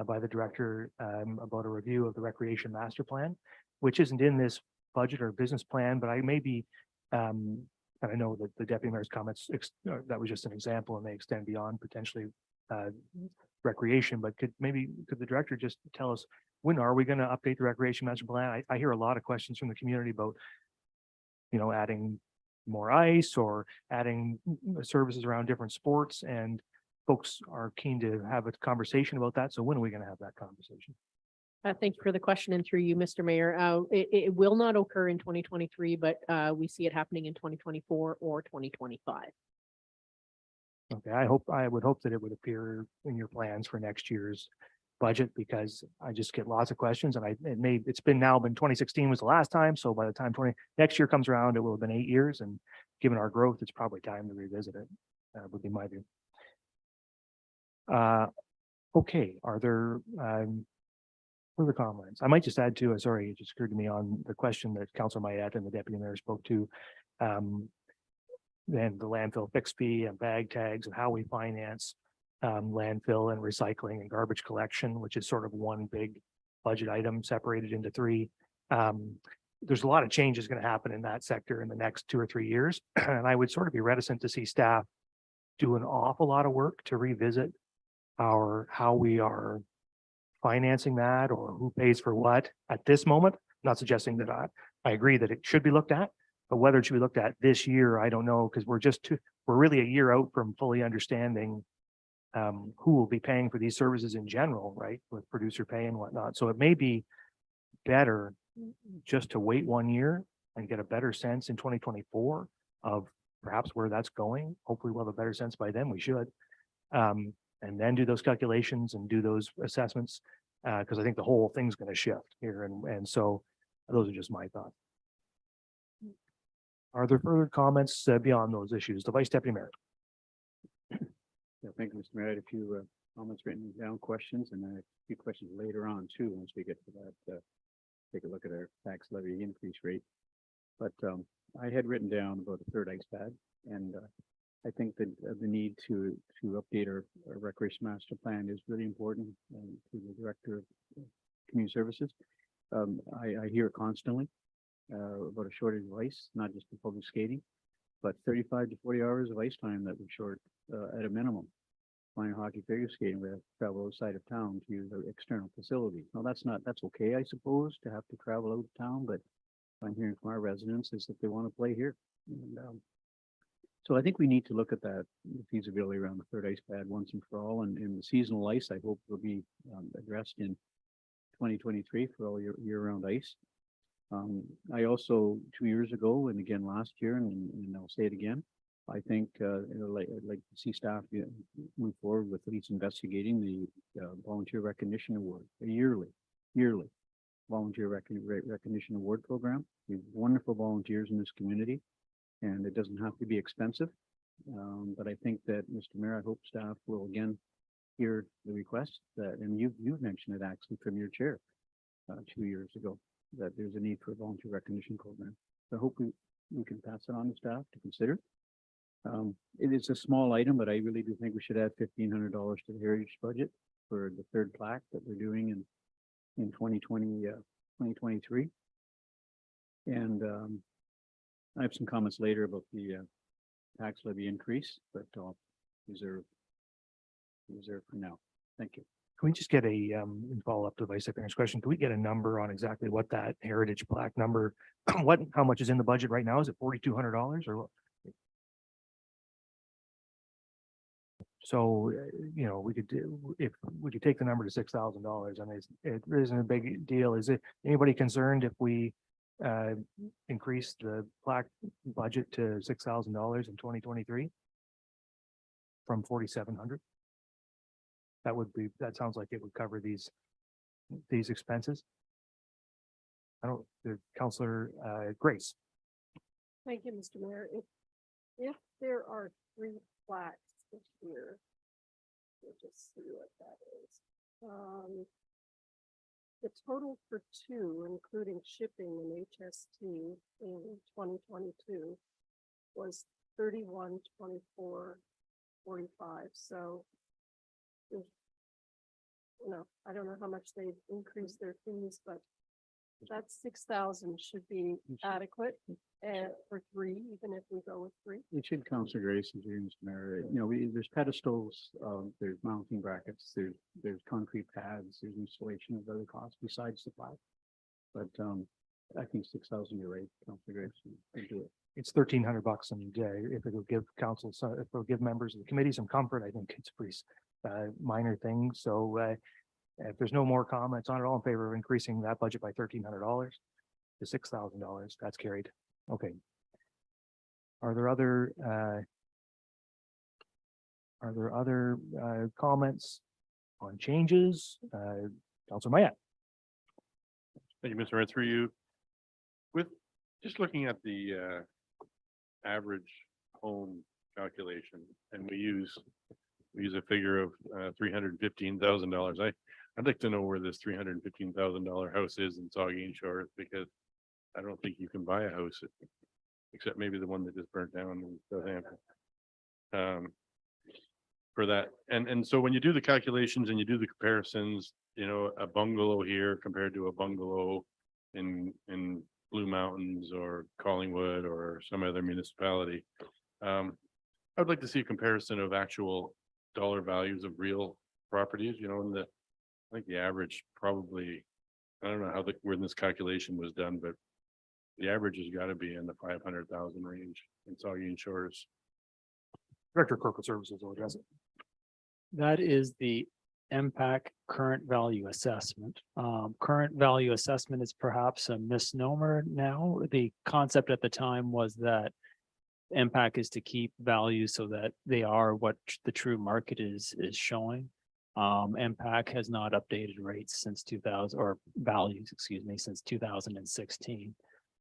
by the director about a review of the recreation master plan, which isn't in this budget or business plan, but I may be, and I know that the deputy mayor's comments, that was just an example and they extend beyond potentially recreation, but could the director just tell us, when are we going to update the recreation master plan? I hear a lot of questions from the community about, you know, adding more ice or adding services around different sports, and folks are keen to have a conversation about that. So when are we going to have that conversation? Thank you for the question, and through you, Mr. Mayor. It will not occur in 2023, but we see it happening in 2024 or 2025. Okay, I would hope that it would appear in your plans for next year's budget, because I just get lots of questions, and it's been 2016 was the last time. So by the time next year comes around, it will have been 8 years, and given our growth, it's probably time to revisit it, would be my view. Okay, are there further comments? I might just add to, sorry, it just occurred to me on the question that Councilor Mayette and the deputy mayor spoke to, then the landfill fixed fee and bag tags and how we finance landfill and recycling and garbage collection, which is sort of one big budget item separated into three. There's a lot of changes going to happen in that sector in the next 2 or 3 years. And I would sort of be reticent to see staff do an awful lot of work to revisit how we are financing that or who pays for what at this moment. I'm not suggesting that I agree that it should be looked at, but whether it should be looked at this year, I don't know, because we're really a year out from fully understanding who will be paying for these services in general, right, with producer pay and whatnot. So it may be better just to wait 1 year and get a better sense in 2024 of perhaps where that's going. Hopefully we'll have a better sense by then. We should. And then do those calculations and do those assessments, because I think the whole thing's going to shift here. And so those are just my thoughts. Are there further comments beyond those issues? The Vice Deputy Mayor. Yeah, thank you, Mr. Mayor. I had a few comments written down, questions, and a few questions later on too, once we get to that, take a look at our tax levy increase rate. But I had written down about a third ice pad, and I think that the need to update our recreation master plan is really important to the director of community services. I hear constantly about a shortage of ice, not just for public skating, but 35 to 40 hours of ice time that we're short at a minimum. Playing hockey, figure skating, we have to travel outside of town to use our external facilities. Now that's okay, I suppose, to have to travel out of town, but what I'm hearing from our residents is that they want to play here. And So I think we need to look at that feasibility around the third ice pad once and for all, and the seasonal ice, I hope will be addressed in 2023 for all year-round ice. I also, 2 years ago, and again last year, and I'll say it again, I think, I'd like to see staff move forward with at least investigating the volunteer recognition award, a yearly volunteer recognition award program. We have wonderful volunteers in this community, and it doesn't have to be expensive. But I think that, Mr. Mayor, I hope staff will again hear the request that, and you've mentioned it actually from your chair 2 years ago, that there's a need for a volunteer recognition program. So I hope we can pass it on to staff to consider. It is a small item, but I really do think we should add $1,500 to the heritage budget for the third plaque that we're doing in 2023. And I have some comments later about the tax levy increase, but I'll reserve for now. Thank you. Can we just get a, and follow up to the Vice Secretary's question, can we get a number on exactly what that heritage plaque number, how much is in the budget right now? Is it $4,200 or what? So, we could do, if we could take the number to $6,000, I mean, it isn't a big deal. Is it anybody concerned if we increase the plaque budget to $6,000 in 2023 from 4,700? That sounds like it would cover these expenses. Councillor Grace. Thank you, Mr. Mayor. If there are 3 plaques this year, we'll just see what that is. The total for 2, including shipping and HST in 2022 was 31,24,45. So, I don't know how much they've increased their fees, but that 6,000 should be adequate for 3, even if we go with 3. It should, Councillor Grace, and Mr. Mayor, there's pedestals, there's mounting brackets, there's concrete pads, there's installation of other costs besides the plaque. But I think 6,000, you're right, Councillor Grace, we do it. It's $1,300 and if it will give council, if it will give members of the committee some comfort, I think it's a pretty minor thing. So if there's no more comments on it, all in favor of increasing that budget by $1,300 to $6,000, that's carried. Okay. Are there other comments on changes? Councilor Mayette. Thank you, Mr. Mayor, through you. With just looking at the average home calculation, and we use a figure of $315,000. I'd like to know where this $315,000 house is in Saugeen Shores, because I don't think you can buy a house except maybe the one that just burnt down in Southampton. For that, and so when you do the calculations and you do the comparisons, a bungalow here compared to a bungalow in Blue Mountains or Collingwood or some other municipality, I'd like to see a comparison of actual dollar values of real properties, and I think the average probably, I don't know when this calculation was done, but the average has got to be in the 500,000 range in Saugeen Shores. Director of Corporate Services will address it. That is the MPAC current value assessment. Current value assessment is perhaps a misnomer now. The concept at the time was that MPAC is to keep values so that they are what the true market is showing. MPAC has not updated rates since 2000, or values, excuse me, since 2016.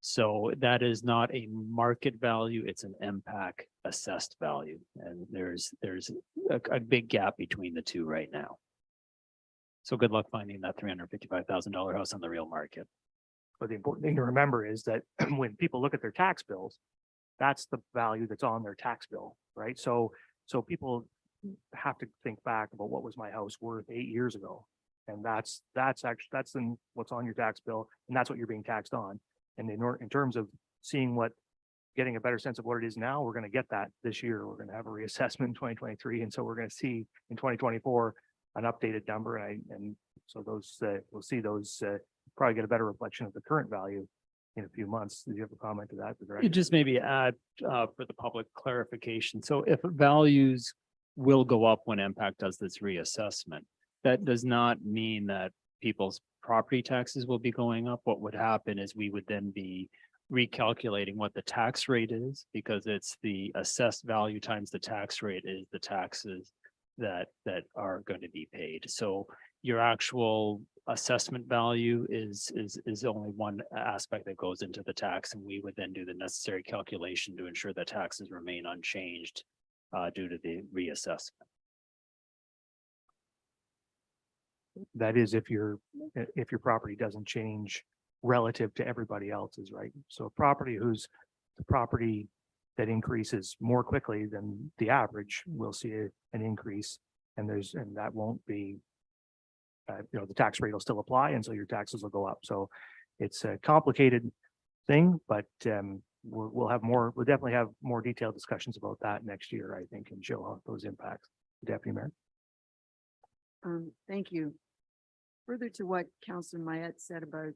So that is not a market value, it's an MPAC assessed value. And there's a big gap between the two right now. So good luck finding that $355,000 house on the real market. But the important thing to remember is that when people look at their tax bills, that's the value that's on their tax bill, right? So people have to think back about what was my house worth 8 years ago. And that's in what's on your tax bill, and that's what you're being taxed on. And in terms of getting a better sense of what it is now, we're going to get that this year. We're going to have a reassessment in 2023. And so we're going to see in 2024 an updated number. And so we'll see those probably get a better reflection of the current value in a few months. Did you have a comment to that? You just maybe add for the public clarification. So if values will go up when impact does this reassessment, that does not mean that people's property taxes will be going up. What would happen is we would then be recalculating what the tax rate is, because it's the assessed value times the tax rate is the taxes that are going to be paid. So your actual assessment value is only one aspect that goes into the tax, and we would then do the necessary calculation to ensure that taxes remain unchanged due to the reassessment. That is if your property doesn't change relative to everybody else's, right? So a property the property that increases more quickly than the average will see an increase, and that won't be, the tax rate will still apply, and so your taxes will go up. So it's a complicated thing, but we'll definitely have more detailed discussions about that next year, I think, and show how those impacts. Deputy Mayor. Thank you. Further to what Councillor Mayette said about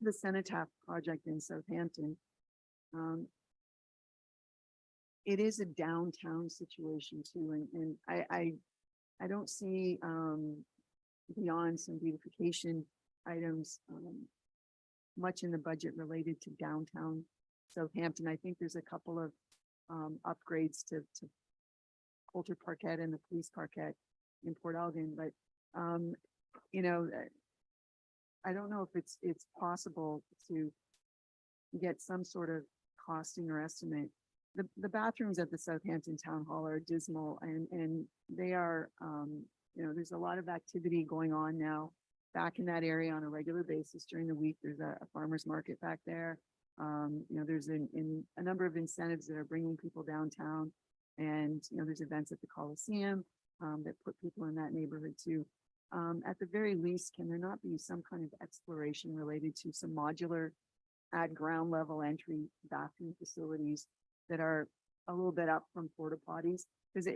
the Cenotaph project in Southampton, it is a downtown situation too, and I don't see beyond some beautification items much in the budget related to downtown Southampton. I think there's a couple of upgrades to Coulter Parkette and the police parkette in Port Elgin, but I don't know if it's possible to get some sort of costing or estimate. The bathrooms at the Southampton Town Hall are dismal, and they are, there's a lot of activity going on now back in that area on a regular basis during the week. There's a farmer's market back there. There's a number of incentives that are bringing people downtown, and there's events at the Coliseum that put people in that neighborhood too. At the very least, can there not be some kind of exploration related to some modular at ground level entry bathroom facilities that are a little bit up from porta potties? Because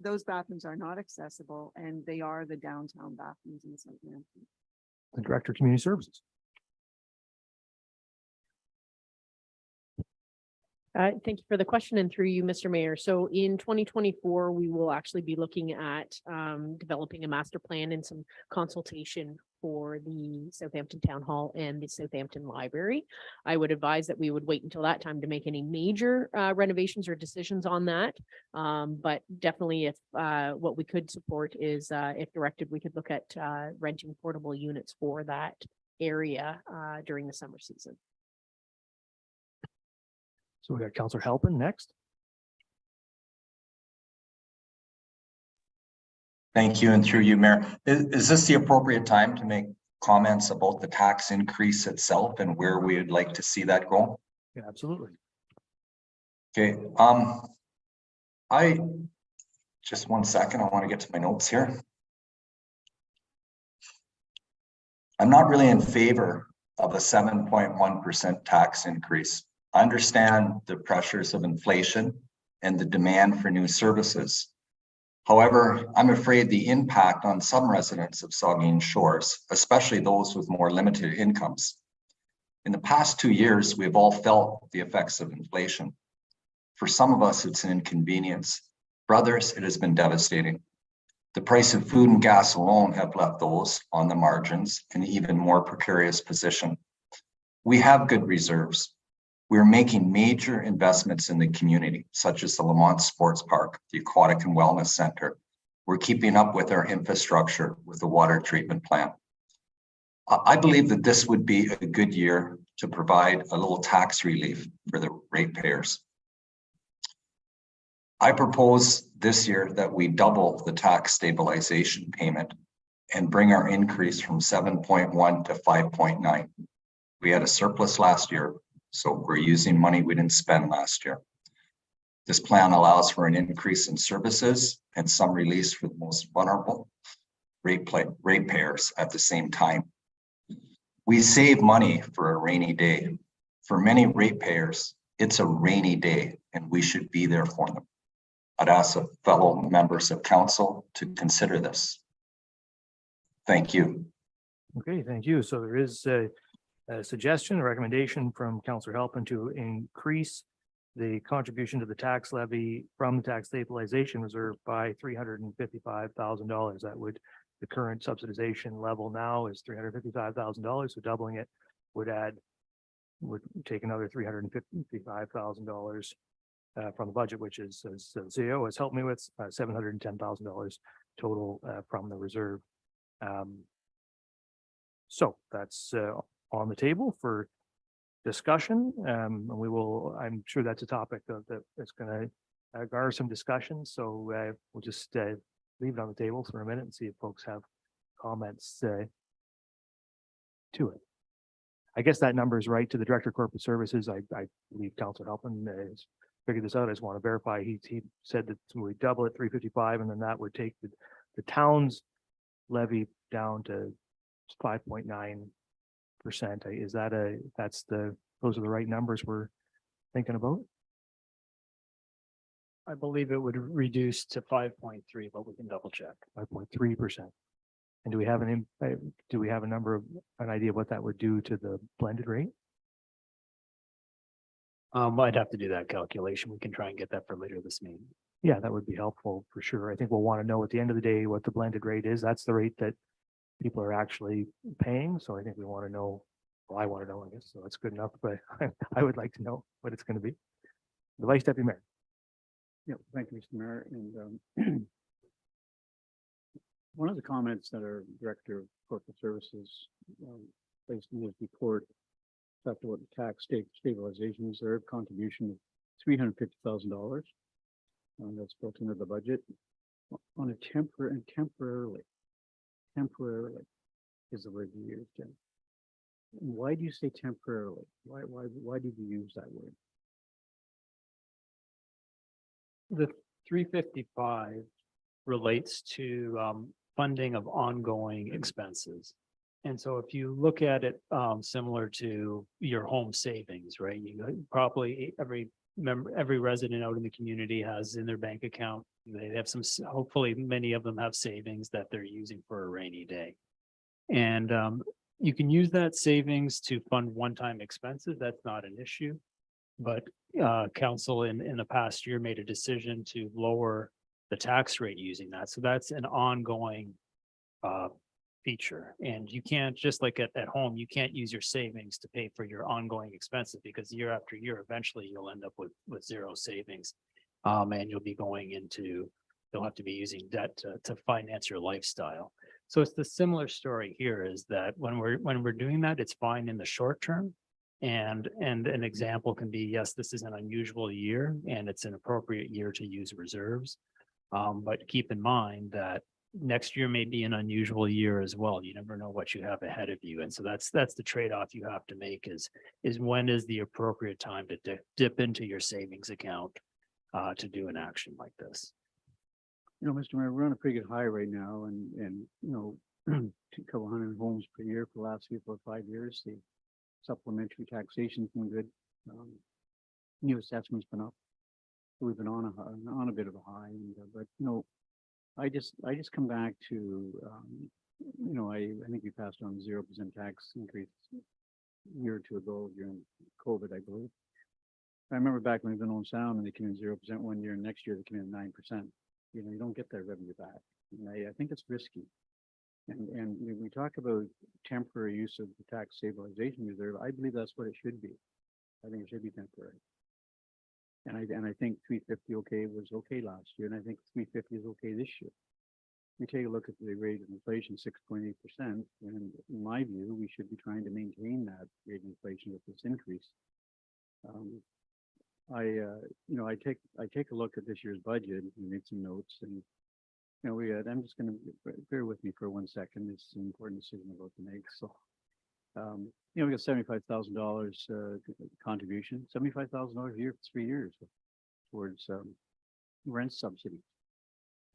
those bathrooms are not accessible, and they are the downtown bathrooms in Southampton. The Director of Community Services. Thank you for the question, and through you, Mr. Mayor. So in 2024, we will actually be looking at developing a master plan and some consultation for the Southampton Town Hall and the Southampton Library. I would advise that we would wait until that time to make any major renovations or decisions on that. But definitely if what we could support is if directed, we could look at renting portable units for that area during the summer season. So we got Councillor Halpin next. Thank you, and through you, Mayor. Is this the appropriate time to make comments about the tax increase itself and where we would like to see that go? Yeah, absolutely. Okay, just 1 second, I want to get to my notes here. I'm not really in favor of a 7.1% tax increase. I understand the pressures of inflation and the demand for new services. However, I'm afraid the impact on some residents of Saugeen Shores, especially those with more limited incomes. In the past 2 years, we've all felt the effects of inflation. For some of us, it's an inconvenience. For others, it has been devastating. The price of food and gas alone have left those on the margins in an even more precarious position. We have good reserves. We're making major investments in the community, such as the Lamont Sports Park, the Aquatic and Wellness Center. We're keeping up with our infrastructure with the water treatment plant. I believe that this would be a good year to provide a little tax relief for the ratepayers. I propose this year that we double the tax stabilization payment and bring our increase from 7.1 to 5.9. We had a surplus last year, so we're using money we didn't spend last year. This plan allows for an increase in services and some release for the most vulnerable ratepayers at the same time. We save money for a rainy day. For many ratepayers, it's a rainy day and we should be there for them. I'd ask the fellow members of council to consider this. Thank you. Okay, thank you. So there is a suggestion, a recommendation from Councillor Halpin to increase the contribution to the tax levy from the tax stabilization reserve by $355,000. That would, the current subsidization level now is $355,000, so doubling it would take another $355,000 from the budget, which is, as CEO has helped me with, $710,000 total from the reserve. So that's on the table for discussion. And we will, I'm sure that's a topic that's going to garner some discussion. So we'll just leave it on the table for a minute and see if folks have comments to it. I guess that number is right to the Director of Corporate Services. I believe Councilor Halpin has figured this out. I just want to verify. He said that we double it 355, and then that would take the town's levy down to 5.9%. Is that those are the right numbers we're thinking about? I believe it would reduce to 5.3, but we can double check. 5.3%. And do we have an idea of what that would do to the blended rate? I'd have to do that calculation. We can try and get that for later this meeting. Yeah, that would be helpful for sure. I think we'll want to know at the end of the day what the blended rate is. That's the rate that people are actually paying. So I think we want to know, well, I want to know, I guess, so that's good enough, but I would like to know what it's going to be. The Vice Deputy Mayor. Yeah, thank you, Mr. Mayor. And one of the comments that our Director of Corporate Services placed in his report talked about the tax stabilization reserve contribution of $350,000. That's built into the budget on a temporarily is the word you used. Jen. Why do you say temporarily? Why did you use that word? The 355 relates to funding of ongoing expenses. And so if you look at it similar to your home savings, right? You probably every resident out in the community has in their bank account. They have some, hopefully many of them have savings that they're using for a rainy day. And you can use that savings to fund one-time expenses. That's not an issue. But council in the past year made a decision to lower the tax rate using that. So that's an ongoing feature. And you can't, just like at home, you can't use your savings to pay for your ongoing expenses, because year after year, eventually you'll end up with zero savings. And you'll be going into, you'll have to be using debt to finance your lifestyle. So it's the similar story here, is that when we're doing that, it's fine in the short term. And an example can be, yes, this is an unusual year and it's an appropriate year to use reserves. But keep in mind that next year may be an unusual year as well. You never know what you have ahead of you. And so that's the trade-off you have to make is when is the appropriate time to dip into your savings account to do an action like this. You know, Mr. Mayor, we're on a pretty good high right now, and you know, a couple hundred homes per year for the last 3, 4, 5 years. The supplementary taxation's been good. New assessment's been up. So we've been on a bit of a high, and, but you know, I just come back to you know, I think we passed on 0% tax increase a year or two ago during COVID, I believe. I remember back when we was in Owen Sound and they came in 0% one year, and next year they came in 9%. You know, you don't get that revenue back. And I think it's risky. And we talk about temporary use of the tax stabilization reserve. I believe that's what it should be. I think it should be temporary. And I think 350 was okay last year, and I think 350 is okay this year. We take a look at the rate of inflation, 6.8%, and in my view, we should be trying to maintain that rate of inflation with this increase. You know, I take a look at this year's budget and made some notes, and you know, I'm just going to bear with me for 1 second. It's an important decision about to make. So, you know, we got $75,000 contribution, $75,000 a year for 3 years towards rent subsidy,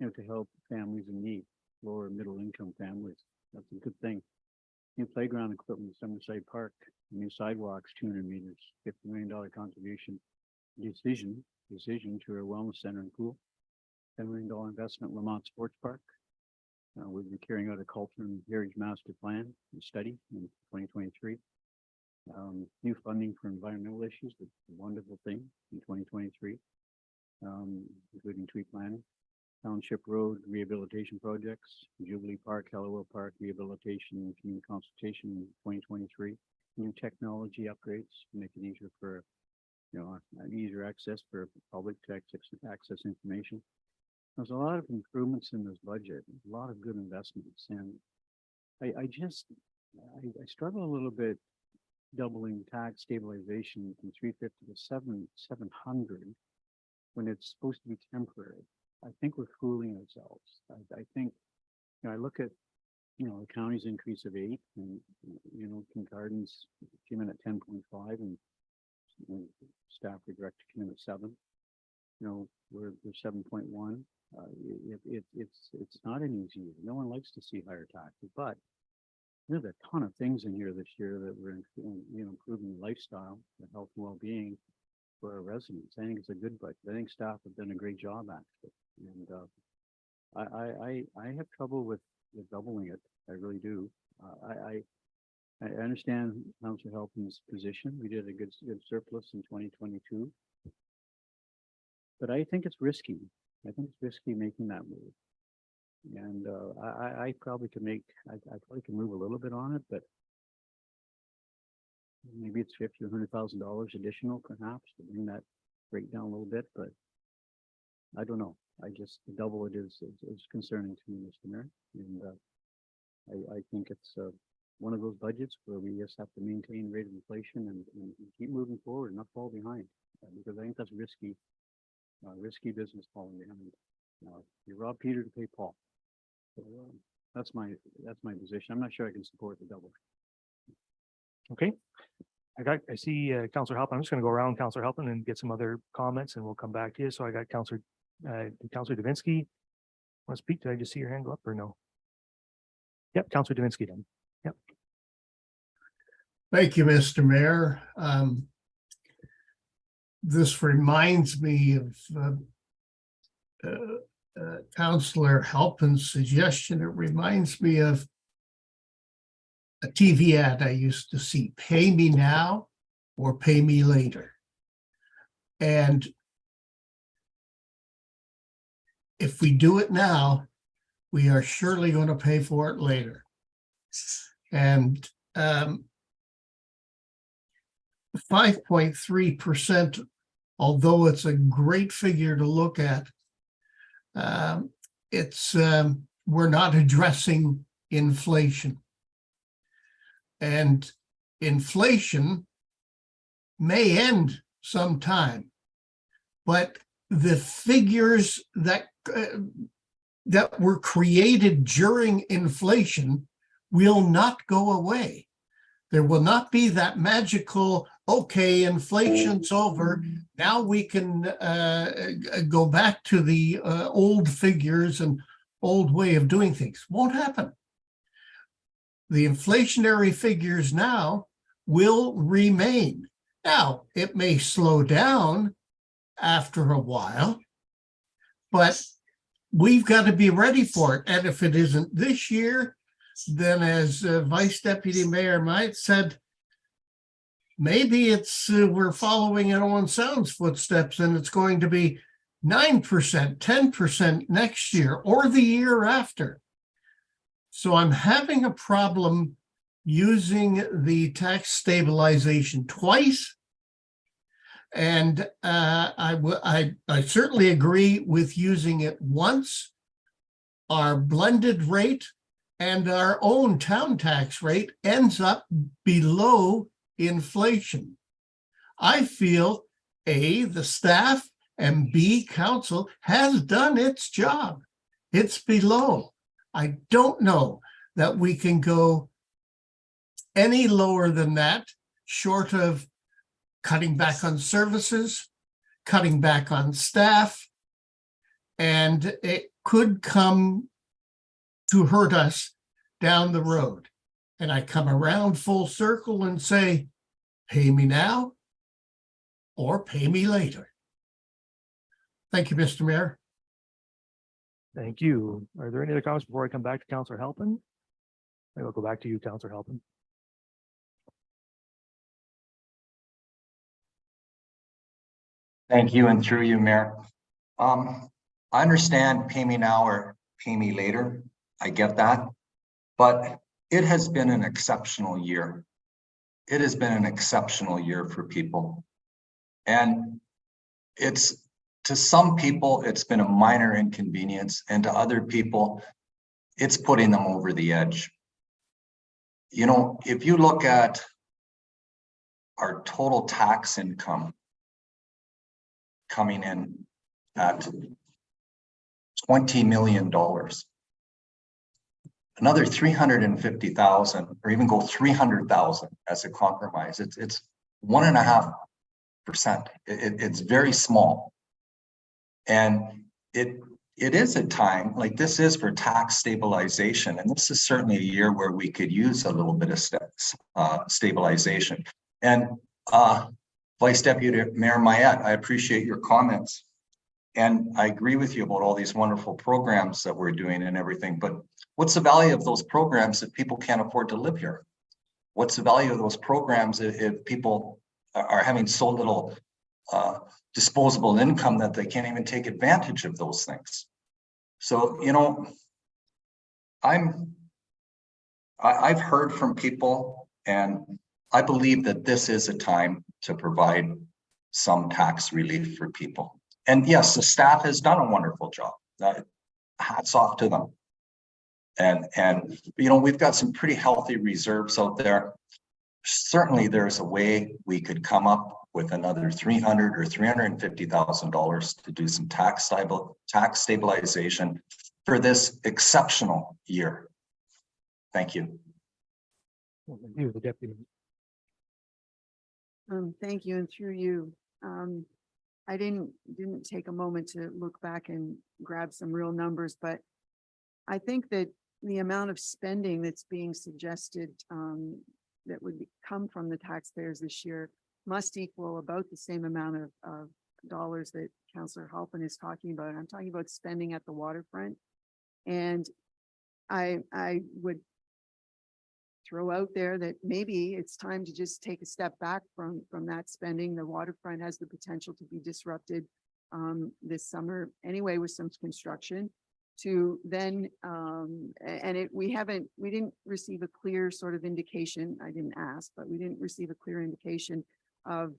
you know, to help families in need, lower middle income families. That's a good thing. New playground equipment, Summerside Park, new sidewalks, 200 meters, $50 million contribution. Decision to our wellness center and pool, $10 million investment in Lamont Sports Park. We'll be carrying out a culture and heritage master plan and study in 2023. New funding for environmental issues, that's a wonderful thing in 2023, including tree planting. Township Road rehabilitation projects, Jubilee Park, Hallowell Park rehabilitation, community consultation in 2023. New technology upgrades, make it easier for, an easier access for public to access information. There's a lot of improvements in this budget, a lot of good investments, and I struggle a little bit doubling tax stabilization from 350 to 700 when it's supposed to be temporary. I think we're fooling ourselves. I think, I look at, the county's increase of 8 and, King Gardens came in at 10.5 and Stafford Direct came in at 7. We're 7.1. It's not an easy year. No one likes to see higher taxes, but there's a ton of things in here this year that we're improving the lifestyle, the health and well-being for our residents. I think it's a good budget. I think staff have done a great job actually. And I have trouble with doubling it. I really do. I understand Councillor Halpin's position. We did a good surplus in 2022, but I think it's risky. I think it's risky making that move. And I probably could I can move a little bit on it, but maybe it's $50,000 or $100,000 additional, perhaps, to bring that rate down a little bit. But I don't know. I just double it is concerning to me, Mr. Mayor, and I think it's one of those budgets where we just have to maintain rate of inflation and keep moving forward, and not fall behind, because I think that's risky business falling behind. You rob Peter to pay Paul. So that's my position. I'm not sure I can support the double. Okay. I see Councillor Halpin. I'm just going to go around Councillor Halpin and get some other comments and we'll come back to you. So I got Councillor Davinsky. Want to speak? Did I just see your hand go up or no? Yep, Councillor Davinsky then. Yep. Thank you, Mr. Mayor. This reminds me of Councillor Halpin's suggestion. It reminds me of a TV ad I used to see, pay me now or pay me later. And if we do it now, we are surely going to pay for it later. And 5.3%, although it's a great figure to look at, we're not addressing inflation. And inflation may end sometime, but the figures that were created during inflation will not go away. There will not be that magical, okay, inflation's over, now we can go back to the old figures and old way of doing things. Won't happen. The inflationary figures now will remain. Now, it may slow down after a while, but we've got to be ready for it. And if it isn't this year, then as Vice Deputy Mayor Might said, maybe it's we're following in Owen Sound's footsteps and it's going to be 9%, 10% next year or the year after. So I'm having a problem using the tax stabilization twice. And I certainly agree with using it once. Our blended rate and our own town tax rate ends up below inflation. I feel A, the staff, and B, council has done its job. It's below. I don't know that we can go any lower than that, short of cutting back on services, cutting back on staff, and it could come to hurt us down the road. And I come around full circle and say, pay me now or pay me later. Thank you, Mr. Mayor. Thank you. Are there any other comments before I come back to Councillor Halpin? I will go back to you, Councillor Halpin. Thank you, and through you, Mayor. I understand pay me now or pay me later. I get that. But it has been an exceptional year. It has been an exceptional year for people. And it's, to some people, it's been a minor inconvenience, and to other people, it's putting them over the edge. You know, if you look at our total tax income coming in at $20 million, another 350,000, or even go 300,000 as a compromise, it's 1.5%. It's very small. And it is a time, like this is for tax stabilization, and this is certainly a year where we could use a little bit of stabilization. And Vice Deputy Mayor Mayette, I appreciate your comments. And I agree with you about all these wonderful programs that we're doing and everything, but what's the value of those programs if people can't afford to live here? What's the value of those programs if people are having so little disposable income that they can't even take advantage of those things? So, you know, I've heard from people, and I believe that this is a time to provide some tax relief for people. And yes, the staff has done a wonderful job. Hats off to them. And you know, we've got some pretty healthy reserves out there. Certainly there's a way we could come up with another $300,000 or $350,000 to do some tax stabilization for this exceptional year. Thank you. You, the deputy. Thank you, and through you. I didn't take a moment to look back and grab some real numbers, but I think that the amount of spending that's being suggested that would come from the taxpayers this year must equal about the same amount of dollars that Councillor Halpin is talking about. I'm talking about spending at the waterfront. And I would throw out there that maybe it's time to just take a step back from that spending. The waterfront has the potential to be disrupted this summer anyway with some construction, to then we didn't receive a clear sort of indication. I didn't ask, but we didn't receive a clear indication of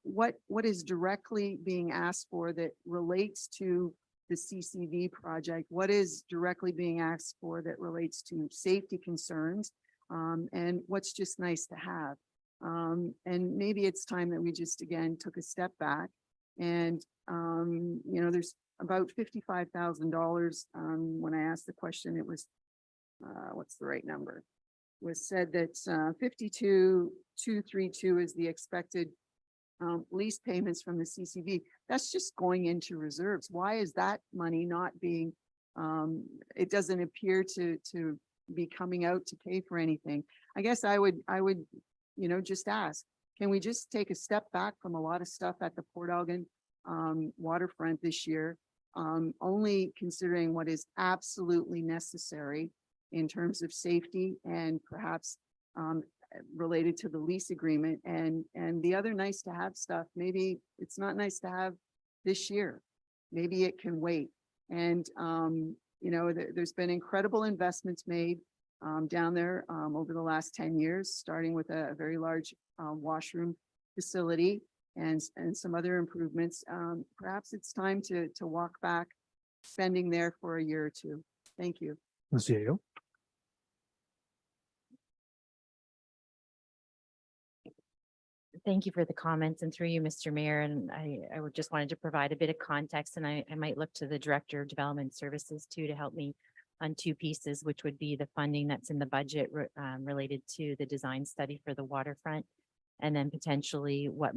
what is directly being asked for that relates to the CCV project, what is directly being asked for that relates to safety concerns, and what's just nice to have. And maybe it's time that we just, again, took a step back and, you know, there's about $55,000. When I asked the question, it was, what's the right number? Was said that 52,232 is the expected lease payments from the CCV. That's just going into reserves. Why is that money not being, it doesn't appear to be coming out to pay for anything? I guess I would, you know, just ask, can we just take a step back from a lot of stuff at the Port Elgin waterfront this year, only considering what is absolutely necessary in terms of safety and perhaps related to the lease agreement, and the other nice to have stuff, maybe it's not nice to have this year. Maybe it can wait. And you know, there's been incredible investments made down there over the last 10 years, starting with a very large washroom facility and some other improvements. Perhaps it's time to walk back spending there for a year or two. Thank you. The CAO. Thank you for the comments, and through you, Mr. Mayor. And I would just wanted to provide a bit of context, and I might look to the Director of Development Services too to help me on two pieces, which would be the funding that's in the budget related to the design study for the waterfront, and then potentially what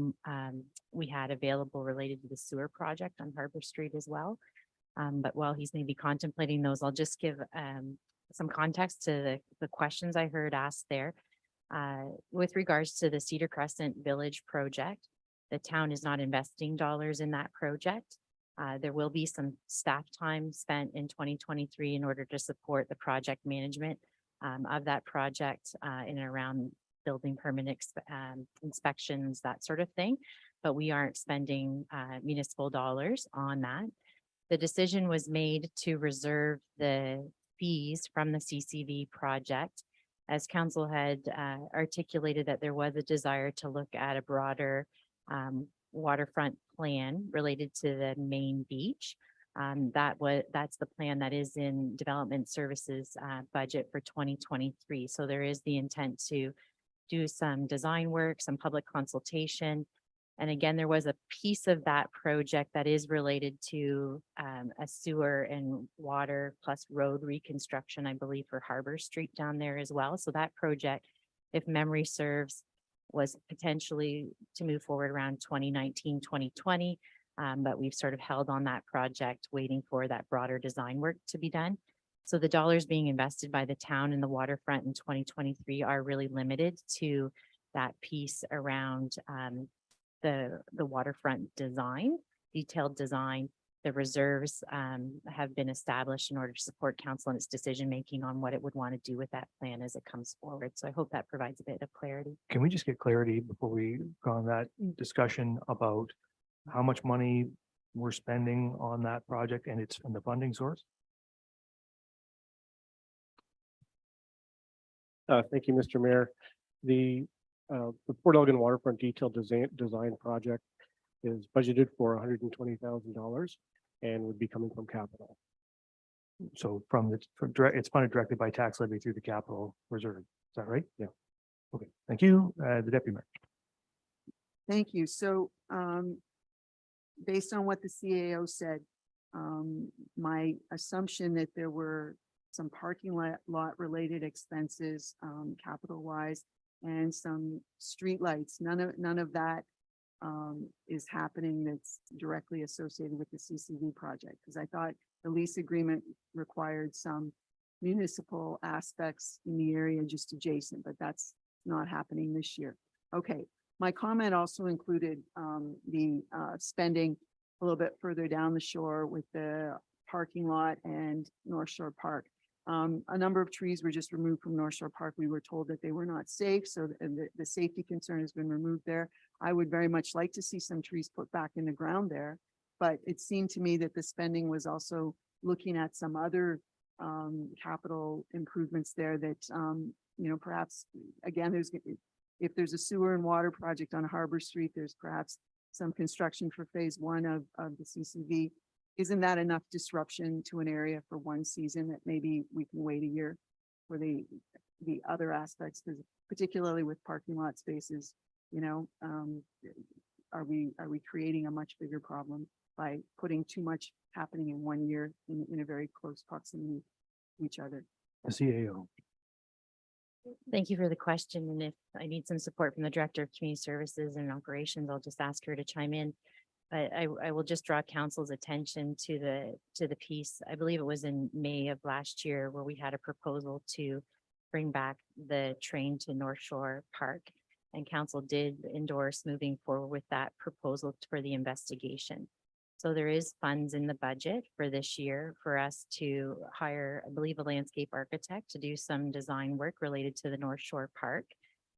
we had available related to the sewer project on Harbor Street as well. But while he's maybe contemplating those, I'll just give some context to the questions I heard asked there. With regards to the Cedar Crescent Village project, the town is not investing dollars in that project. There will be some staff time spent in 2023 in order to support the project management of that project in and around building permit inspections, that sort of thing. But we aren't spending municipal dollars on that. The decision was made to reserve the fees from the CCV project, as council had articulated that there was a desire to look at a broader waterfront plan related to the main beach. That's the plan that is in development services budget for 2023. So there is the intent to do some design work, some public consultation. And again, there was a piece of that project that is related to a sewer and water plus road reconstruction, I believe, for Harbor Street down there as well. So that project, if memory serves, was potentially to move forward around 2019, 2020. But we've sort of held on that project, waiting for that broader design work to be done. So the dollars being invested by the town in the waterfront in 2023 are really limited to that piece around the waterfront design, detailed design. The reserves have been established in order to support council in its decision-making on what it would want to do with that plan as it comes forward. So I hope that provides a bit of clarity. Can we just get clarity before we go on that discussion about how much money we're spending on that project and the funding source? Thank you, Mr. Mayor. The Port Elgin Waterfront Detailed Design Project is budgeted for $120,000 and would be coming from capital. So it's funded directly by tax levy through the capital reserve. Is that right? Yeah. Okay, thank you. The deputy mayor. Thank you. So, based on what the CAO said, my assumption that there were some parking lot related expenses, capital wise, and some streetlights. None of that is happening that's directly associated with the CCV project, because I thought the lease agreement required some municipal aspects in the area just adjacent, but that's not happening this year. Okay, my comment also included the spending a little bit further down the shore with the parking lot and North Shore Park. A number of trees were just removed from North Shore Park. We were told that they were not safe, so the safety concern has been removed there. I would very much like to see some trees put back in the ground there, but it seemed to me that the spending was also looking at some other capital improvements there that, perhaps, again, if there's a sewer and water project on Harbor Street, there's perhaps some construction for phase 1 of the CCV. Isn't that enough disruption to an area for one season that maybe we can wait a year for the other aspects, because particularly with parking lot spaces, are we creating a much bigger problem by putting too much happening in 1 year in a very close proximity to each other? The CAO. Thank you for the question. And if I need some support from the Director of Community Services and Operations, I'll just ask her to chime in. But I will just draw council's attention to the piece. I believe it was in May of last year where we had a proposal to bring back the train to North Shore Park. And council did endorse moving forward with that proposal for the investigation. So there is funds in the budget for this year for us to hire, I believe, a landscape architect to do some design work related to the North Shore Park.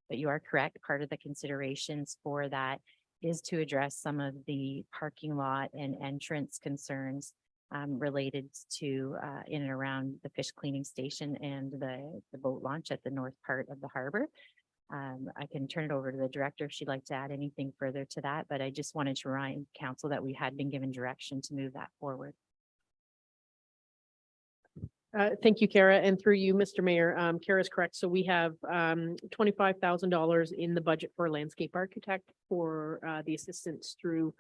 But you are correct, part of the considerations for that is to address some of the parking lot and entrance concerns related to in and around the fish cleaning station and the boat launch at the north part of the harbor. I can turn it over to the director if she'd like to add anything further to that, but I just wanted to remind council that we had been given direction to move that forward. Thank you, Kara. And through you, Mr. Mayor, Kara is correct. So we have $25,000 in the budget for a landscape architect for the assistance through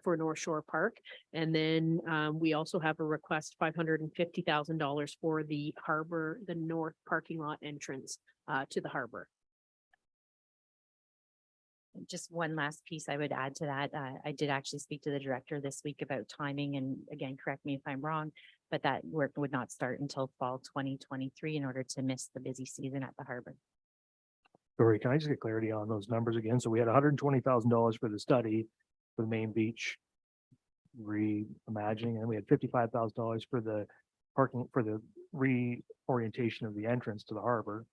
for North Shore Park. And then we also have a request $550,000 for the harbor, the north parking lot entrance to the harbor. Just one last piece I would add to that. I did actually speak to the director this week about timing, and again, correct me if I'm wrong, but that work would not start until fall 2023 in order to miss the busy season at the harbor. Dory, can I just get clarity on those numbers again? So we had $120,000 for the study for the main beach reimagining, and we had $55,000 for the parking, for the reorientation of the entrance to the harbor.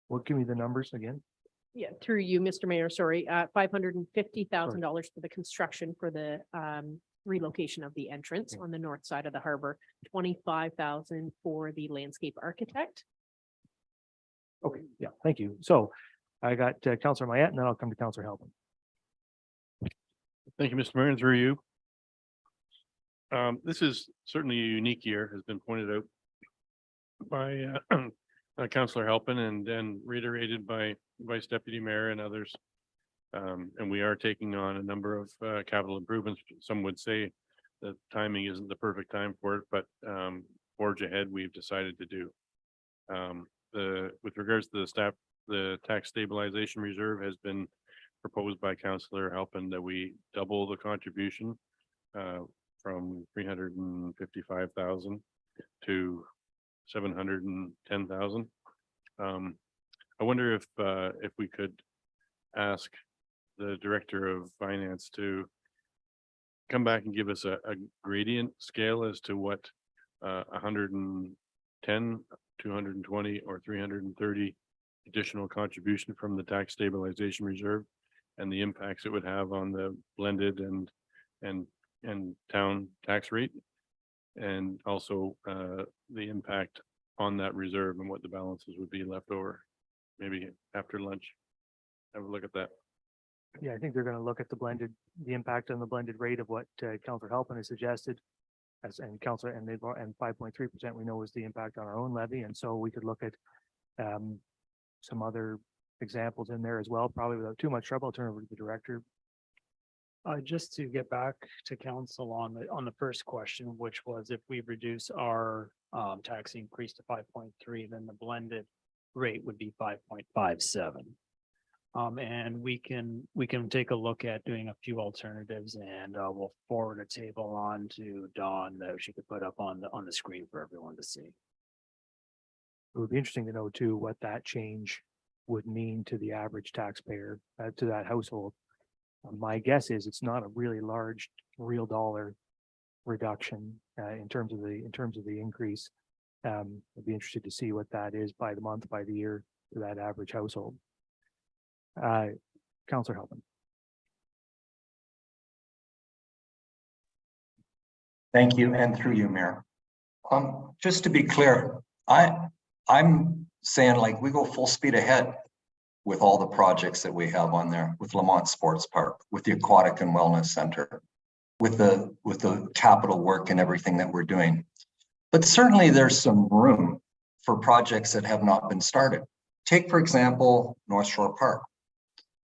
What, give me the numbers again? Yeah, through you, Mr. Mayor, sorry, $550,000 for the construction for the relocation of the entrance on the north side of the harbor, 25,000 for the landscape architect. Okay, yeah, thank you. So I got Councillor Mayette, and then I'll come to Councillor Halpin. Thank you, Mr. Mayor, and through you. This is certainly a unique year, has been pointed out by Councillor Halpin and then reiterated by Vice Deputy Mayor and others. And we are taking on a number of capital improvements. Some would say that timing isn't the perfect time for it, but forge ahead, we've decided to do. With regards to the tax stabilization reserve has been proposed by Councillor Halpin that we double the contribution from 355,000 to 710,000. I wonder if we could ask the Director of Finance to come back and give us a gradient scale as to what 110, 220, or 330 additional contribution from the tax stabilization reserve and the impacts it would have on the blended and town tax rate, and also the impact on that reserve and what the balances would be left over. Maybe after lunch, have a look at that. Yeah, I think they're going to look at the impact on the blended rate of what Councillor Halpin has suggested. And Councillor, and 5.3% we know is the impact on our own levy. And so we could look at some other examples in there as well, probably without too much trouble. I'll turn over to the Director. Just to get back to council on the first question, which was if we reduce our tax increase to 5.3, then the blended rate would be 5.57. And we can take a look at doing a few alternatives, and we'll forward a table on to Dawn that she could put up on the screen for everyone to see. It would be interesting to know too what that change would mean to the average taxpayer, to that household. My guess is it's not a really large real dollar reduction in terms of the increase. I'd be interested to see what that is by the month, by the year to that average household. Councillor Halpin. Thank you, and through you, Mayor. Just to be clear, I'm saying like we go full speed ahead with all the projects that we have on there, with Lamont Sports Park, with the Aquatic and Wellness Center, with the capital work and everything that we're doing. But certainly there's some room for projects that have not been started. Take, for example, North Shore Park.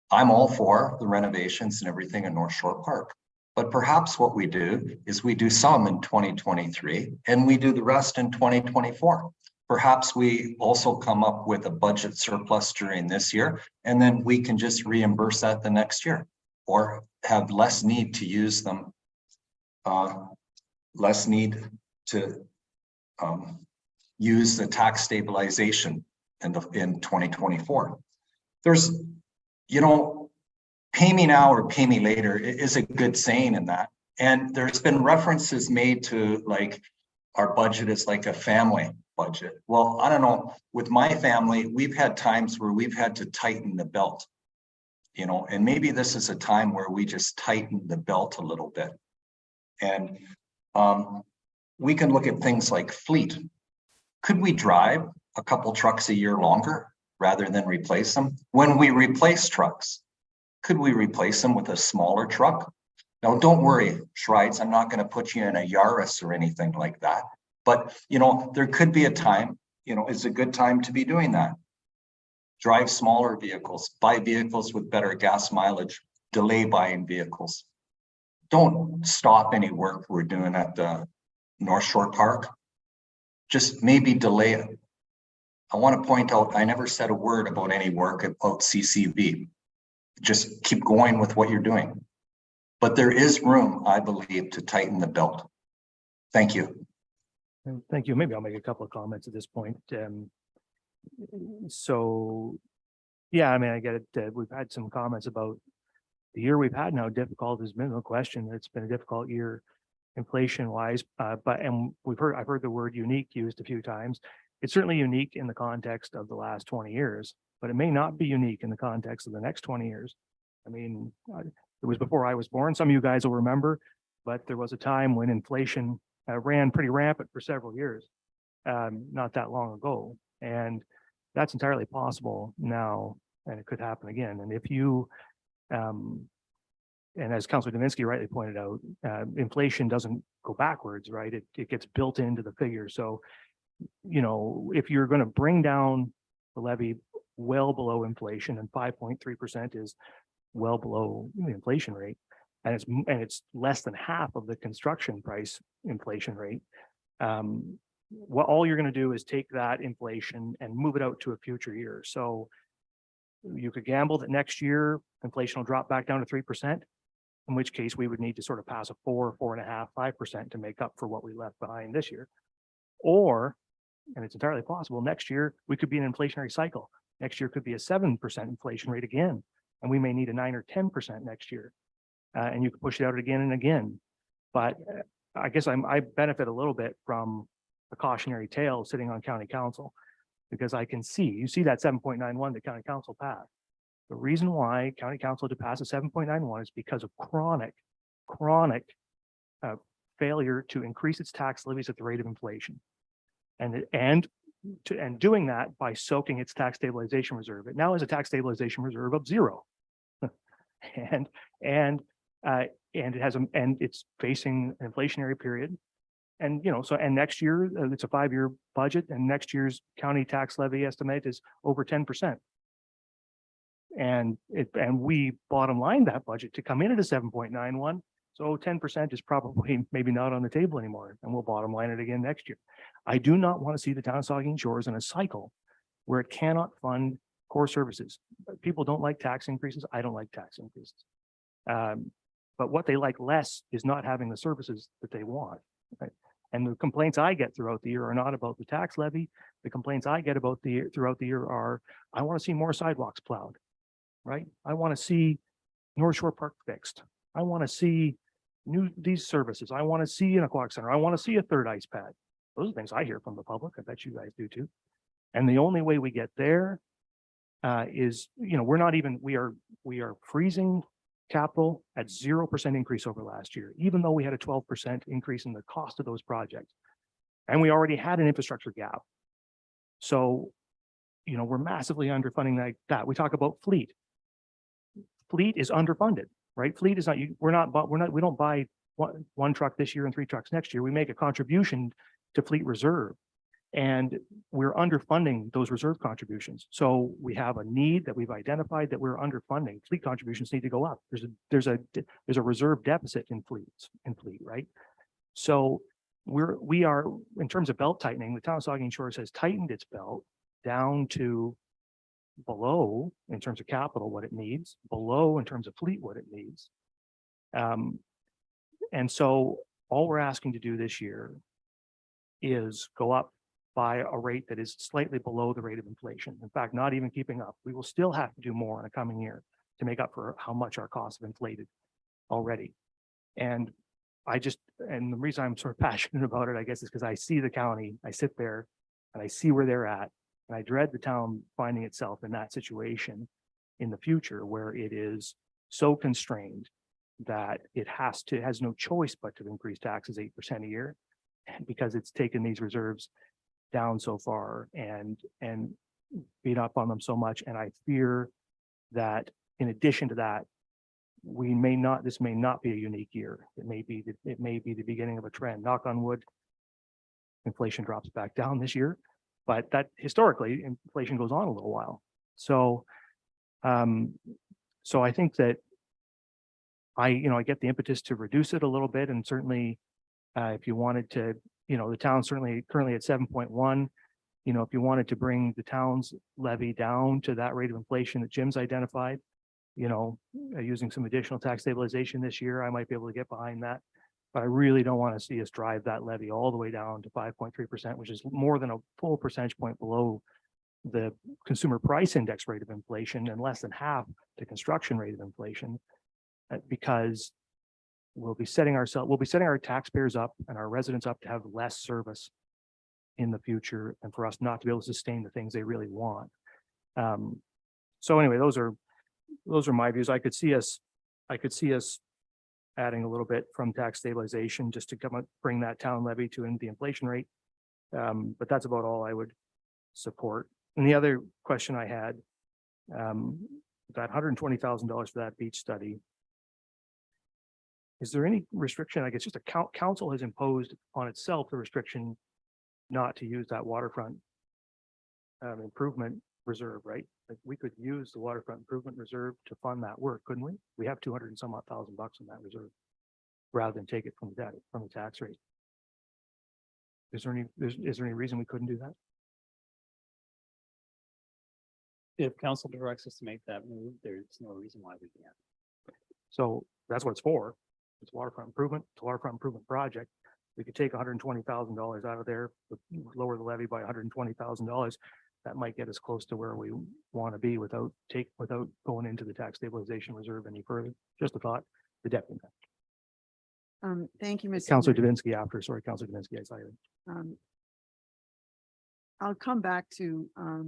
I'm all for the renovations and everything in North Shore Park. But perhaps what we do is we do some in 2023 and we do the rest in 2024. Perhaps we also come up with a budget surplus during this year, and then we can just reimburse that the next year or have less need to use them, less need to use the tax stabilization in 2024. There's, pay me now or pay me later is a good saying in that. And there's been references made to like our budget is like a family budget. Well, I don't know, with my family, we've had times where we've had to tighten the belt, and maybe this is a time where we just tighten the belt a little bit. And we can look at things like fleet. Could we drive a couple trucks a year longer rather than replace them? When we replace trucks, could we replace them with a smaller truck? Now, don't worry, Schreids, I'm not going to put you in a Yaris or anything like that. But, there could be a time, it's a good time to be doing that. Drive smaller vehicles, buy vehicles with better gas mileage, delay buying vehicles. Don't stop any work we're doing at the North Shore Park. Just maybe delay it. I want to point out, I never said a word about any work about CCV. Just keep going with what you're doing. But there is room, I believe, to tighten the belt. Thank you. Thank you. Maybe I'll make a couple of comments at this point. So, yeah, I mean, I get it. We've had some comments about the year we've had and how difficult has been. No question, it's been a difficult year, inflation-wise. I've heard the word unique used a few times. It's certainly unique in the context of the last 20 years. but it may not be unique in the context of the next 20 years. I mean, it was before I was born. Some of you guys will remember, but there was a time when inflation ran pretty rampant for several years, not that long ago. And that's entirely possible now, and it could happen again. And if you, and as Councilor Dominski rightly pointed out, inflation doesn't go backwards, right? It gets built into the figure. So, you know, if you're going to bring down the levy well below inflation, and 5.3% is well below the inflation rate, and it's less than half of the construction price inflation rate. What all you're going to do is take that inflation and move it out to a future year. So you could gamble that next year inflation will drop back down to 3%, in which case we would need to sort of pass a 4.5%, 5% to make up for what we left behind this year. Or, and it's entirely possible, next year we could be in an inflationary cycle. Next year could be a 7% inflation rate again, and we may need a 9 or 10% next year. And you can push it out again and again. But I guess I benefit a little bit from a cautionary tale sitting on county council, because I can see, you see that 7.91 that county council passed. The reason why county council had to pass a 7.91 is because of chronic failure to increase its tax levies at the rate of inflation. And doing that by soaking its tax stabilization reserve. It now has a tax stabilization reserve of 0. and it's facing an inflationary period. And, you know, so, and next year, it's a 5-year budget, and next year's county tax levy estimate is over 10%. And we bottom line that budget to come in at a 7.91. So 10% is probably maybe not on the table anymore, and we'll bottom line it again next year. I do not want to see the town of Saugeen Shores in a cycle where it cannot fund core services. People don't like tax increases. I don't like tax increases. But what they like less is not having the services that they want. Right? And the complaints I get throughout the year are not about the tax levy. The complaints I get throughout the year are, I want to see more sidewalks plowed, right? I want to see North Shore Park fixed. I want to see these services. I want to see an aquatic center. I want to see a third ice pad. Those are things I hear from the public. I bet you guys do too. And the only way we get there is, you know, we are freezing capital at 0% increase over last year, even though we had a 12% increase in the cost of those projects. And we already had an infrastructure gap. So, you know, we're massively underfunding like that. We talk about fleet. Fleet is underfunded, right? Fleet is not, we don't buy one truck this year and 3 trucks next year. We make a contribution to fleet reserve, and we're underfunding those reserve contributions. So we have a need that we've identified that we're underfunding. Fleet contributions need to go up. There's a reserve deficit in fleet, right? So we are, in terms of belt tightening, the town of Saugeen Shores has tightened its belt down to below, in terms of capital, what it needs, below in terms of fleet, what it needs. And so all we're asking to do this year is go up by a rate that is slightly below the rate of inflation. In fact, not even keeping up. We will still have to do more in a coming year to make up for how much our costs have inflated already. And the reason I'm sort of passionate about it, I guess, is because I see the county, I sit there and I see where they're at, and I dread the town finding itself in that situation in the future where it is so constrained that it has no choice but to increase taxes 8% a year, because it's taken these reserves down so far and beat up on them so much. And I fear that in addition to that, this may not be a unique year. It may be the beginning of a trend. Knock on wood, inflation drops back down this year, but that historically inflation goes on a little while. So I think that I get the impetus to reduce it a little bit, and certainly if you wanted to, the town's certainly currently at 7.1. If you wanted to bring the town's levy down to that rate of inflation that Jim's identified, using some additional tax stabilization this year, I might be able to get behind that. But I really don't want to see us drive that levy all the way down to 5.3%, which is more than a full percentage point below the consumer price index rate of inflation and less than half the construction rate of inflation, because we'll be setting our taxpayers up and our residents up to have less service in the future, and for us not to be able to sustain the things they really want. So anyway, those are my views. I could see us adding a little bit from tax stabilization just to come up, bring that town levy to the inflation rate. But that's about all I would support. And the other question I had, that $120,000 for that beach study. Is there any restriction? I guess just a council has imposed on itself the restriction not to use that waterfront improvement reserve, right? Like we could use the waterfront improvement reserve to fund that work, couldn't we? We have 200 and some odd thousand bucks in that reserve, rather than take it from the tax rate. Is there any reason we couldn't do that? If council directs us to make that move, there's no reason why we can't. So that's what it's for. It's waterfront improvement, it's a waterfront improvement project. We could take $120,000 out of there, lower the levy by $120,000. That might get us close to where we want to be without going into the tax stabilization reserve any further. Just a thought, the deputy. Thank you, Mr. Councilor Mayor. Davinsky after, sorry, Councilor Davinsky, I saw you. I'll come back to a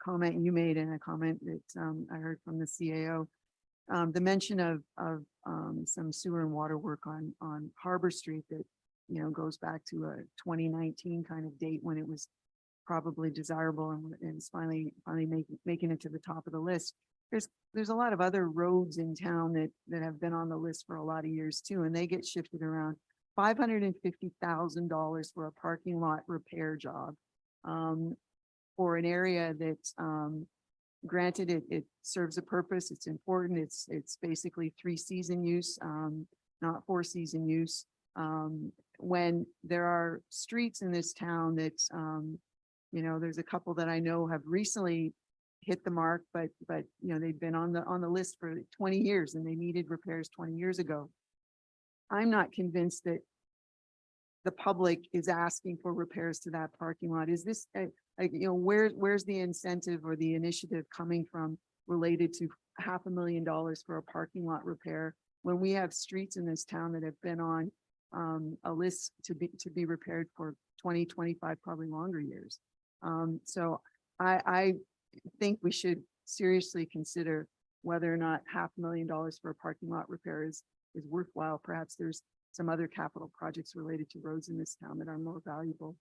comment you made and a comment that I heard from the CAO. The mention of some sewer and water work on Harbor Street that, you know, goes back to a 2019 kind of date when it was probably desirable and it's finally making it to the top of the list. There's a lot of other roads in town that have been on the list for a lot of years too, and they get shifted around. $550,000 for a parking lot repair job for an area that granted it serves a purpose, it's important, it's basically 3-season use, not 4-season use. When there are streets in this town that you know, there's a couple that I know have recently hit the mark, but you know, they've been on the list for 20 years and they needed repairs 20 years ago. I'm not convinced that the public is asking for repairs to that parking lot. Is this, you know, where's the incentive or the initiative coming from related to $500,000 for a parking lot repair when we have streets in this town that have been on a list to be repaired for 20, 25, probably longer years. So I think we should seriously consider whether or not $500,000 for a parking lot repair is worthwhile. Perhaps there's some other capital projects related to roads in this town that are more valuable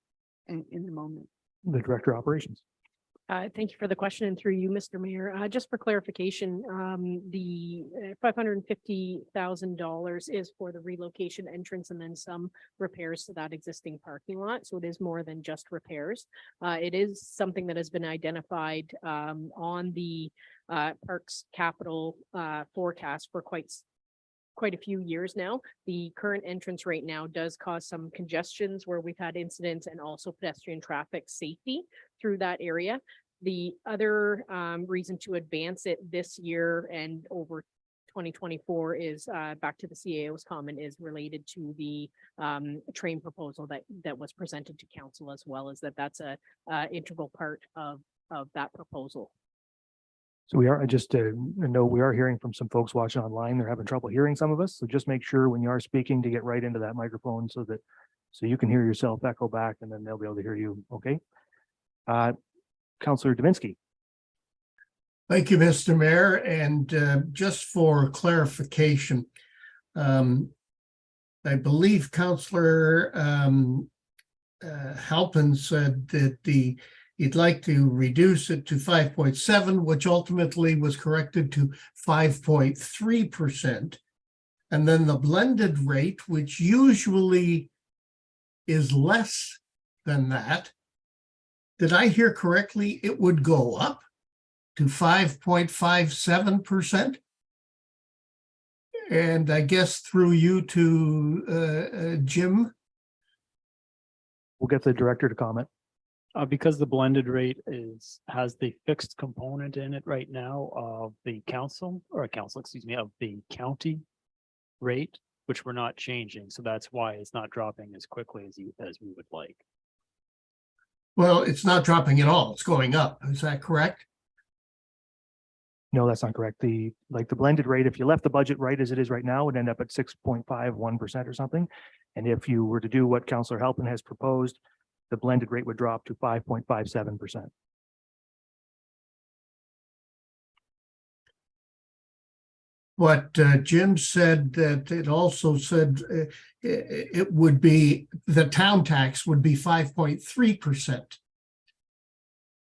in the moment. The Director of Operations. Thank you for the question and through you, Mr. Mayor. Just for clarification, the $550,000 is for the relocation entrance and then some repairs to that existing parking lot. So it is more than just repairs. It is something that has been identified on the Parks Capital forecast for quite a few years now. The current entrance right now does cause some congestions where we've had incidents and also pedestrian traffic safety through that area. The other reason to advance it this year and over 2024 is back to the CAO's comment is related to the train proposal that was presented to council, as well as that's a integral part of that proposal. So we are, just to know, we are hearing from some folks watching online. They're having trouble hearing some of us. So just make sure when you are speaking to get right into that microphone so you can hear yourself echo back and then they'll be able to hear you. Okay. Councilor Davinsky. Thank you, Mr. Mayor. And just for clarification, I believe Councilor Halpin said that he'd like to reduce it to 5.7, which ultimately was corrected to 5.3%. And then the blended rate, which usually is less than that, did I hear correctly? It would go up to 5.57%. And I guess through you to Jim. We'll get the director to comment. Because the blended rate has the fixed component in it right now of the of the county rate, which we're not changing. So that's why it's not dropping as quickly as we would like. Well, it's not dropping at all. It's going up. Is that correct? No, that's not correct. The blended rate, if you left the budget right as it is right now, would end up at 6.51% or something. And if you were to do what Councillor Halpin has proposed, the blended rate would drop to 5.57%. But Jim said that it also said it would be, the town tax would be 5.3%.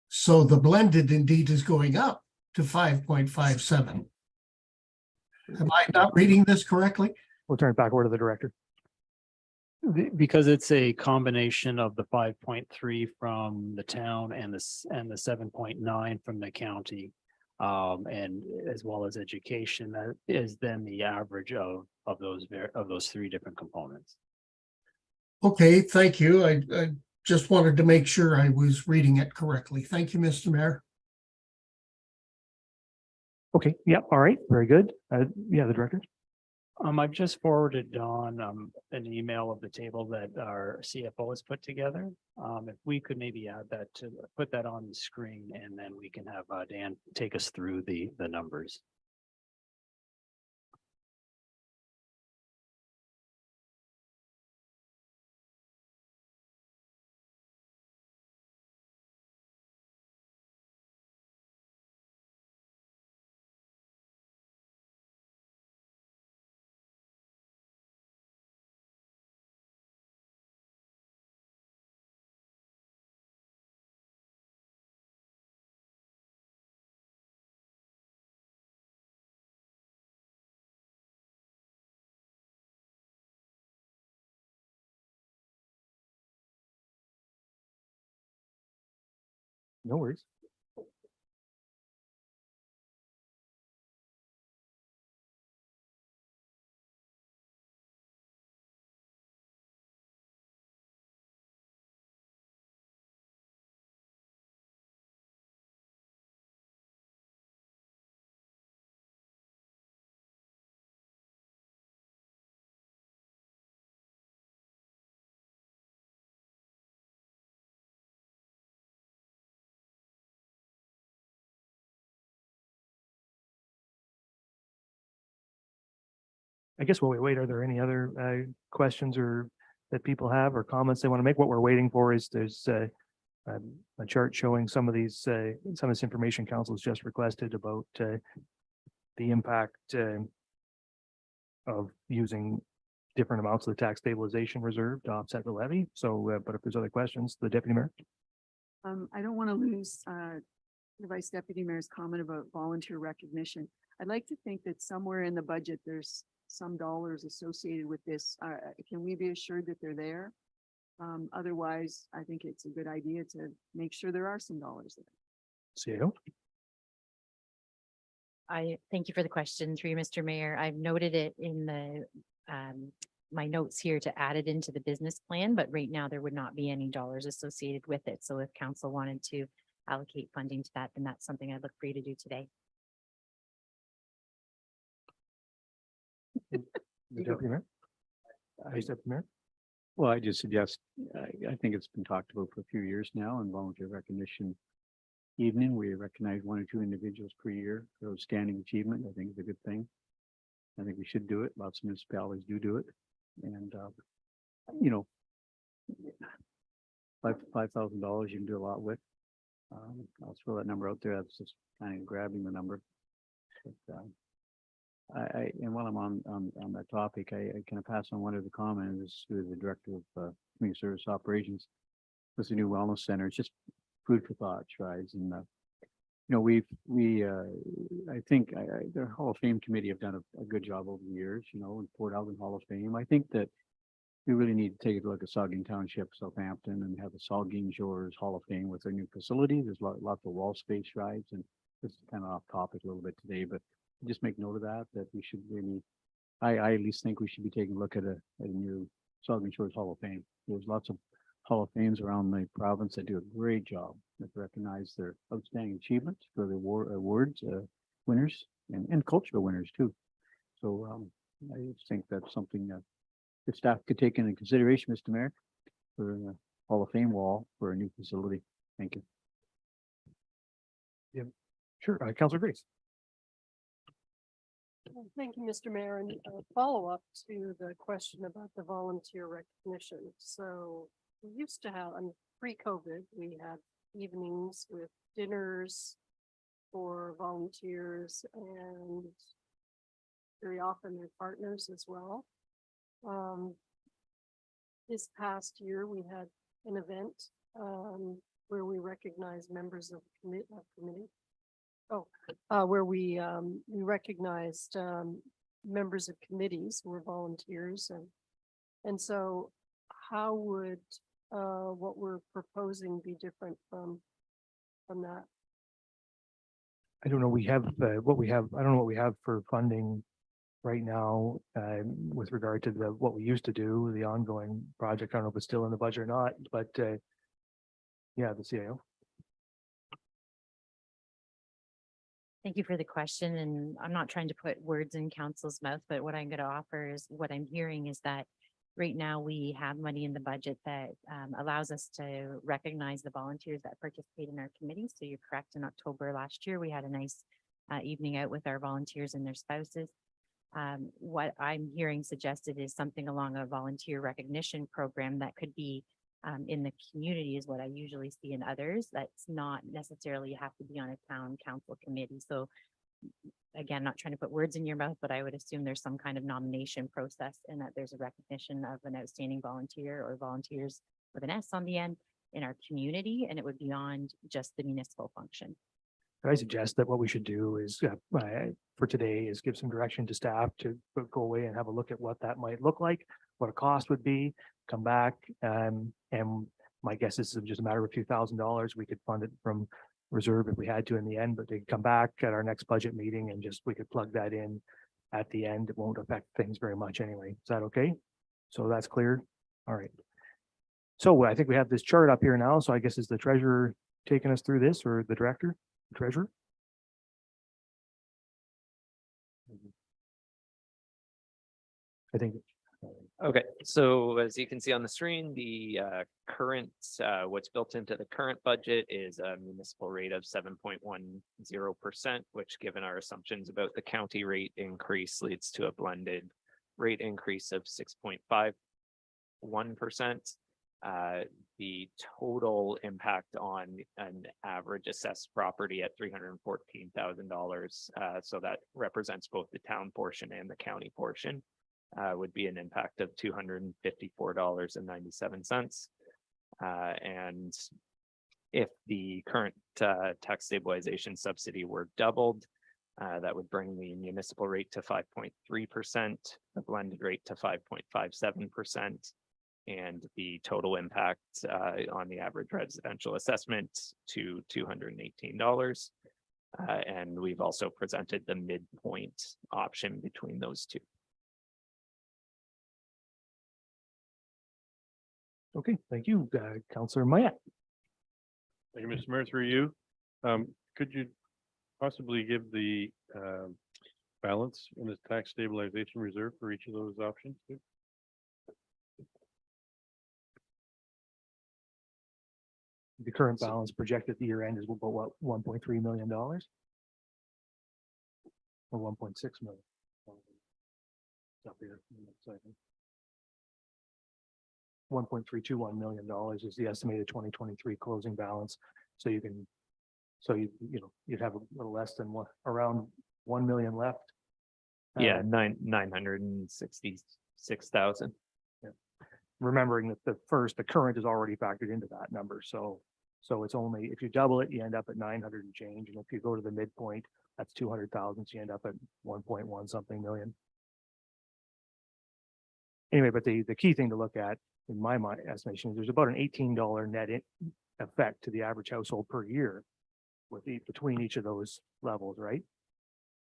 So the blended indeed is going up to 5.57. Am I not reading this correctly? We'll turn it back over to the director. Because it's a combination of the 5.3 from the town and the 7.9 from the county. And as well as education, that is then the average of those three different components. Okay, thank you. I just wanted to make sure I was reading it correctly. Thank you, Mr. Mayor. Okay, yeah, all right, very good. Yeah, the director. I've just forwarded Dawn an email of the table that our CFO has put together. If we could maybe add that put that on the screen, and then we can have Dan take us through the numbers. No worries. I guess while we wait, are there any other questions or that people have or comments they want to make? What we're waiting for is there's a chart showing some of these, some of this information council has just requested about the impact of using different amounts of the tax stabilization reserve to offset the levy. So, but if there's other questions, the deputy mayor. I don't want to lose the Vice Deputy Mayor's comment about volunteer recognition. I'd like to think that somewhere in the budget, there's some dollars associated with this. Can we be assured that they're there? Otherwise, I think it's a good idea to make sure there are some dollars there. CAO. I thank you for the question through you, Mr. Mayor. I've noted it in the my notes here to add it into the business plan, but right now there would not be any dollars associated with it. So if council wanted to allocate funding to that, then that's something I'd look for you to do today. The deputy mayor. Vice deputy mayor. Well, I just suggest, I think it's been talked about for a few years now, and volunteer recognition evening, we recognize 1 or 2 individuals per year for outstanding achievement. I think it's a good thing. I think we should do it. Lots of municipalities do it. And, you know, $5,000 you can do a lot with. I'll throw that number out there. That's just kind of grabbing the number. But, and while I'm on that topic, I kind of pass on one of the comments to the director of community service operations with the new wellness center. It's just food for thought, right? And you know, I think the Hall of Fame committee have done a good job over the years. You know, in Port Alvin Hall of Fame. I think that we really need to take a look at Saugeen Township, Southampton, and have the Saugeen Shores Hall of Fame with their new facility. There's lots of wall space rides, and this is kind of off topic a little bit today, but just make note of that we should really, I at least think we should be taking a look at a new Saugeen Shores Hall of Fame. There's lots of Hall of Fames around the province that do a great job that recognize their outstanding achievements for the awards winners and cultural winners too. So I just think that's something that the staff could take into consideration, Mr. Mayor, for the Hall of Fame wall for a new facility. Thank you. Yeah, sure. Councilor Grace. Thank you, Mr. Mayor, and follow up to the question about the volunteer recognition. So we used to have, pre-COVID, we had evenings with dinners for volunteers, and very often they're partners as well. This past year, we had an event where we recognized members of committee. Where we recognized members of committees who were volunteers, and so how would what we're proposing be different from that? I don't know, we have what we have, I don't know what we have for funding right now with regard to what we used to do, the ongoing project. I don't know if it's still in the budget or not, but yeah, the CAO. Thank you for the question, and I'm not trying to put words in council's mouth, but what I'm going to offer is what I'm hearing is that right now we have money in the budget that allows us to recognize the volunteers that participate in our committee. So you're correct, in October last year, we had a nice evening out with our volunteers and their spouses. What I'm hearing suggested is something along a volunteer recognition program that could be in the community is what I usually see in others. That's not necessarily you have to be on a town council committee. So again, not trying to put words in your mouth, but I would assume there's some kind of nomination process and that there's a recognition of an outstanding volunteer or volunteers with an S on the end in our community, and it would be beyond just the municipal function. I suggest that what we should do is for today is give some direction to staff to go away and have a look at what that might look like, what a cost would be, come back. And my guess is just a matter of a few $1,000s. We could fund it from reserve if we had to in the end, but they come back at our next budget meeting and just, we could plug that in at the end. It won't affect things very much anyway. Is that okay? So that's clear. All right. So I think we have this chart up here now. So I guess is the treasurer taking us through this, or the director? Treasurer? I think. Okay, so as you can see on the screen, the current, what's built into the current budget is a municipal rate of 7.10%, which given our assumptions about the county rate increase leads to a blended rate increase of 6.51%. The total impact on an average assessed property at $314,000. So that represents both the town portion and the county portion. Would be an impact of $254.97. And if the current tax stabilization subsidy were doubled, that would bring the municipal rate to 5.3%, the blended rate to 5.57%, and the total impact on the average residential assessment to $218. And we've also presented the midpoint option between those two. Okay, thank you, Councillor Mayette. Thank you, Mr. Mayor, through you. Could you possibly give the balance in the tax stabilization reserve for each of those options? Too? The current balance projected at the year end is about what, $1.3 million? Or 1.6 million? Up here, $1.321 million is the estimated 2023 closing balance. So you can, you'd have a little less than what, around 1 million left. Yeah, 966,000. Yeah. Remembering that the current is already factored into that number. So it's only, if you double it, you end up at 900 and change. And if you go to the midpoint, that's 200,000. So you end up at 1.1 something million. Anyway, but the key thing to look at in my estimation is there's about an $18 net effect to the average household per year with between each of those levels, right?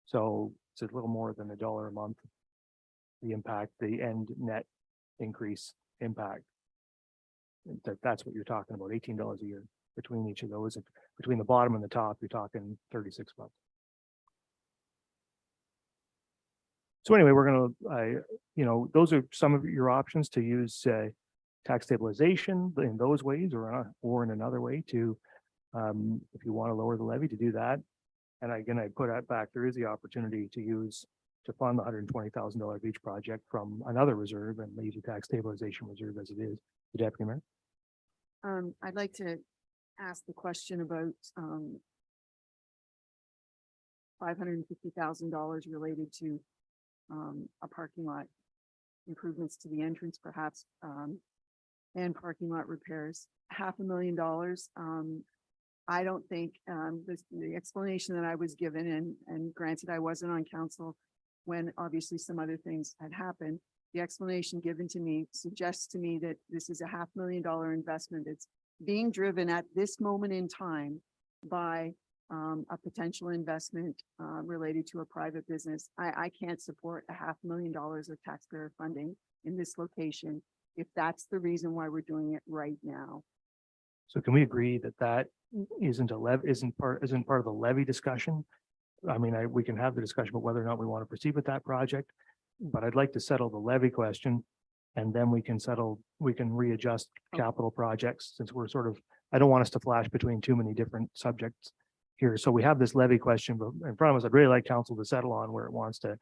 So it's a little more than $1 a month. The impact, the end net increase impact. That's what you're talking about, $18 a year between each of those. And between the bottom and the top, you're talking $36. So anyway, we're going to, those are some of your options to use tax stabilization in those ways, or in another way to, if you want to lower the levy, to do that. And again, I put that back, there is the opportunity to fund the $120,000 of each project from another reserve and leave the tax stabilization reserve as it is. The Deputy Mayor. I'd like to ask the question about $550,000 related to a parking lot, improvements to the entrance perhaps, and parking lot repairs, $500,000. I don't think, the explanation that I was given, and granted, I wasn't on council when obviously some other things had happened. The explanation given to me suggests to me that this is a $500,000 investment that's being driven at this moment in time by a potential investment related to a private business. I can't support a $500,000 of taxpayer funding in this location if that's the reason why we're doing it right now. So can we agree that that isn't part of the levy discussion? I mean, we can have the discussion about whether or not we want to proceed with that project, but I'd like to settle the levy question. And then we can readjust capital projects, since we're I don't want us to flash between too many different subjects here. So we have this levy question in front of us. I'd really like council to settle on where it wants to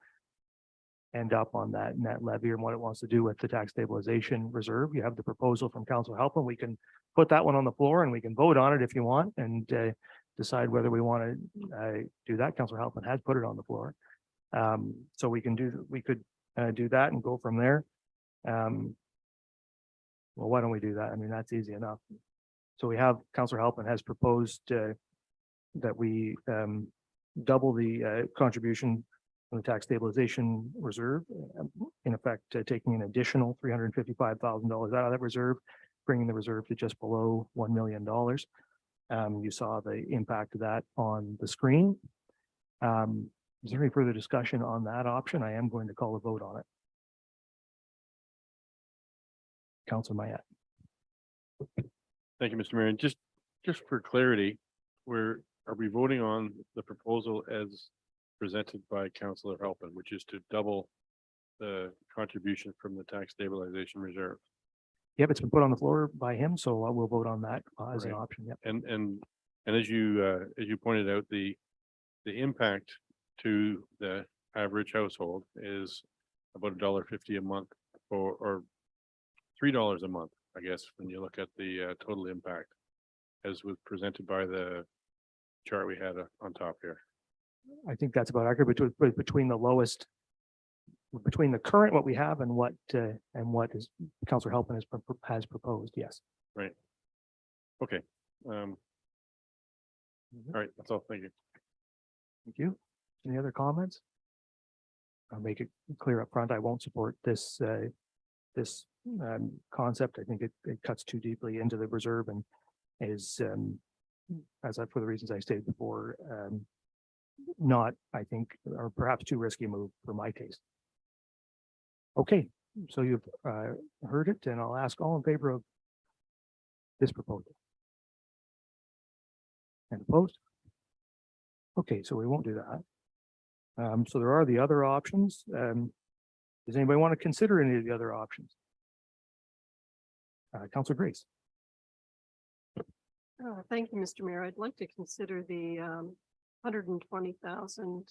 end up on that net levy and what it wants to do with the tax stabilization reserve. You have the proposal from Council Helping. We can put that one on the floor and we can vote on it if you want, and decide whether we want to do that. Council Helping has put it on the floor. So we could do that and go from there. Well, why don't we do that? I mean, that's easy enough. So we have Councillor Halpin has proposed that we double the contribution from the tax stabilization reserve, in effect, taking an additional $355,000 out of that reserve, bringing the reserve to just below $1 million. You saw the impact of that on the screen. Is there any further discussion on that option? I am going to call a vote on it. Councilor Mayette. Thank you, Mr. Mayor. And just for clarity, are we voting on the proposal as presented by Councillor Halpin, which is to double the contribution from the tax stabilization reserve? Yep, it's been put on the floor by him, so we'll vote on that as an Right. option. Yep. And as you pointed out, the impact to the average household is about $1.50 a month, or $3 a month, I guess, when you look at the total impact as was presented by the chart we had on top here. I think that's about accurate between the lowest, between the current, what we have, and what is Councillor Halpin has proposed. Yes. Right. Okay. All right, that's all. Thank you. Thank you. Any other comments? I'll make it clear up front. I won't support this concept. I think it cuts too deeply into the reserve and is, for the reasons I stated before, not, I think, or perhaps too risky a move for my taste. Okay, so you've heard it, and I'll ask all in favor of this proposal. And opposed? Okay, so we won't do that. So there are the other options. Does anybody want to consider any of the other options? Councillor Grace. Thank you, Mr. Mayor. I'd like to consider the 120,000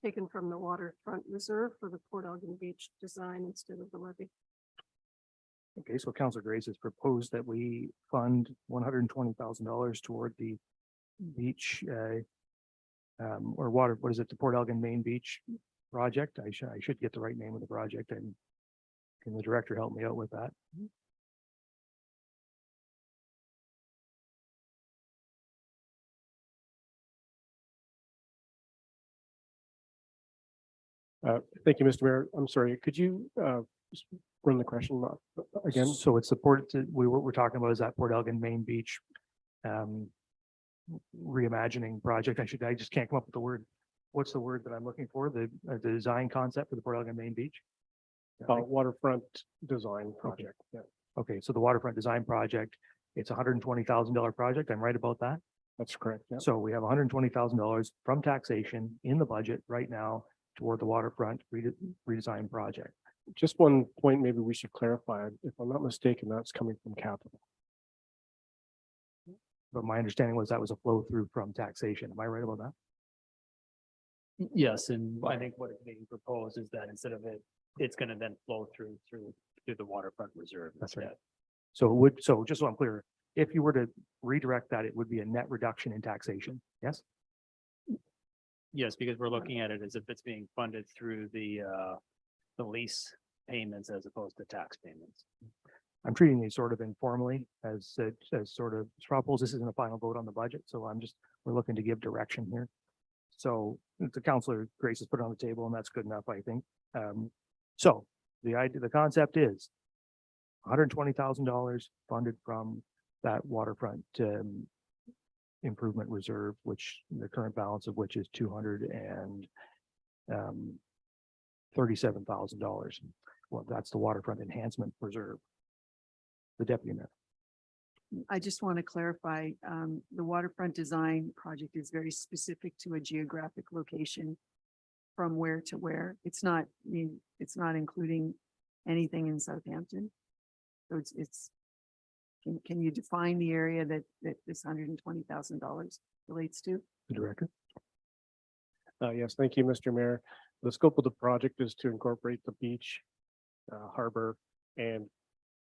taken from the waterfront reserve for the Port Elgin Beach design instead of the levy. Okay, so Councillor Grace has proposed that we fund $120,000 toward the beach or water, what is it, the Port Elgin Main Beach project. I should get the right name of the project, and can the director help me out with that? Thank you, Mr. Mayor. I'm sorry, could you just run the question again? So it's supported to, we're talking about is that Port Elgin Main Beach reimagining project. I just can't come up with the word. What's the word that I'm looking for? The design concept for the Port Elgin Main Beach? Waterfront design project. Yeah. Okay, so the waterfront design project, it's $120,000 project. I'm right about that? That's correct. Yeah. So we have $120,000 from taxation in the budget right now toward the waterfront redesign project. Just one point, maybe we should clarify. If I'm not mistaken, that's coming from capital. But my understanding was that was a flow through from taxation. Am I right about that? Yes, and I think what is being proposed is that instead of it's going to then flow through the waterfront reserve. That's right. instead. So just so I'm clear, if you were to redirect that, it would be a net reduction in taxation. Yes? Yes, because we're looking at it as if it's being funded through the lease payments as opposed to tax payments. I'm treating these sort of informally as sort of straw polls. This isn't a final vote on the budget, so we're looking to give direction here. So the councillor Grace has put it on the table, and that's good enough, I think. So the concept is $120,000 funded from that waterfront improvement reserve, which the current balance of which is $237,000. Well, that's the waterfront enhancement reserve. The deputy mayor. I just want to clarify, the waterfront design project is very specific to a geographic location from where to where. It's not including anything in Southampton. So can you define the area that this $120,000 relates to? The director. Yes, thank you, Mr. Mayor. The scope of the project is to incorporate the beach, harbor, and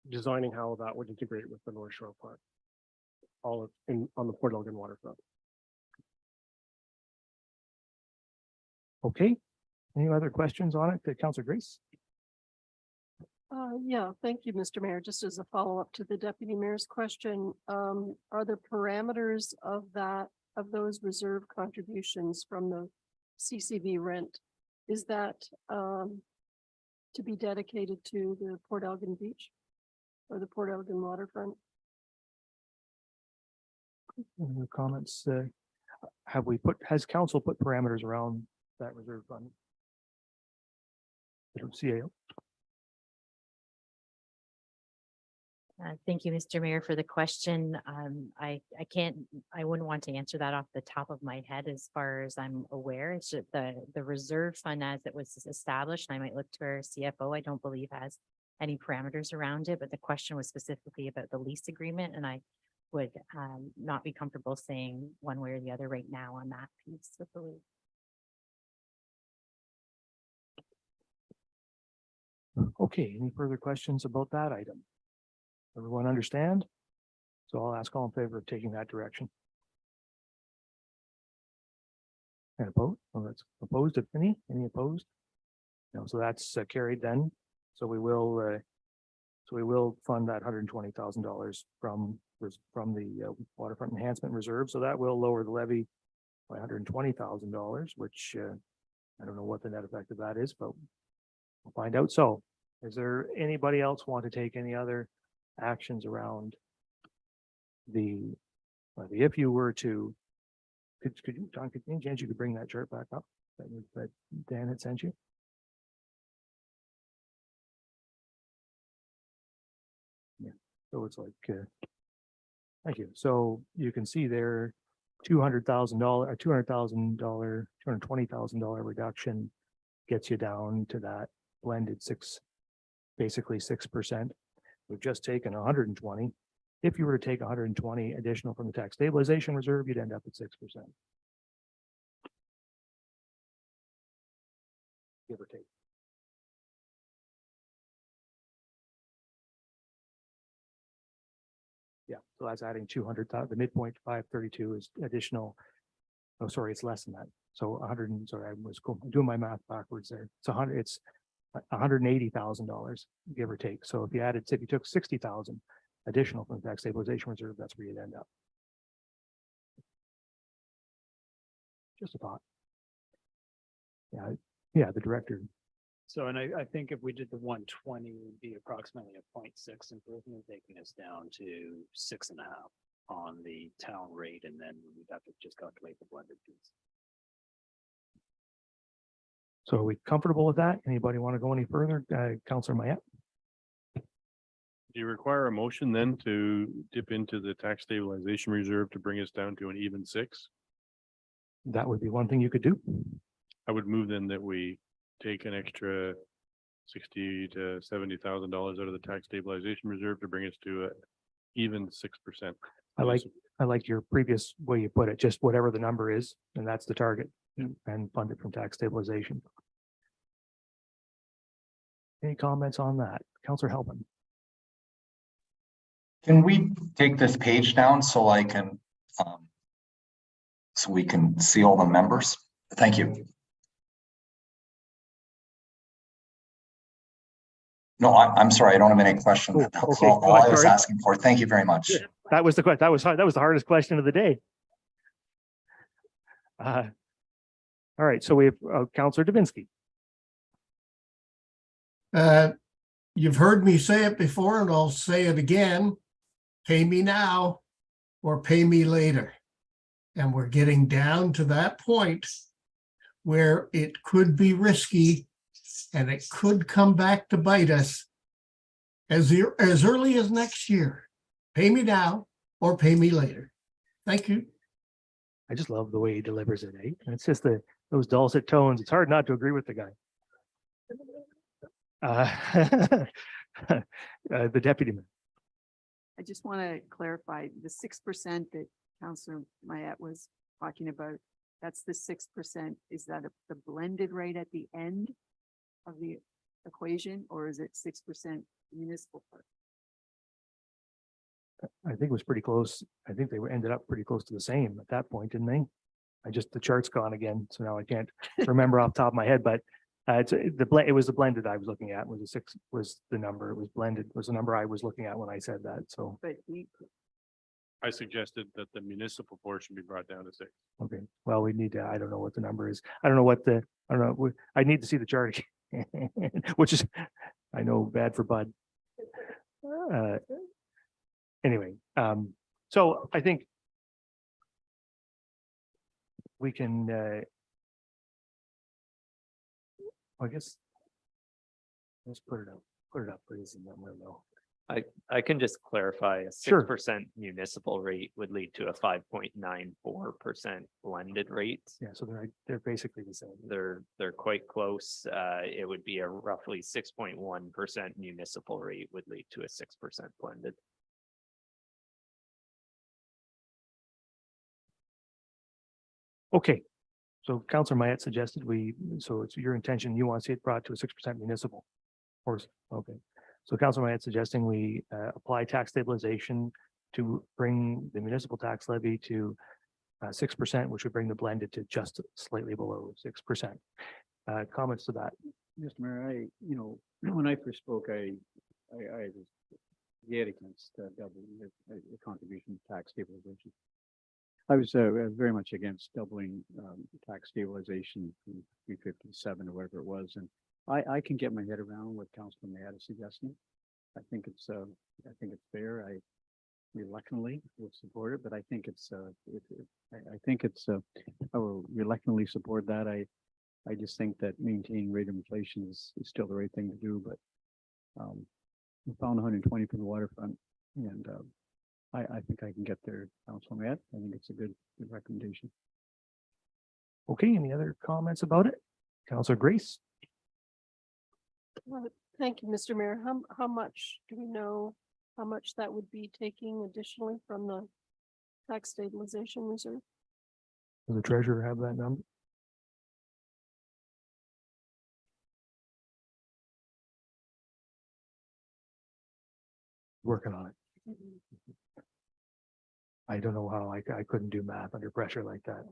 designing how that would integrate with the North Shore Park. All on the Port Elgin waterfront. Okay. Any other questions on it? Councillor Grace? Yeah, thank you, Mr. Mayor. Just as a follow-up to the deputy mayor's question, are the parameters of those reserve contributions from the CCV rent, is that to be dedicated to the Port Elgin Beach or the Port Elgin waterfront? Any other comments? Has council put parameters around that reserve fund? CAO. Thank you, Mr. Mayor, for the question. I wouldn't want to answer that off the top of my head as far as I'm aware. It's just the reserve fund as it was established, and I might look to our CFO, I don't believe has any parameters around it, but the question was specifically about the lease agreement, and I would not be comfortable saying one way or the other right now on that piece of the lease. Okay, any further questions about that item? Everyone understand? So I'll ask all in favor of taking that direction. And opposed? Oh, that's opposed, if any opposed? No, so that's carried then. So we will fund that $120,000 from the waterfront enhancement reserve. So that will lower the levy by $120,000, which I don't know what the net effect of that is, but we'll find out. So is there anybody else want to take any other actions around if you were to, could you, John, any chance you could bring that chart back up that Dan had sent you? Yeah, so it's like, thank you. So you can see there, $220,000 reduction gets you down to that blended basically 6%. We've just taken 120. If you were to take 120 additional from the tax stabilization reserve, you'd end up at 6%. Give or take. Yeah, so that's adding 200,000. The midpoint 532 is additional. Oh, sorry, it's less than that. So 100. Sorry, I was doing my math backwards there. It's $180,000, give or take. So if you took 60,000 additional from the tax stabilization reserve, that's where you'd end up. Just a thought. Yeah, the director. So, and I think if we did the 120, it would be approximately a 0.6 improvement, taking us down to 6.5 on the town rate, and then we'd have to just calculate the blended piece. So are we comfortable with that? Anybody want to go any further? Councillor Mayette? Do you require a motion then to dip into the tax stabilization reserve to bring us down to an even 6? That would be one thing you could do. I would move then that we take an extra $60,000 to $70,000 out of the tax stabilization reserve to bring us to a even 6%. I like your previous way you put it, just whatever the number is, and that's the target, and fund it from tax stabilization. Any comments on that? Councillor Halpin? Can we take this page down so I can, so we can see all the members? Thank you. No, I'm sorry. I don't have any questions. Oh, That's okay. all Oh, I was sorry. asking for. Thank you very much. That was the question. That was the hardest question of the day. All right, so we have Counselor Dubinsky. You've heard me say it before and I'll say it again. Pay me now or pay me later. And we're getting down to that point where it could be risky and it could come back to bite us as early as next year. Pay me now or pay me later. Thank you. I just love the way he delivers it, eh? And it's just those dulcet tones. It's hard not to agree with the guy. The deputy mayor. I just want to clarify the 6% that Councillor Mayette was talking about. That's the 6%. Is that the blended rate at the end of the equation, or is it 6% municipal part? I think it was pretty close. I think they ended up pretty close to the same at that point, didn't they? The chart's gone again, so now I can't remember off the top of my head, but it was the blended I was looking at was the number. It was blended was the number I was looking at when I said that. So But I suggested that the municipal portion be brought down to 6. okay, well, we need to. I don't know what the number is. I don't know. I need to see the chart, which is I know bad for Bud. Anyway, so I think we can. I guess let's put it up, please, and then we'll know. I can just clarify, a Sure. 6% municipal rate would lead to a 5.94% blended rate. Yeah, so they're basically the same. They're quite close. It would be a roughly 6.1% municipal rate would lead to a 6% blended. Okay, so Councillor Mayette suggested so it's your intention, you want to see it brought to a 6% municipal. Of course, okay. So Councillor Mayette suggesting we apply tax stabilization to bring the municipal tax levy to 6%, which would bring the blended to just slightly below 6%. Comments to that? Mr. Mayor, when I first spoke, I was yet against doubling the contribution to tax stabilization. I was very much against doubling tax stabilization from 357 or whatever it was, and I can get my head around what Councilman Mayette is suggesting. I think it's fair. I reluctantly would support it, but I think I will reluctantly support that. I just think that maintaining rate of inflation is still the right thing to do, but we found 120 for the waterfront, and I think I can get there, Councilman Mayette. I think it's a good recommendation. Okay, any other comments about it? Councillor Grace? Thank you, Mr. Mayor. How much do we know, how much that would be taking additionally from the tax stabilization reserve? Does the treasurer have that number? Working on it. I don't know how I couldn't do math under pressure like that.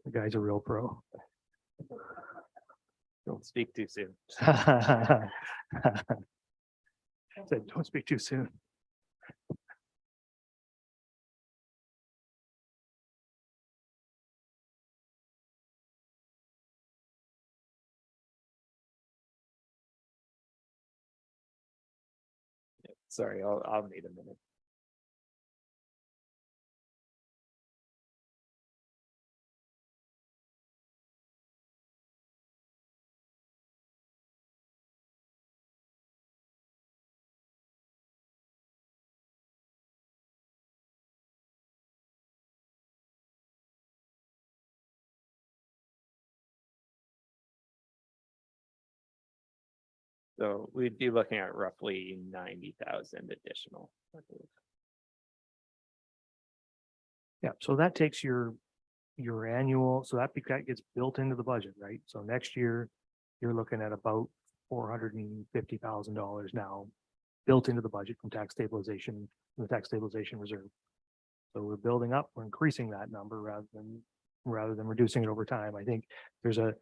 The guy's a real pro. Don't speak too soon. Said, don't speak too soon. Sorry, I'll need a minute. So we'd be looking at roughly 90,000 additional. Yeah, so that takes your annual, so that gets built into the budget, right? So next year, you're looking at about $450,000 now built into the budget from tax stabilization, the tax stabilization reserve. So we're building up, we're increasing that number rather than rather than reducing it over time. I think there's a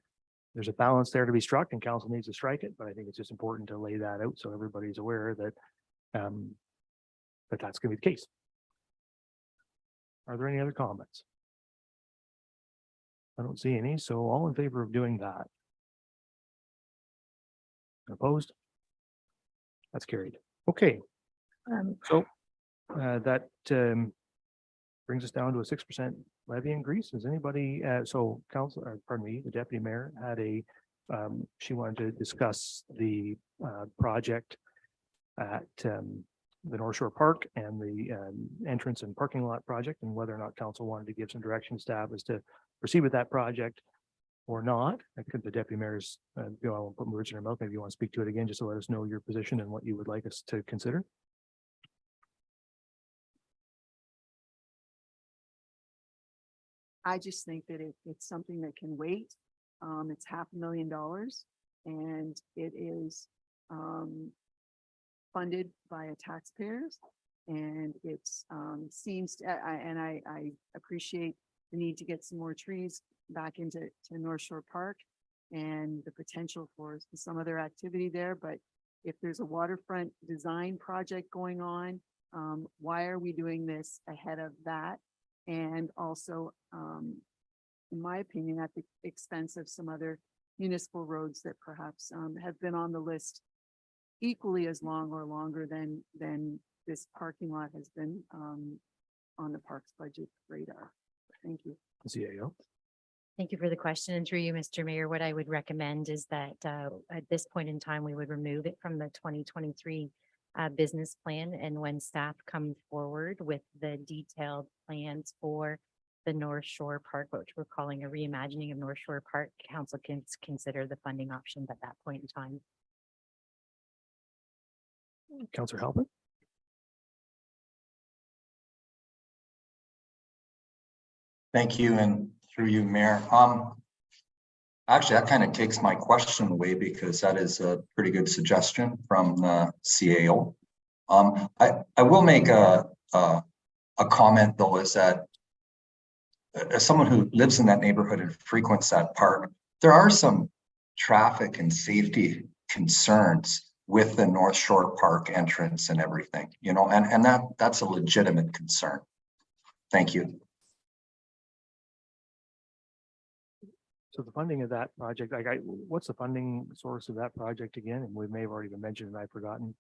balance there to be struck and council needs to strike it, but I think it's just important to lay that out so everybody's aware that that's going to be the case. Are there any other comments? I don't see any, so all in favor of doing that? Opposed? That's carried. Okay, so that brings us down to a 6% levy increase. Does anybody, so council, or pardon me, the deputy mayor had she wanted to discuss the project at the North Shore Park and the entrance and parking lot project, and whether or not council wanted to give some direction to staff as to proceed with that project or not. I could, the deputy mayor's, I won't put words in her mouth. Maybe you want to speak to it again, just to let us know your position and what you would like us to consider. I just think that it's something that can wait. It's $500,000 and it is funded via taxpayers. And it's seems to, I appreciate the need to get some more trees back into North Shore Park and the potential for some other activity there. But if there's a waterfront design project going on, why are we doing this ahead of that? And also, in my opinion, at the expense of some other municipal roads that perhaps have been on the list equally as long or longer than this parking lot has been on the parks budget radar. Thank you. CAO. Thank you for the question. And through you, Mr. Mayor, what I would recommend is that at this point in time, we would remove it from the 2023 business plan. And when staff come forward with the detailed plans for the North Shore Park, which we're calling a reimagining of North Shore Park, council can consider the funding options at that point in time. Councillor Halpin. Thank you, and through you, Mayor. Actually, that kind of takes my question away because that is a pretty good suggestion from the CAO. I will make a comment though, is that as someone who lives in that neighborhood and frequents that park, there are some traffic and safety concerns with the North Shore Park entrance and everything, you know, and that's a legitimate concern. Thank you. So the funding of that project, what's the funding source of that project again? And we may have already been mentioned and I've forgotten.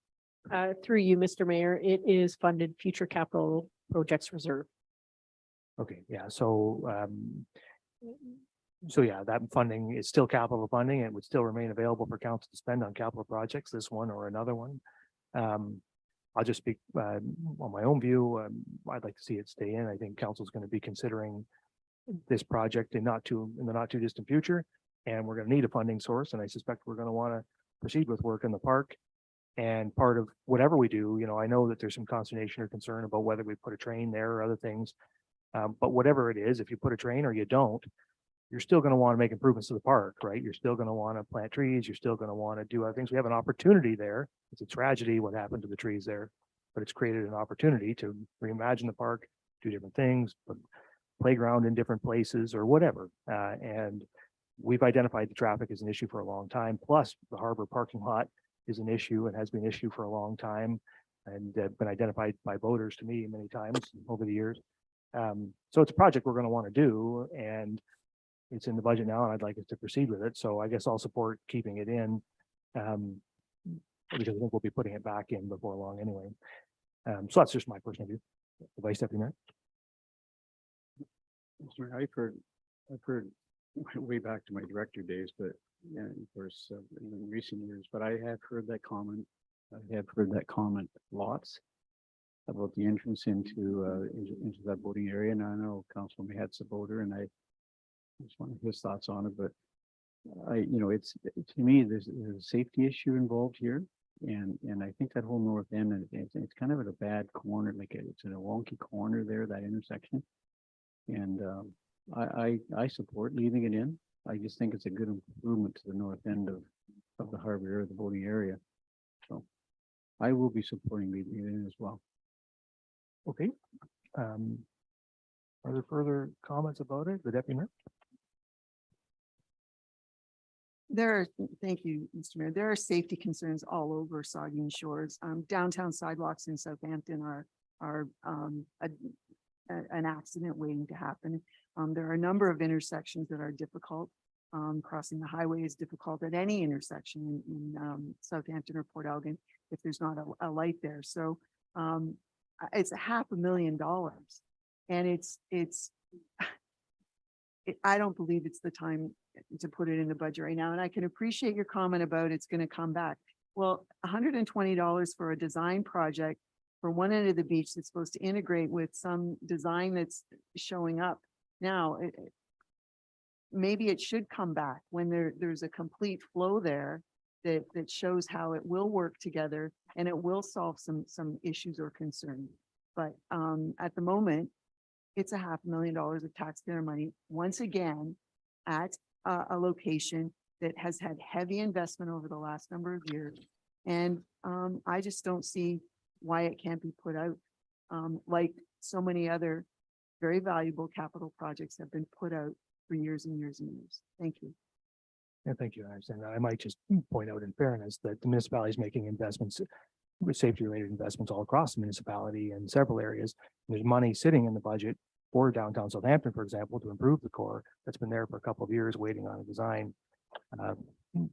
Through you, Mr. Mayor, it is funded future capital projects reserve. Okay, yeah, so yeah, that funding is still capital funding. It would still remain available for council to spend on capital projects, this one or another one. I'll just speak on my own view. I'd like to see it stay in. I think council is going to be considering this project in the not too distant future, and we're going to need a funding source. And I suspect we're going to want to proceed with work in the park. And part of whatever we do, you know, I know that there's some consternation or concern about whether we put a train there or other things. But whatever it is, if you put a train or you don't, you're still going to want to make improvements to the park, right? You're still going to want to plant trees. You're still going to want to do other things. We have an opportunity there. It's a tragedy what happened to the trees there, but it's created an opportunity to reimagine the park, do different things, put playground in different places or whatever. And we've identified the traffic as an issue for a long time. Plus the harbor parking lot is an issue and has been an issue for a long time and been identified by voters to me many times over the years. So it's a project we're going to want to do, and it's in the budget now, and I'd like us to proceed with it. So I guess I'll support keeping it in because I think we'll be putting it back in before long anyway. So that's just my personal view. The Vice Deputy Mayor. I've heard way back to my director days, but yeah, of course, in recent years, but I have heard that comment. I have heard that comment lots about the entrance into that boating area. And I know Councilman Mahat's a boater, and I just want his thoughts on it. But it's to me, there's a safety issue involved here, and I think that whole north end, it's kind of at a bad corner, like it's in a wonky corner there, that intersection. And I support leaving it in. I just think it's a good improvement to the north end of the harbor area, the boating area. So I will be supporting leaving it in as well. Okay. Are there further comments about it? The deputy mayor? Thank you, Mr. Mayor. There are safety concerns all over Saugeen Shores. Downtown sidewalks in Southampton are an accident waiting to happen. There are a number of intersections that are difficult. Crossing the highway is difficult at any intersection in Southampton or Port Elgin if there's not a light there. So it's $500,000. And I don't believe it's the time to put it in the budget right now. And I can appreciate your comment about it's going to come back. Well, $120 for a design project for one end of the beach that's supposed to integrate with some design that's showing up now. Maybe it should come back when there's a complete flow there that shows how it will work together and it will solve some issues or concerns. But at the moment, it's $500,000 of taxpayer money, once again, at a location that has had heavy investment over the last number of years. And I just don't see why it can't be put out like so many other very valuable capital projects have been put out for years and years and years. Thank you. Yeah, thank you. I understand that. I might just point out in fairness that the municipality is making investments with safety related investments all across the municipality in several areas. There's money sitting in the budget for downtown Southampton, for example, to improve the core that's been there for a couple of years, waiting on a design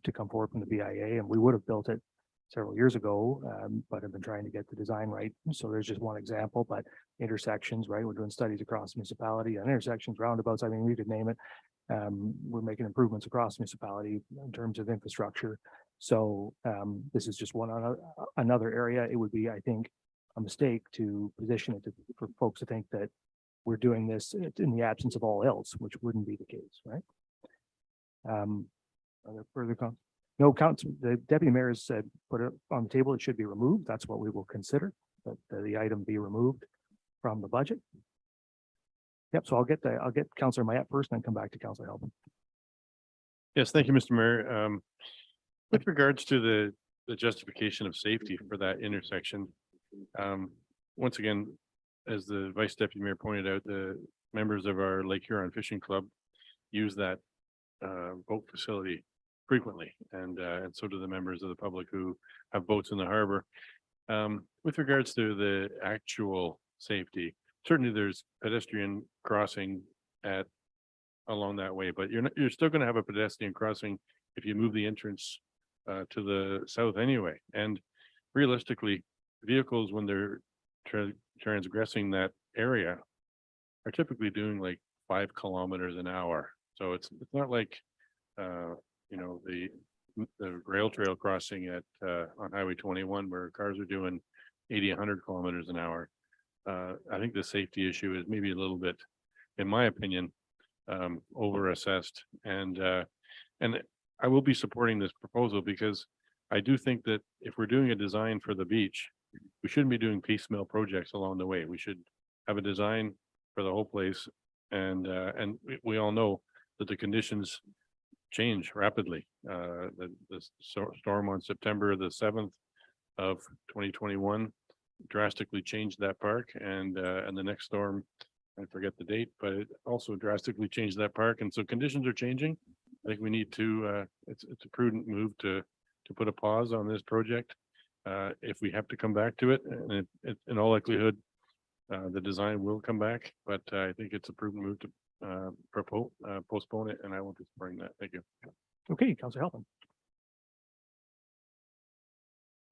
to come forward from the BIA. And we would have built it several years ago, but have been trying to get the design right. So there's just one example, but intersections, right? We're doing studies across the municipality on intersections, roundabouts. I mean, we could name it. We're making improvements across the municipality in terms of infrastructure. So this is just another area. It would be, I think, a mistake to position it for folks to think that we're doing this in the absence of all else, which wouldn't be the case, right? Are there further comments? No counts. The deputy mayor has said, put it on the table. It should be removed. That's what we will consider, that the item be removed from the budget. Yep. So I'll get Councillor Mayette first, then come back to Councillor Halpin. Yes, thank you, Mr. Mayor. With regards to the justification of safety for that intersection, once again, as the Vice Deputy Mayor pointed out, the members of our Lake Huron Fishing Club use that boat facility frequently, and so do the members of the public who have boats in the harbor. With regards to the actual safety, certainly there's pedestrian crossing along that way, but you're still going to have a pedestrian crossing if you move the entrance to the south anyway. And realistically, vehicles, when they're transgressing that area, are typically doing like 5 kilometers an hour. So it's not like the rail trail crossing on Highway 21 where cars are doing 80, 100 kilometers an hour. I think the safety issue is maybe a little bit, in my opinion, overassessed. And I will be supporting this proposal because I do think that if we're doing a design for the beach, we shouldn't be doing piecemeal projects along the way. We should have a design for the whole place. And we all know that the conditions change rapidly. The storm on September the 7th of 2021 drastically changed that park, and the next storm, I forget the date, but it also drastically changed that park. And so conditions are changing. I think we need to, it's a prudent move to put a pause on this project. If we have to come back to it, and in all likelihood, the design will come back, but I think it's a prudent move to postpone it, and I won't be supporting that. Thank you. Okay, Councillor Halpin.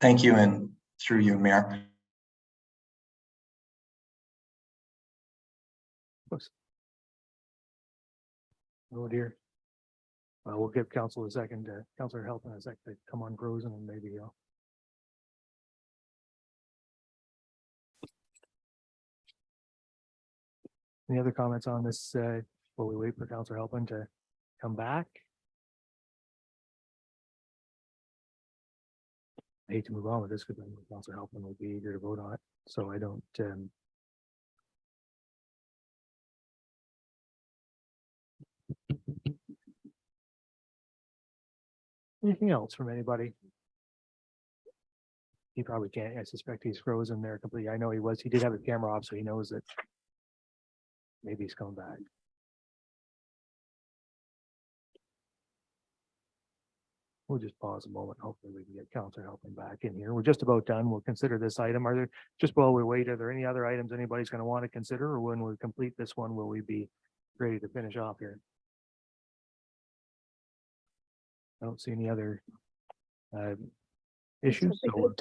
Thank you, and through you, Mayor. Oh dear. We'll give Council a second, Councillor Halpin a second to come on frozen, and maybe any other comments on this while we wait for Councillor Halpin to come back? I hate to move on with this because I know Councillor Halpin will be eager to vote on it, so I don't anything else from anybody? He probably can't. I suspect he's frozen there completely. I know he did have his camera off, so he knows that maybe he's coming back. We'll just pause a moment. Hopefully we can get Counselor Helping back in here. We're just about done. We'll consider this item. Are there, just while we wait, are there any other items anybody's going to want to consider, or when we complete this one, will we be ready to finish off here? I don't see any other issues. So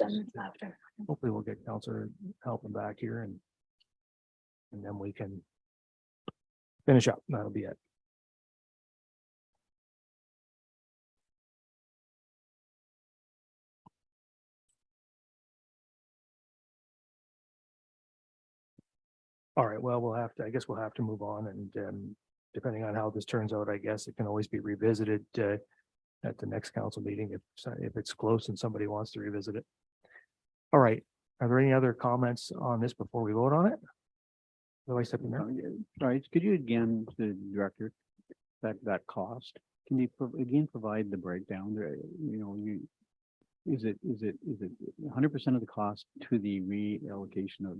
hopefully we'll get Counselor Helping back here and then we can finish up. That'll be it. All right, well, I guess we'll have to move on, and depending on how this turns out, I guess it can always be revisited at the next council meeting if it's close and somebody wants to revisit it. All right, are there any other comments on this before we vote on it? Otherwise, Sorry, could you again, the director, that cost, can you again provide the breakdown there, is it 100% of the cost to the reallocation of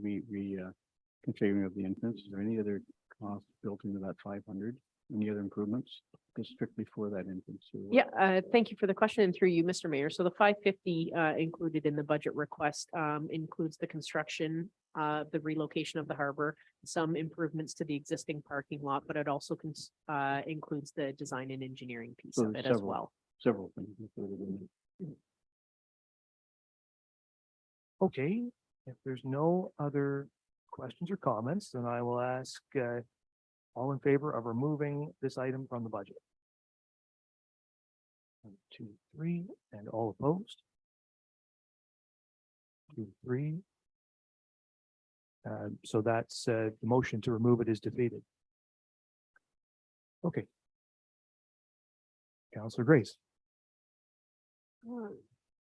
configuring of the entrance? Is there any other cost built into that 500? Any other improvements just strictly for that entrance? Yeah, thank you for the question, and through you, Mr. Mayor. So the 550 included in the budget request includes the construction, the relocation of the harbor, some improvements to the existing parking lot, but it also includes the design and engineering piece So of it there's as well. Several things included in it. okay, if there's no other questions or comments, then I will ask all in favor of removing this item from the budget. 1, 2, 3, and all opposed. 2, 3. So that's the motion to remove it is defeated. Okay. Councillor Grace.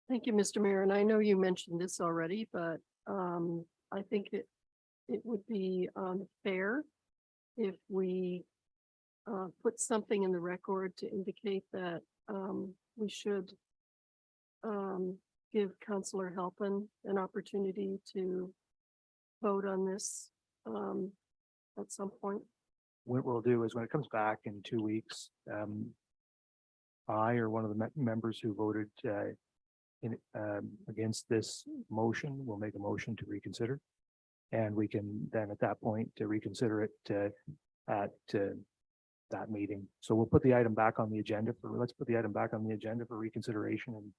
Thank you, Mr. Mayor. And I know you mentioned this already, but I think it would be fair if we put something in the record to indicate that we should give Councillor Halpin an opportunity to vote on this at some point. What we'll do is when it comes back in 2 weeks, I or one of the members who voted against this motion will make a motion to reconsider. And we can then at that point to reconsider it at that meeting. So we'll put the item back on the agenda let's put the item back on the agenda for reconsideration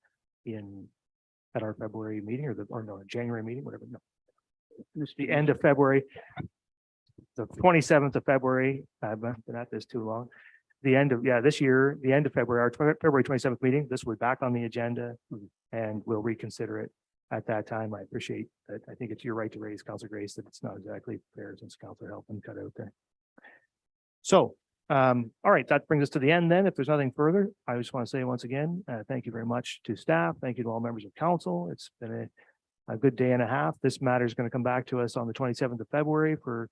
at our February meeting or no, January meeting, whatever. No. It's the end of February, the 27th of February. I've been at this too long. The end of, this year, the end of February, our February 27th meeting, this will be back on the agenda and we'll reconsider it at that time. I appreciate that. I think it's your right to raise, Councilor Grace, that it's not exactly fair since Councilor Helpin cut out there. So, all right, that brings us to the end then. If there's nothing further, I just want to say once again, thank you very much to staff. Thank you to all members of council. It's been a good day and a half. This matter is going to come back to us on the 27th of February for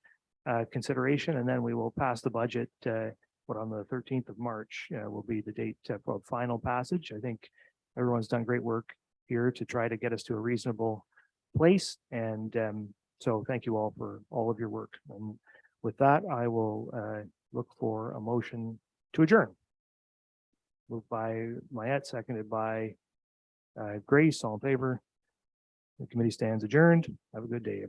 consideration, and then we will pass the budget on the 13th of March will be the date for final passage. I think everyone's done great work here to try to get us to a reasonable place. And so thank you all for all of your work. And with that, I will look for a motion to adjourn. Moved by Mayette, seconded by Grace, all in favor. The committee stands adjourned. Have a good day.